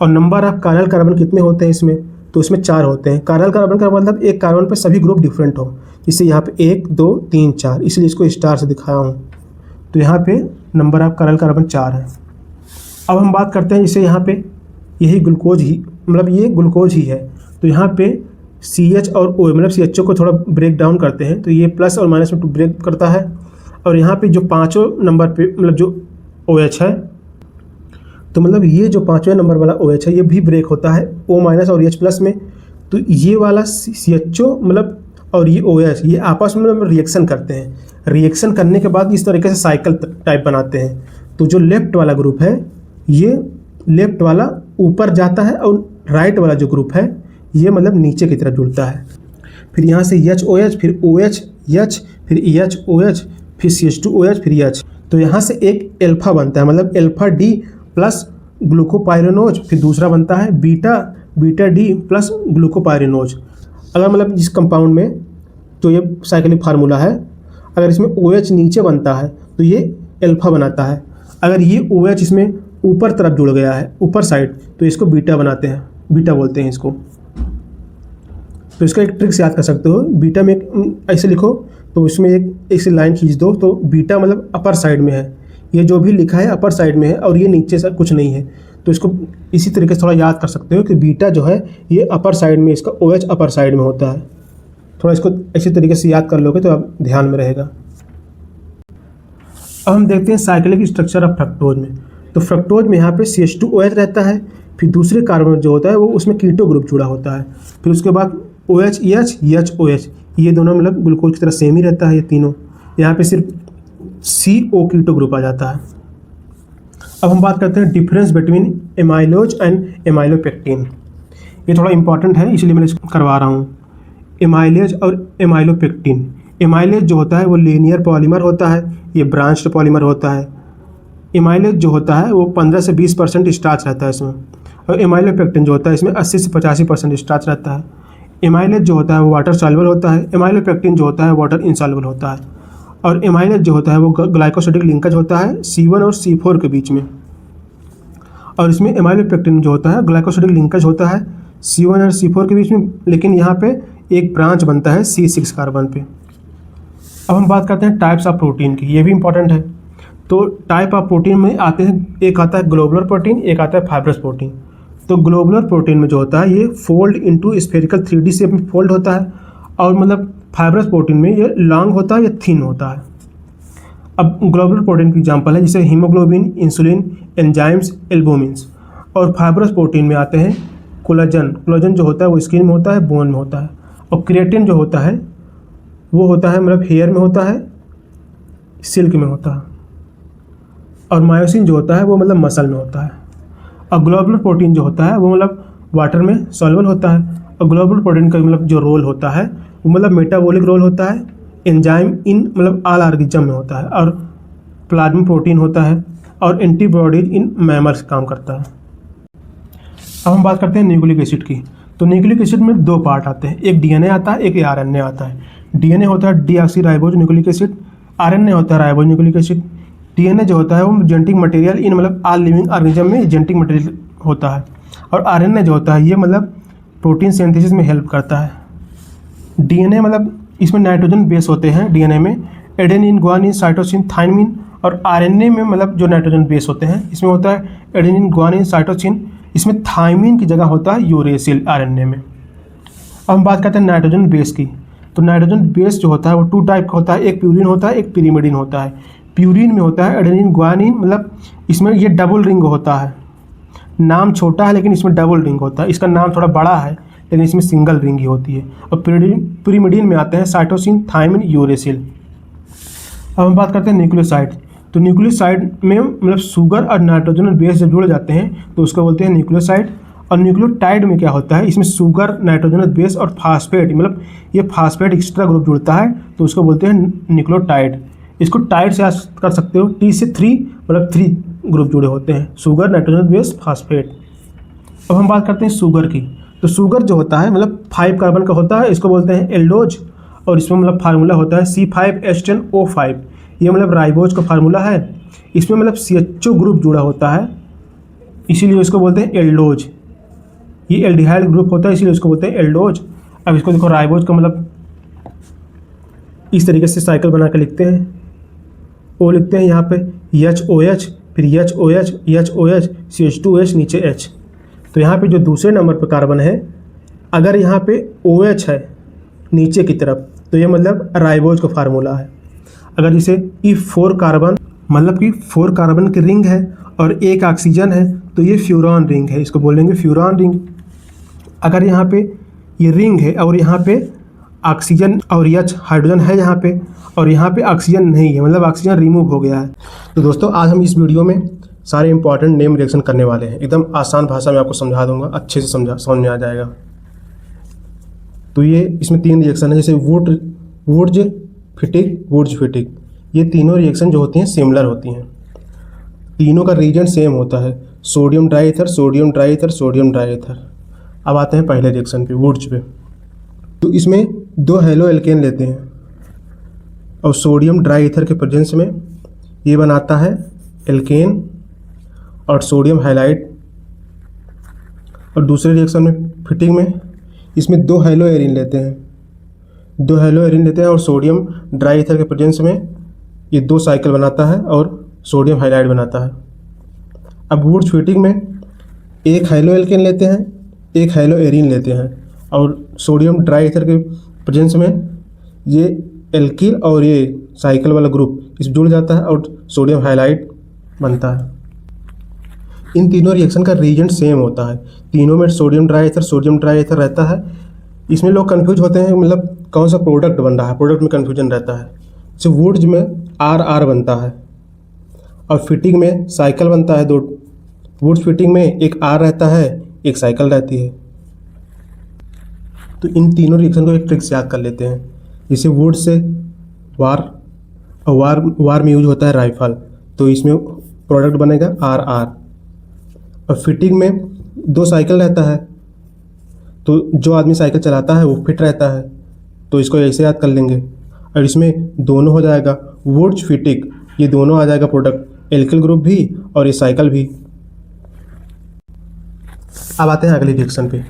और नंबर ऑफ कार्बन कार्बन कितने होते हैं इसमें, तो इसमें 4 होते हैं। कार्बन कार्बन का मतलब एक कार्बन पर सभी ग्रुप डिफरेंट हो, जैसे यहाँ पे 1 2 3 4, इसलिए इसको स्टार से दिखाया हूँ। तो यहाँ पे नंबर ऑफ कार्बन कार्बन 4 है। अब हम बात करते हैं जैसे यहाँ पे यही ग्लूकोज ही मतलब ये ग्लूकोज ही है, तो यहाँ पे CH और O मतलब CHO को थोड़ा ब्रेक डाउन करते हैं, तो ये प्लस और माइनस में ब्रेक करता है। और यहाँ पे जो 5वें नंबर पे मतलब जो OH है, तो मतलब ये जो 5वें नंबर वाला OH है ये भी ब्रेक होता है O- और H प्लस में। तो ये वाला CHO मतलब और ये OH ये आपस में मतलब रिएक्शन करते हैं, रिएक्शन करने के बाद इस तरीके से साइकिल टाइप बनाते हैं। तो जो लेफ्ट वाला ग्रुप है ये लेफ्ट वाला ऊपर जाता है और राइट वाला जो ग्रुप है ये मतलब नीचे की तरफ जुड़ता है। फिर यहाँ से HOH, फिर OH H, फिर HOH, फिर CH2OH, फिर H। तो यहाँ से एक एल्फा बनता है, मतलब अल्फा D प्लस ग्लूकोपाइरेनोज, फिर दूसरा बनता है बीटा D प्लस ग्लूकोपाइरेनोज। अगर मतलब इस कंपाउंड में तो ये साइक्लिक फार्मूला है, अगर इसमें OH नीचे बनता है तो ये एल्फा बनाता है। अगर ये OH इसमें ऊपर तरफ जुड़ गया है ऊपर साइड तो इसको बीटा बनाते हैं, बीटा बोलते हैं इसको। तो इसका एक ट्रिक्स याद कर सकते हो, बीटा में ऐसे लिखो तो इसमें एक ऐसे लाइन खींच दो, तो बीटा मतलब अपर साइड में है, ये जो भी लिखा है अपर साइड में है और ये नीचे से कुछ नहीं है। तो इसको इसी तरीके से थोड़ा याद कर सकते हो कि बीटा जो है ये अपर साइड में, इसका OH अपर साइड में होता है। थोड़ा इसको इसी तरीके से याद कर लोगे तो अब ध्यान में रहेगा। अब हम देखते हैं साइक्लिक स्ट्रक्चर ऑफ फ्रक्टोज में। तो फ्रक्टोज में यहाँ पे CH2OH रहता है, फिर दूसरे कार्बन जो होता है वो उसमें कीटो ग्रुप जुड़ा होता है, फिर उसके बाद OH HOH, ये दोनों मतलब ग्लूकोज की तरह सेम ही रहता है ये तीनों। यहाँ पे सिर्फ CO ग्रुप आ जाता है। अब हम बात करते हैं difference between amylose and amylopectin. ये थोड़ा इंपॉर्टेंट है इसलिए मैं इसको करवा रहा हूँ। एमाइलेज और एमाइलोपेक्टिन। एमाइलेज जो होता है वो लीनियर पॉलीमर होता है, ये ब्रांच्ड पॉलीमर होता है। एमाइलेज जो होता है वो 15 से 20% स्टार्च रहता है इसमें, और एमाइलोपेक्टिन जो होता है इसमें 80 से 85% स्टार्च रहता है। एमाइलेज जो होता है वो वाटर सॉल्युबल होता है, एमाइलोपेक्टिन जो होता है वाटर इनसॉल्युबल होता है। और एमाइलेज जो होता है वो ग्लाइकोसिडिक लिंकेज होता है C1 और C4 के बीच में, और इसमें एमाइलोपेक्टिन जो होता है ग्लाइकोसिडिक लिंकेज होता है C1 और C4 के बीच में, लेकिन यहाँ पे एक ब्रांच बनता है C6 कार्बन पे। अब हम बात करते हैं टाइप्स ऑफ प्रोटीन की, ये भी इंपॉर्टेंट है। तो टाइप ऑफ प्रोटीन में आते हैं, एक आता है ग्लोबुलर प्रोटीन, एक आता है फाइब्रस प्रोटीन। तो ग्लोबुलर प्रोटीन में जो होता है ये fold into spherical 3D shape में फोल्ड होता है, और मतलब फाइब्रस प्रोटीन में ये लॉन्ग होता है या थिन होता है। अब ग्लोबुलर प्रोटीन की एग्जांपल है जैसे हीमोग्लोबिन, इंसुलिन, एंजाइम्स, एल्बुमिन्स। और फाइब्रस प्रोटीन में आते हैं कोलाजन। कोलाजन जो होता है वो स्किन में होता है, बोन में होता है। और क्रिएटिन जो होता है वो होता है मतलब हेयर में होता है, सिल्क में होता है। और मायोसिन जो होता है वो मतलब मसल में होता है। और ग्लोबुलर प्रोटीन जो होता है वो मतलब वाटर में सॉल्युबल होता है। और ग्लोबुलर प्रोटीन का मतलब जो रोल होता है वो मतलब मेटाबॉलिक रोल होता है, एंजाइम इन मतलब ऑल ऑर्गेनिज्म में होता है, और प्लाज्मा प्रोटीन होता है, और एंटीबॉडीज इन मैमल्स काम करता है। अब हम बात करते हैं न्यूक्लिक एसिड की। तो न्यूक्लिक एसिड में 2 पार्ट आते हैं, एक DNA आता है, एक RNA आता है। DNA होता है डीऑक्सीराइबोज न्यूक्लिक एसिड, RNA होता है राइबोज न्यूक्लिक एसिड। DNA जो होता है वो जेनेटिक मटेरियल इन मतलब ऑल लिविंग ऑर्गेनिज्म में जेनेटिक मटेरियल होता है, और RNA जो होता है ये मतलब प्रोटीन सिंथेसिस में हेल्प करता है। DNA मतलब इसमें नाइट्रोजन बेस होते हैं DNA में, एडेनिन, ग्वानिन, साइटोसिन, थायमिन। और RNA में मतलब जो नाइट्रोजन बेस होते हैं इसमें होता है एडेनिन, ग्वानिन, साइटोसिन, इसमें थायमिन की जगह होता है यूरेसिल RNA में। अब हम बात करते हैं नाइट्रोजन बेस की। तो नाइट्रोजन बेस जो होता है वो 2 टाइप का होता है, एक प्यूरिन होता है, एक पिरिमिडिन होता है। प्यूरिन में होता है एडेनिन, ग्वानिन, मतलब इसमें ये डबल रिंग होता है, नाम छोटा है लेकिन इसमें डबल रिंग होता है। इसका नाम थोड़ा बड़ा है लेकिन इसमें सिंगल रिंग ही होती है। और पिरिमिडिन में आते हैं साइटोसिन, थायमिन, यूरेसिल। अब हम बात करते हैं न्यूक्लियोसाइड। तो न्यूक्लियोसाइड में मतलब शुगर और नाइट्रोजन बेस जब जुड़ जाते हैं तो उसको बोलते हैं न्यूक्लियोसाइड। और न्यूक्लियोटाइड में क्या होता है, इसमें शुगर, नाइट्रोजन बेस और फास्फेट, मतलब ये फास्फेट एक्स्ट्रा ग्रुप जुड़ता है तो उसको बोलते हैं न्यूक्लियोटाइड। इसको टाइड से याद कर सकते हो, T से 3 मतलब 3 ग्रुप जुड़े होते हैं, शुगर, नाइट्रोजन बेस, फास्फेट। अब हम बात करते हैं शुगर की। तो शुगर जो होता है मतलब 5 कार्बन का होता है, इसको बोलते हैं एल्डोज। और इसमें मतलब फार्मूला होता है C5H10O5, ये मतलब राइबोज का फार्मूला है। इसमें मतलब CHO ग्रुप जुड़ा होता है इसीलिए इसको बोलते हैं एल्डोज। ये एल्डिहाइड ग्रुप होता है इसीलिए इसको बोलते हैं एल्डोज। अब इसको देखो राइबोज का मतलब इस तरीके से साइकिल बना के लिखते हैं, वो लिखते हैं यहाँ पे HOH, फिर HOH, HOH, CH2H, नीचे H। तो यहाँ पे जो दूसरे नंबर पे कार्बन है, अगर यहाँ पे OH है नीचे की तरफ तो ये मतलब राइबोज का फार्मूला है। अगर जैसे ई 4 कार्बन मतलब कि 4 कार्बन की रिंग है और 1 ऑक्सीजन है तो ये फ्यूरॉन रिंग है, इसको बोलेंगे फ्यूरॉन रिंग। अगर यहाँ पे ये रिंग है और यहाँ पे ऑक्सीजन और H हाइड्रोजन है यहाँ पे, और यहाँ पे ऑक्सीजन नहीं है मतलब ऑक्सीजन रिमूव हो गया है। तो दोस्तों आज हम इस वीडियो में सारे इंपॉर्टेंट नेम रिएक्शन करने वाले हैं, एकदम आसान भाषा में आपको समझा दूंगा, अच्छे से समझ में आ जाएगा। तो ये इसमें 3 रिएक्शन है, जैसे वुड्ज फिटिक। ये तीनों रिएक्शन जो होती हैं सिमिलर होती हैं, तीनों का रीजन सेम होता है, सोडियम डाईईथर, सोडियम डाईईथर, सोडियम डाईईथर। अब आते हैं पहले रिएक्शन पे, वुड्ज पे। तो इसमें 2 हेलो एल्केन लेते हैं और सोडियम डाईईथर के प्रेजेंस में ये बनाता है एल्केन और सोडियम हाइलाइड। और दूसरे रिएक्शन में फिटिंग में इसमें 2 हेलो एरिन लेते हैं और सोडियम डाईईथर के प्रेजेंस में ये 2 साइकिल बनाता है और सोडियम हाइलाइड बनाता है। अब वुड्स फिटिंग में 1 हेलो एल्केन लेते हैं, 1 हेलो एरिन लेते हैं और सोडियम डाईईथर के प्रेजेंस में ये एल्किल और ये साइकिल वाला ग्रुप इस जुड़ जाता है और सोडियम हाइलाइड बनता है। इन तीनों रिएक्शन का रीजन सेम होता है, तीनों में सोडियम डाईईथर रहता है। इसमें लोग कंफ्यूज होते हैं मतलब कौन सा प्रोडक्ट बन रहा है, प्रोडक्ट में कंफ्यूजन रहता है। जो वुड्स में आर आर बनता है और फिटिंग में साइकिल बनता है। दो वुड्स फिटिंग में एक आर रहता है, एक साइकिल रहती है। तो इन तीनों रिएक्शन को एक ट्रिक से याद कर लेते हैं। जैसे वुड से वार में यूज होता है राइफल, तो इसमें प्रोडक्ट बनेगा आर आर। और फिटिंग में दो साइकिल रहता है, तो जो आदमी साइकिल चलाता है वो फिट रहता है, तो इसको ऐसे याद कर लेंगे। और इसमें दोनों हो जाएगा वुड्स फिटिंग, ये दोनों आ जाएगा प्रोडक्ट, एल्किल ग्रुप भी और ये साइकिल भी। अब आते हैं अगले रिएक्शन पे।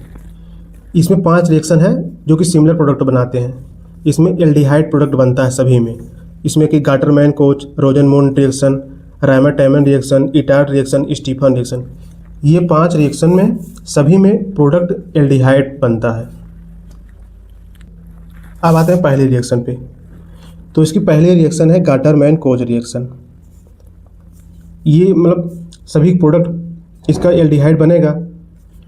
इसमें 5 रिएक्शन है जो कि सिमिलर प्रोडक्ट बनाते हैं। इसमें एल्डिहाइड प्रोडक्ट बनता है सभी में। इसमें कि Gattermann Koch, Rosenmund reaction, Reimer Tiemann reaction, Etard reaction, Stephen reaction, ये 5 रिएक्शन में सभी में प्रोडक्ट एल्डिहाइड बनता है। अब आते हैं पहले रिएक्शन पे। तो इसकी पहली रिएक्शन है गाटरमैन कोच रिएक्शन। ये मतलब सभी प्रोडक्ट इसका एल्डिहाइड बनेगा।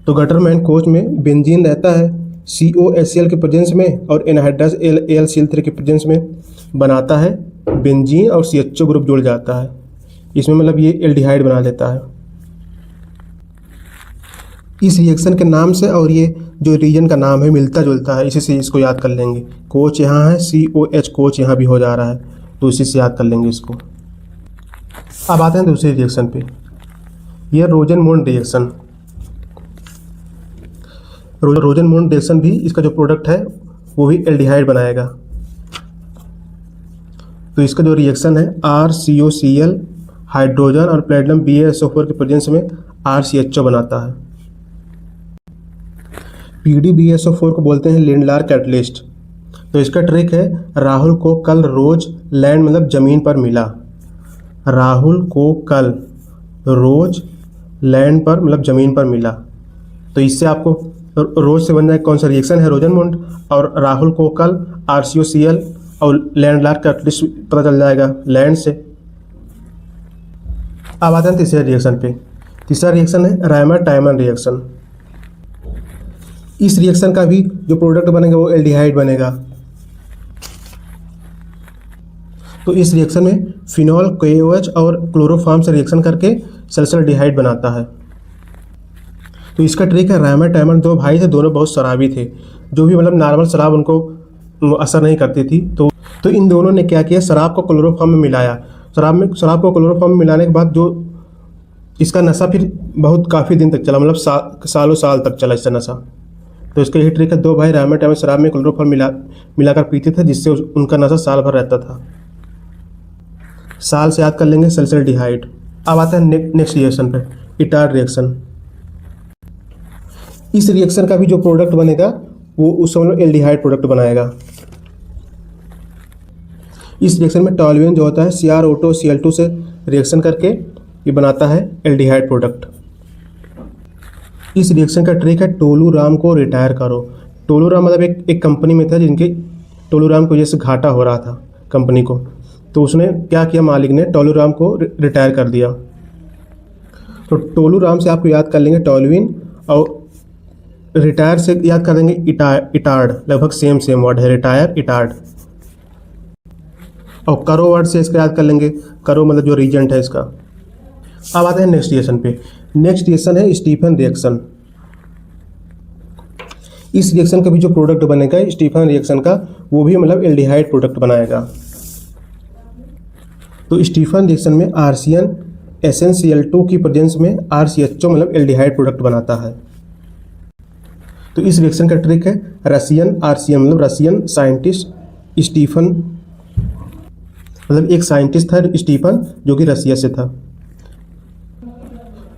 तो गाटरमैन कोच में बेंजीन रहता है COHCl के प्रेजेंस में और एनहाइड्रस AlCl3 के प्रेजेंस में बनाता है बेंजीन और CHO ग्रुप जुड़ जाता है। इसमें मतलब ये एल्डिहाइड बना देता है। इस रिएक्शन के नाम से और ये जो रीजन का नाम है मिलता जुलता है, इसी से इसको याद कर लेंगे। कोच यहाँ है, COH कोच यहाँ भी हो जा रहा है, तो इसी से याद कर लेंगे इसको। अब आते हैं दूसरे रिएक्शन पे। यह रोजनमूंड रिएक्शन। रोजनमूंड रिएक्शन भी इसका जो प्रोडक्ट है वो भी एल्डिहाइड बनाएगा। तो इसका जो रिएक्शन है RCOCl हाइड्रोजन और प्लेटिनम BaSO4 के प्रेजेंस में RCHO बनाता है। PDBaSO4 को बोलते हैं लिंडलार कैटलिस्ट। तो इसका ट्रिक है राहुल को कल रोज लैंड मतलब ज़मीन पर मिला। राहुल को कल रोज लैंड पर मतलब ज़मीन पर मिला। तो इससे आपको रोज से बन जाए कौन सा रिएक्शन है, रोजनमूंड, और राहुल को कल RCOCl और लैंडलार कैटलिस्ट पता चल जाएगा लैंड से। अब आते हैं तीसरे रिएक्शन पे। तीसरा रिएक्शन है रायमर-टैमन रिएक्शन। इस रिएक्शन का भी जो प्रोडक्ट बनेगा वो एल्डिहाइड बनेगा। तो इस रिएक्शन में फिनॉल KOH और क्लोरोफॉर्म से रिएक्शन करके सल्फरडिहाइड बनाता है। तो इसका ट्रिक है रायमर-टैमन 2 भाई थे, दोनों बहुत शराबी थे। जो भी मतलब नॉर्मल शराब उनको असर नहीं करती थी, तो इन दोनों ने क्या किया, शराब को क्लोरोफॉर्म में मिलाया। शराब को क्लोरोफॉर्म में मिलाने के बाद जो इसका नशा फिर बहुत काफ़ी दिन तक चला, मतलब सालों साल तक चला इसका नशा। तो इसका यही ट्रिक है, 2 भाई रायमर-टैमन शराब में क्लोरोफॉर्म मिलाकर पीते थे, जिससे उनका नशा साल भर रहता था। साल से याद कर लेंगे सल्फरडिहाइड। अब आता है नेक्स्ट रिएक्शन पे, इटार्ड रिएक्शन। इस रिएक्शन का भी जो प्रोडक्ट बनेगा वो उस मतलब एल्डिहाइड प्रोडक्ट बनाएगा। इस रिएक्शन में टॉल्यूएन जो होता है CrO2Cl2 से रिएक्शन करके ये बनाता है एल्डिहाइड प्रोडक्ट। इस रिएक्शन का ट्रिक है टोलूराम को रिटायर करो। टोलूराम मतलब एक कंपनी में था जिनके टोलूराम की वजह से घाटा हो रहा था कंपनी को। तो उसने क्या किया, मालिक ने टोलूराम को रिटायर कर दिया। तो टोलूराम से आपको याद कर लेंगे टॉल्यूइन, और रिटायर से याद कर देंगे इटार्ड, लगभग सेम वर्ड है, रिटायर इटार्ड। और करो वर्ड से इसका याद कर लेंगे, करो मतलब जो रीजेंट है इसका। अब आते हैं नेक्स्ट रिएक्शन पे। नेक्स्ट रिएक्शन है स्टीफन रिएक्शन। इस रिएक्शन का भी जो प्रोडक्ट बनेगा स्टीफन रिएक्शन का, वो भी मतलब एल्डिहाइड प्रोडक्ट बनाएगा। तो स्टीफन रिएक्शन में आर्सियन SnCl2 की प्रेजेंस में RCHO मतलब एल्डिहाइड प्रोडक्ट बनाता है। तो इस रिएक्शन का ट्रिक है रशियन RCN मतलब रशियन साइंटिस्ट स्टीफन, मतलब एक साइंटिस्ट था स्टीफन जो कि रसिया से था।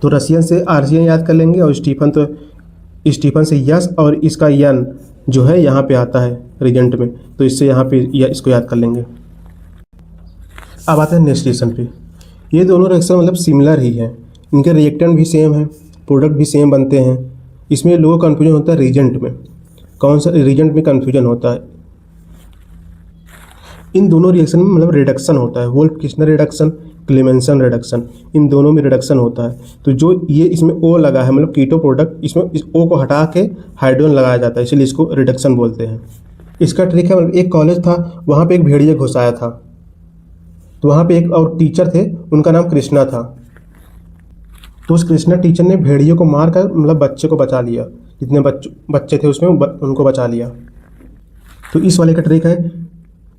तो रशियन से RCN याद कर लेंगे, और स्टीफन से यस, और इसका यन जो है यहाँ पे आता है रिजेंट में, तो इससे यहाँ पे इसको याद कर लेंगे। अब आते हैं नेक्स्ट रिएक्शन पे। ये दोनों रिएक्शन मतलब सिमिलर ही हैं, इनके रिएक्टेंट भी सेम है, प्रोडक्ट भी सेम बनते हैं। इसमें लोगों का कन्फ्यूजन होता है रीजेंट में, कौन सा रीजेंट में कन्फ्यूजन होता है। इन दोनों रिएक्शन में मतलब रिडक्शन होता है, वोल्फ-किस्चनर रिडक्शन, क्लेमेंसन रिडक्शन, इन दोनों में रिडक्शन होता है। तो जो ये इसमें O लगा है मतलब कीटो प्रोडक्ट, इसमें इस O को हटा के हाइड्रोजन लगाया जाता है, इसलिए इसको रिडक्शन बोलते हैं। इसका ट्रिक है मतलब एक कॉलेज था, वहाँ पे एक भेड़िया घुस आया था, तो वहाँ पे एक और टीचर थे, उनका नाम कृष्णा था। तो उस कृष्णा टीचर ने भेड़ियों को मार कर मतलब बच्चे को बचा लिया, जितने बच्चे थे उसमें उनको बचा लिया। तो इस वाले का ट्रिक है,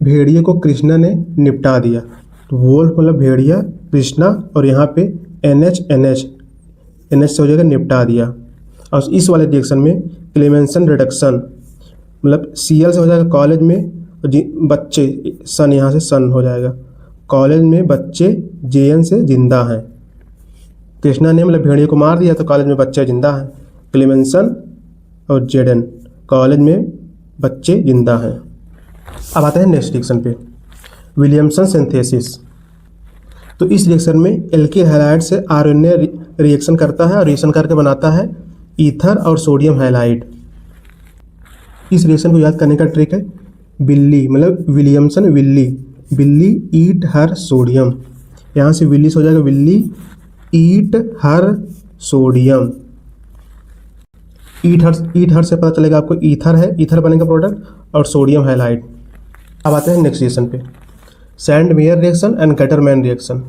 भेड़िए को कृष्णा ने निपटा दिया। तो वोल्फ मतलब भेड़िया, कृष्णा और यहाँ पे NH से हो जाएगा निपटा दिया। और इस वाले रिएक्शन में क्लेमेंसन रिडक्शन मतलब Cl से हो जाएगा कॉलेज में, बच्चे सन यहाँ से सन हो जाएगा, कॉलेज में बच्चे JN से जिंदा हैं। कृष्णा ने मतलब भेड़िए को मार दिया तो कॉलेज में बच्चे जिंदा हैं, क्लेमेंसन और ZN कॉलेज में बच्चे जिंदा हैं। अब आते हैं नेक्स्ट रिएक्शन पे, विलियमसन सिंथेसिस। तो इस रिएक्शन में एल्किल हैलाइड से RNA रिएक्शन करता है और रिएक्शन करके बनाता है ईथर और सोडियम हैलाइड। इस रिएक्शन को याद करने का ट्रिक है, बिल्ली मतलब विलियमसन बिल्ली ईट हर सोडियम, यहाँ से विल्ली से हो जाएगा विल्ली ईट हर सोडियम। ईट हर से पता चलेगा आपको ईथर है, ईथर बनेगा प्रोडक्ट और सोडियम हैलाइड। अब आते हैं नेक्स्ट रिएक्शन पे, Sandmeyer reaction and Gattermann reaction.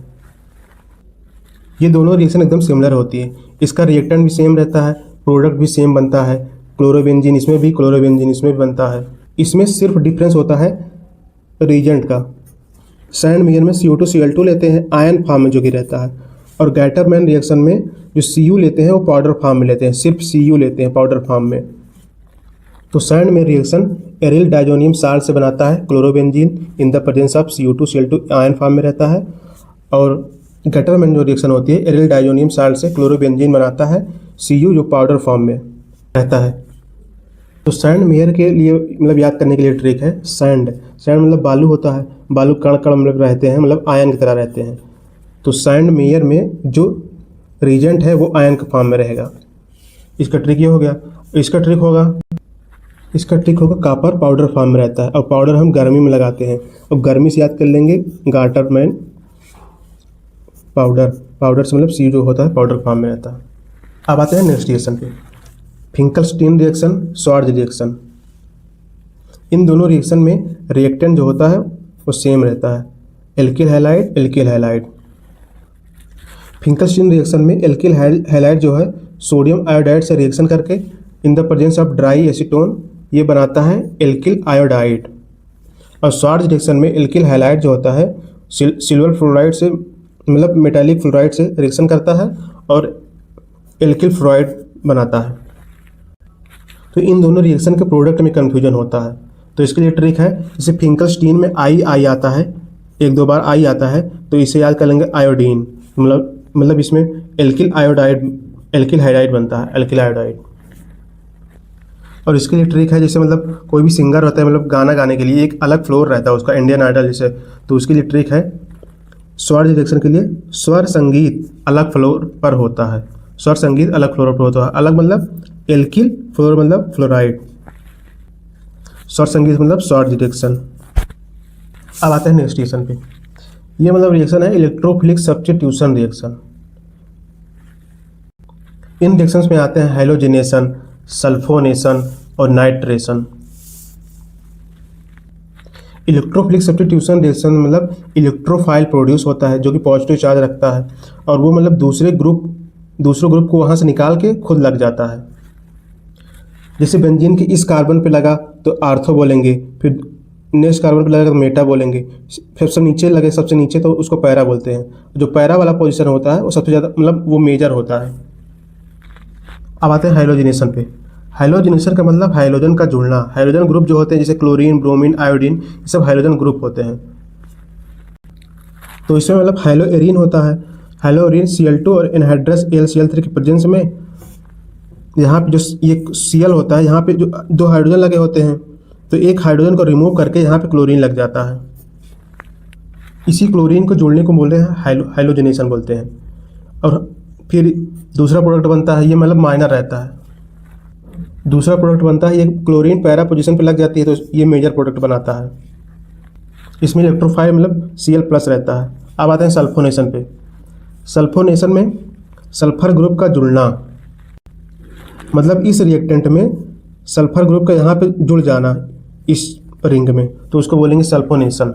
ये दोनों रिएक्शन एकदम सिमिलर होती है, इसका रिएक्टेंट भी सेम रहता है, प्रोडक्ट भी सेम बनता है, क्लोरोबेंजीन इसमें भी, क्लोरोबेंजीन इसमें भी बनता है। इसमें सिर्फ डिफरेंस होता है रिएजेंट का। सैंडमेयर में CO2Cl2 लेते हैं आयन फॉर्म में जो कि रहता है, और गैटरमैन रिएक्शन में जो Cu लेते हैं वो पाउडर फॉर्म में लेते हैं, सिर्फ Cu लेते हैं पाउडर फॉर्म में। तो Sandmeyer reaction aryl diazonium salt से बनाता है chlorobenzene in the presence of CO2Cl2 ion form में रहता है, और गटरमैन जो रिएक्शन होती है एरिल डाइजोनियम साल्ट से क्लोरोबेंजीन बनाता है Cu जो पाउडर फॉर्म में रहता है। तो सैंडमेयर के लिए मतलब याद करने के लिए ट्रिक है, सैंड मतलब बालू होता है, बालू कण मतलब रहते हैं, मतलब आयन की तरह रहते हैं। तो सैंडमेयर में जो रीजेंट है वो आयन के फॉर्म में रहेगा। इसका ट्रिक ये हो गया। इसका ट्रिक होगा कॉपर पाउडर फॉर्म में रहता है, और पाउडर हम गर्मी में लगाते हैं। अब गर्मी से याद कर लेंगे गटरमैन पाउडर से मतलब C जो होता है पाउडर फॉर्म में रहता है। अब आते हैं नेक्स्ट रिएक्शन पे, फिंकलस्टीन रिएक्शन, श्वार्ज़ रिएक्शन। इन दोनों रिएक्शन में रिएक्टेंट जो होता है वो सेम रहता है, एल्किल हैलाइड। फिंकलस्टीन रिएक्शन में एल्किल हैलाइड जो है सोडियम आयोडाइड से रिएक्शन करके in the presence of dry acetone ये बनाता है एल्किल आयोडाइड। और श्वार्ज़ रिएक्शन में एल्किल हैलाइड जो होता है सिल्वर फ्लोराइड से मतलब मेटालिक फ्लोराइड से रिएक्शन करता है और एल्किल फ्लोराइड बनाता है। तो इन दोनों रिएक्शन के प्रोडक्ट में कन्फ्यूजन होता है, तो इसके लिए ट्रिक है, जैसे फिंकलस्टीन में आई आता है, एक दो बार आई आता है, तो इसे याद कर लेंगे आयोडीन, मतलब इसमें एल्किल हाइडाइड बनता है, एल्किल आयोडाइड। और इसके लिए ट्रिक है, जैसे मतलब कोई भी सिंगर होता है, मतलब गाना गाने के लिए एक अलग फ्लोर रहता है उसका, इंडियन आइडल जैसे, तो उसके लिए ट्रिक है, स्वर रिएक्शन के लिए स्वर संगीत अलग फ्लोर पर होता है, स्वर संगीत अलग फ्लोर पर होता है, अलग मतलब एल्किल, फ्लोर मतलब फ्लोराइड, स्वर संगीत मतलब स्वर रिएक्शन। अब आते हैं नेक्स्ट रिएक्शन पे, ये मतलब रिएक्शन है इलेक्ट्रोफिलिक सब्स्टिट्यूशन रिएक्शन। इन रिएक्शंस में आते हैं हैलोजिनेशन, सल्फोनेशन और नाइट्रेशन। इलेक्ट्रोफिलिक सब्स्टिट्यूशन रिएक्शन मतलब इलेक्ट्रोफाइल प्रोड्यूस होता है जो कि पॉजिटिव चार्ज रखता है, और वो मतलब दूसरे ग्रुप को वहाँ से निकाल के खुद लग जाता है। जैसे बेंजीन के इस कार्बन पे लगा तो आर्थो बोलेंगे, फिर नेक्स्ट कार्बन पे लगा तो मेटा बोलेंगे, फिर सब नीचे लगे सबसे नीचे तो उसको पैरा बोलते हैं। जो पैरा वाला पोजीशन होता है वो सबसे ज़्यादा मतलब वो मेजर होता है। अब आते हैं हाइलोजिनेशन पे। हाइलोजिनेशन का मतलब हाइड्रोजन का जुड़ना, हाइड्रोजन ग्रुप जो होते हैं जैसे क्लोरीन, ब्रोमीन, आयोडीन, ये सब हाइड्रोजन ग्रुप होते हैं। तो इसमें मतलब हाइलोएरिन होता है, हाइलोएरिन Cl2 और एनहाइड्रस AlCl3 के प्रेजेंस में यहाँ पे जो ये Cl होता है, यहाँ पे जो दो हाइड्रोजन लगे होते हैं, तो एक हाइड्रोजन को रिमूव करके यहाँ पे क्लोरीन लग जाता है। इसी क्लोरीन को जोड़ने को बोलते हैं हाइलोजिनेशन बोलते हैं। और फिर दूसरा प्रोडक्ट बनता है, ये मतलब माइनर रहता है। दूसरा प्रोडक्ट बनता है, ये क्लोरीन पैरा पोजीशन पे लग जाती है तो ये मेजर प्रोडक्ट बनाता है। इसमें इलेक्ट्रोफाइल मतलब Cl+ रहता है। अब आते हैं सल्फोनेशन पे। सल्फोनेशन में सल्फर ग्रुप का जुड़ना, मतलब इस रिएक्टेंट में सल्फर ग्रुप का यहाँ पे जुड़ जाना इस रिंग में, तो उसको बोलेंगे सल्फोनेशन।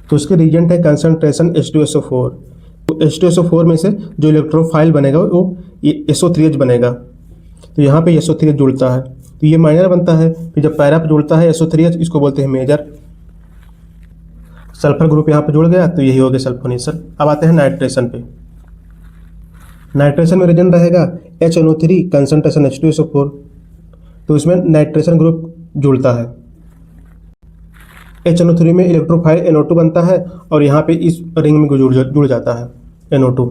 तो उसके रिएजेंट है कंसंट्रेशन H2SO4। तो H2SO4 में से जो इलेक्ट्रोफाइल बनेगा वो SO3H बनेगा। तो यहाँ पे SO3H जुड़ता है तो ये माइनर बनता है। फिर जब पैरा पे जुड़ता है SO3H, इसको बोलते हैं मेजर। सल्फर ग्रुप यहाँ पे जुड़ गया तो यही हो गया सल्फोनेशन। अब आते हैं नाइट्रेशन पे। नाइट्रेशन में रिएजेंट रहेगा HNO3 कंसंट्रेशन H2SO4। तो इसमें नाइट्रेशन ग्रुप जुड़ता है। HNO3 में इलेक्ट्रोफाइल NO2 बनता है और यहाँ पे इस रिंग में जुड़ जाता है NO2।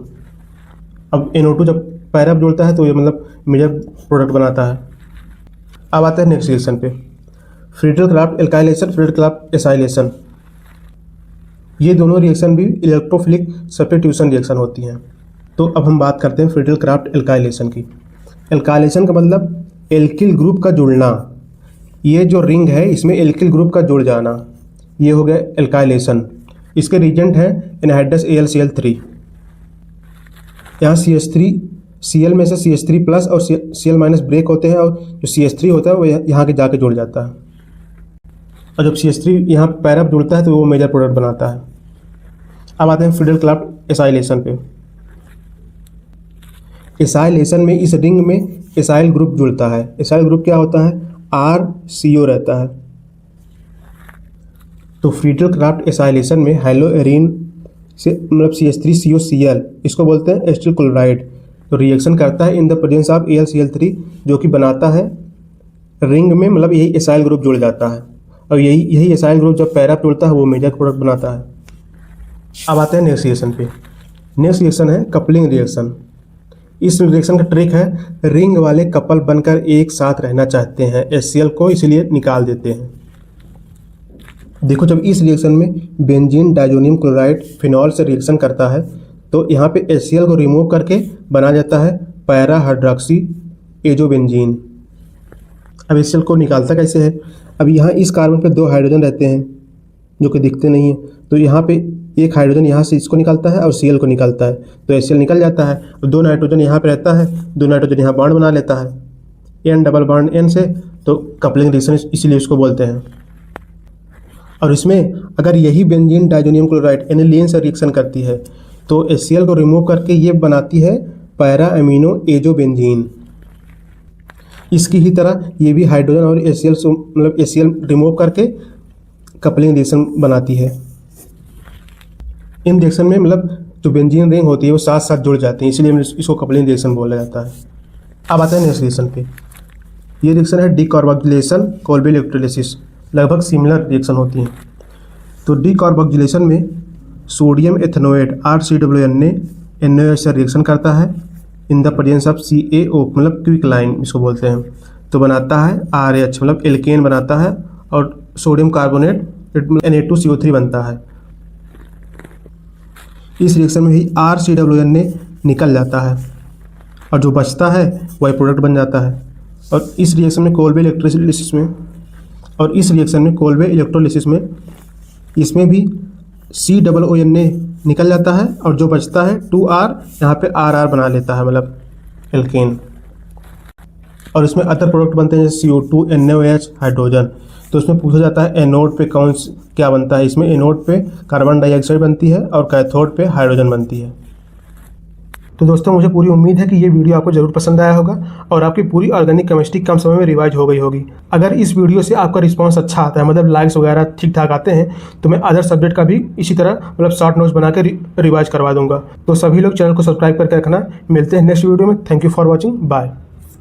अब NO2 जब पैरा पे जुड़ता है तो ये मतलब मेजर प्रोडक्ट बनाता है। अब आते हैं नेक्स्ट रिएक्शन पे, Friedel craft alkylation, Friedel Crafts acylation. ये दोनों रिएक्शन भी इलेक्ट्रोफिलिक सब्स्टिट्यूशन रिएक्शन होती हैं। तो अब हम बात करते हैं फ्रीडल क्राफ्ट एल्काइलेशन की। एल्काइलेशन का मतलब एल्किल ग्रुप का जुड़ना। ये जो रिंग है इसमें एल्किल ग्रुप का जुड़ जाना, ये हो गया एल्काइलेशन। इसके रिएजेंट है एनहाइड्रस AlCl3। यहाँ CH3 Cl में से CH3 प्लस और Cl माइनस ब्रेक होते हैं और जो CH3 होता है वो यहाँ के जाके जुड़ जाता है। और जब CH3 यहाँ पैरा पे जुड़ता है तो वो मेजर प्रोडक्ट बनाता है। अब आते हैं फ्रीडल क्राफ्ट एसाइलेशन पे। एसाइलेशन में इस रिंग में एसाइल ग्रुप जुड़ता है। एसाइल ग्रुप क्या होता है? RCO रहता है। तो फ्रीडल क्राफ्ट एसाइलेशन में हेलोएरिन से मतलब CH3COCl, इसको बोलते हैं एसिटिल क्लोराइड, तो रिएक्शन करता है in the presence of AlCl3, जो कि बनाता है रिंग में मतलब यही एसाइल ग्रुप जुड़ जाता है। और यही एसाइल ग्रुप जब पैरा पे जुड़ता है वो मेजर प्रोडक्ट बनाता है। अब आते हैं नेक्स्ट रिएक्शन पे। नेक्स्ट रिएक्शन है कपलिंग रिएक्शन। इस रिएक्शन का ट्रिक है, रिंग वाले कपल बनकर एक साथ रहना चाहते हैं, HCl को इसलिए निकाल देते हैं। देखो जब इस रिएक्शन में बेंजीन डाइजोनियम क्लोराइड फिनॉल से रिएक्शन करता है तो यहाँ पे HCl को रिमूव करके बना जाता है पैरा हाइड्रोक्सी एजोबेंजीन। अब HCl को निकालता कैसे है? अब यहाँ इस कार्बन पे 2 हाइड्रोजन रहते हैं जो कि दिखते नहीं हैं, तो यहाँ पे एक हाइड्रोजन यहाँ से इसको निकालता है और Cl को निकालता है तो HCl निकल जाता है। और 2 नाइट्रोजन यहाँ पे रहता है, 2 नाइट्रोजन यहाँ बॉन्ड बना लेता है N डबल बॉन्ड N से, तो कपलिंग रिएक्शन इसीलिए इसको बोलते हैं। और इसमें अगर यही बेंजीन डाइजोनियम क्लोराइड एनिलीन से रिएक्शन करती है तो HCl को रिमूव करके ये बनाती है पैरा अमीनो एजोबेंजीन। इसकी ही तरह ये भी हाइड्रोजन और HCl मतलब HCl रिमूव करके कपलिंग रिएक्शन बनाती है। इन रिएक्शन में मतलब जो बेंजीन रिंग होती है वो साथ साथ जुड़ जाती है, इसलिए इसको कपलिंग रिएक्शन बोला जाता है। अब आता है नेक्स्ट रिएक्शन पे। ये रिएक्शन है डीकार्बोक्सिलेशन कोल्बे इलेक्ट्रोलिसिस। लगभग सिमिलर रिएक्शन होती हैं। तो डीकार्बोक्सिलेशन में सोडियम एथनोएट RCOONA NaOH से रिएक्शन करता है in the presence of CaO मतलब क्विकलाइन इसको बोलते हैं, तो बनाता है RH मतलब एल्केन बनाता है और सोडियम कार्बोनेट Na2CO3 बनता है। इस रिएक्शन में ही RCOONA निकल जाता है और जो बचता है वही प्रोडक्ट बन जाता है। और इस रिएक्शन में कोल्बे इलेक्ट्रोलिसिस में इसमें भी COONA निकल जाता है और जो बचता है 2R यहाँ पे RR बना लेता है मतलब एल्केन। और इसमें अदर प्रोडक्ट बनते हैं जैसे CO2 NaOH हाइड्रोजन। तो इसमें पूछा जाता है एनोड पे क्या बनता है? इसमें एनोड पे कार्बन डाइऑक्साइड बनती है और कैथोड पे हाइड्रोजन बनती है। तो दोस्तों मुझे पूरी उम्मीद है कि ये वीडियो आपको जरूर पसंद आया होगा और आपकी पूरी ऑर्गेनिक केमिस्ट्री कम समय में रिवाइज हो गई होगी। अगर इस वीडियो से आपका रिस्पांस अच्छा आता है, मतलब लाइक्स वगैरह ठीक ठाक आते हैं, तो मैं अदर सब्जेक्ट का भी इसी तरह मतलब शॉर्ट नोट्स बना के रिवाइज करवा दूंगा। तो सभी लोग चैनल को सब्सक्राइब करके रखना। मिलते हैं नेक्स्ट वीडियो में। Thank you for watching. Bye.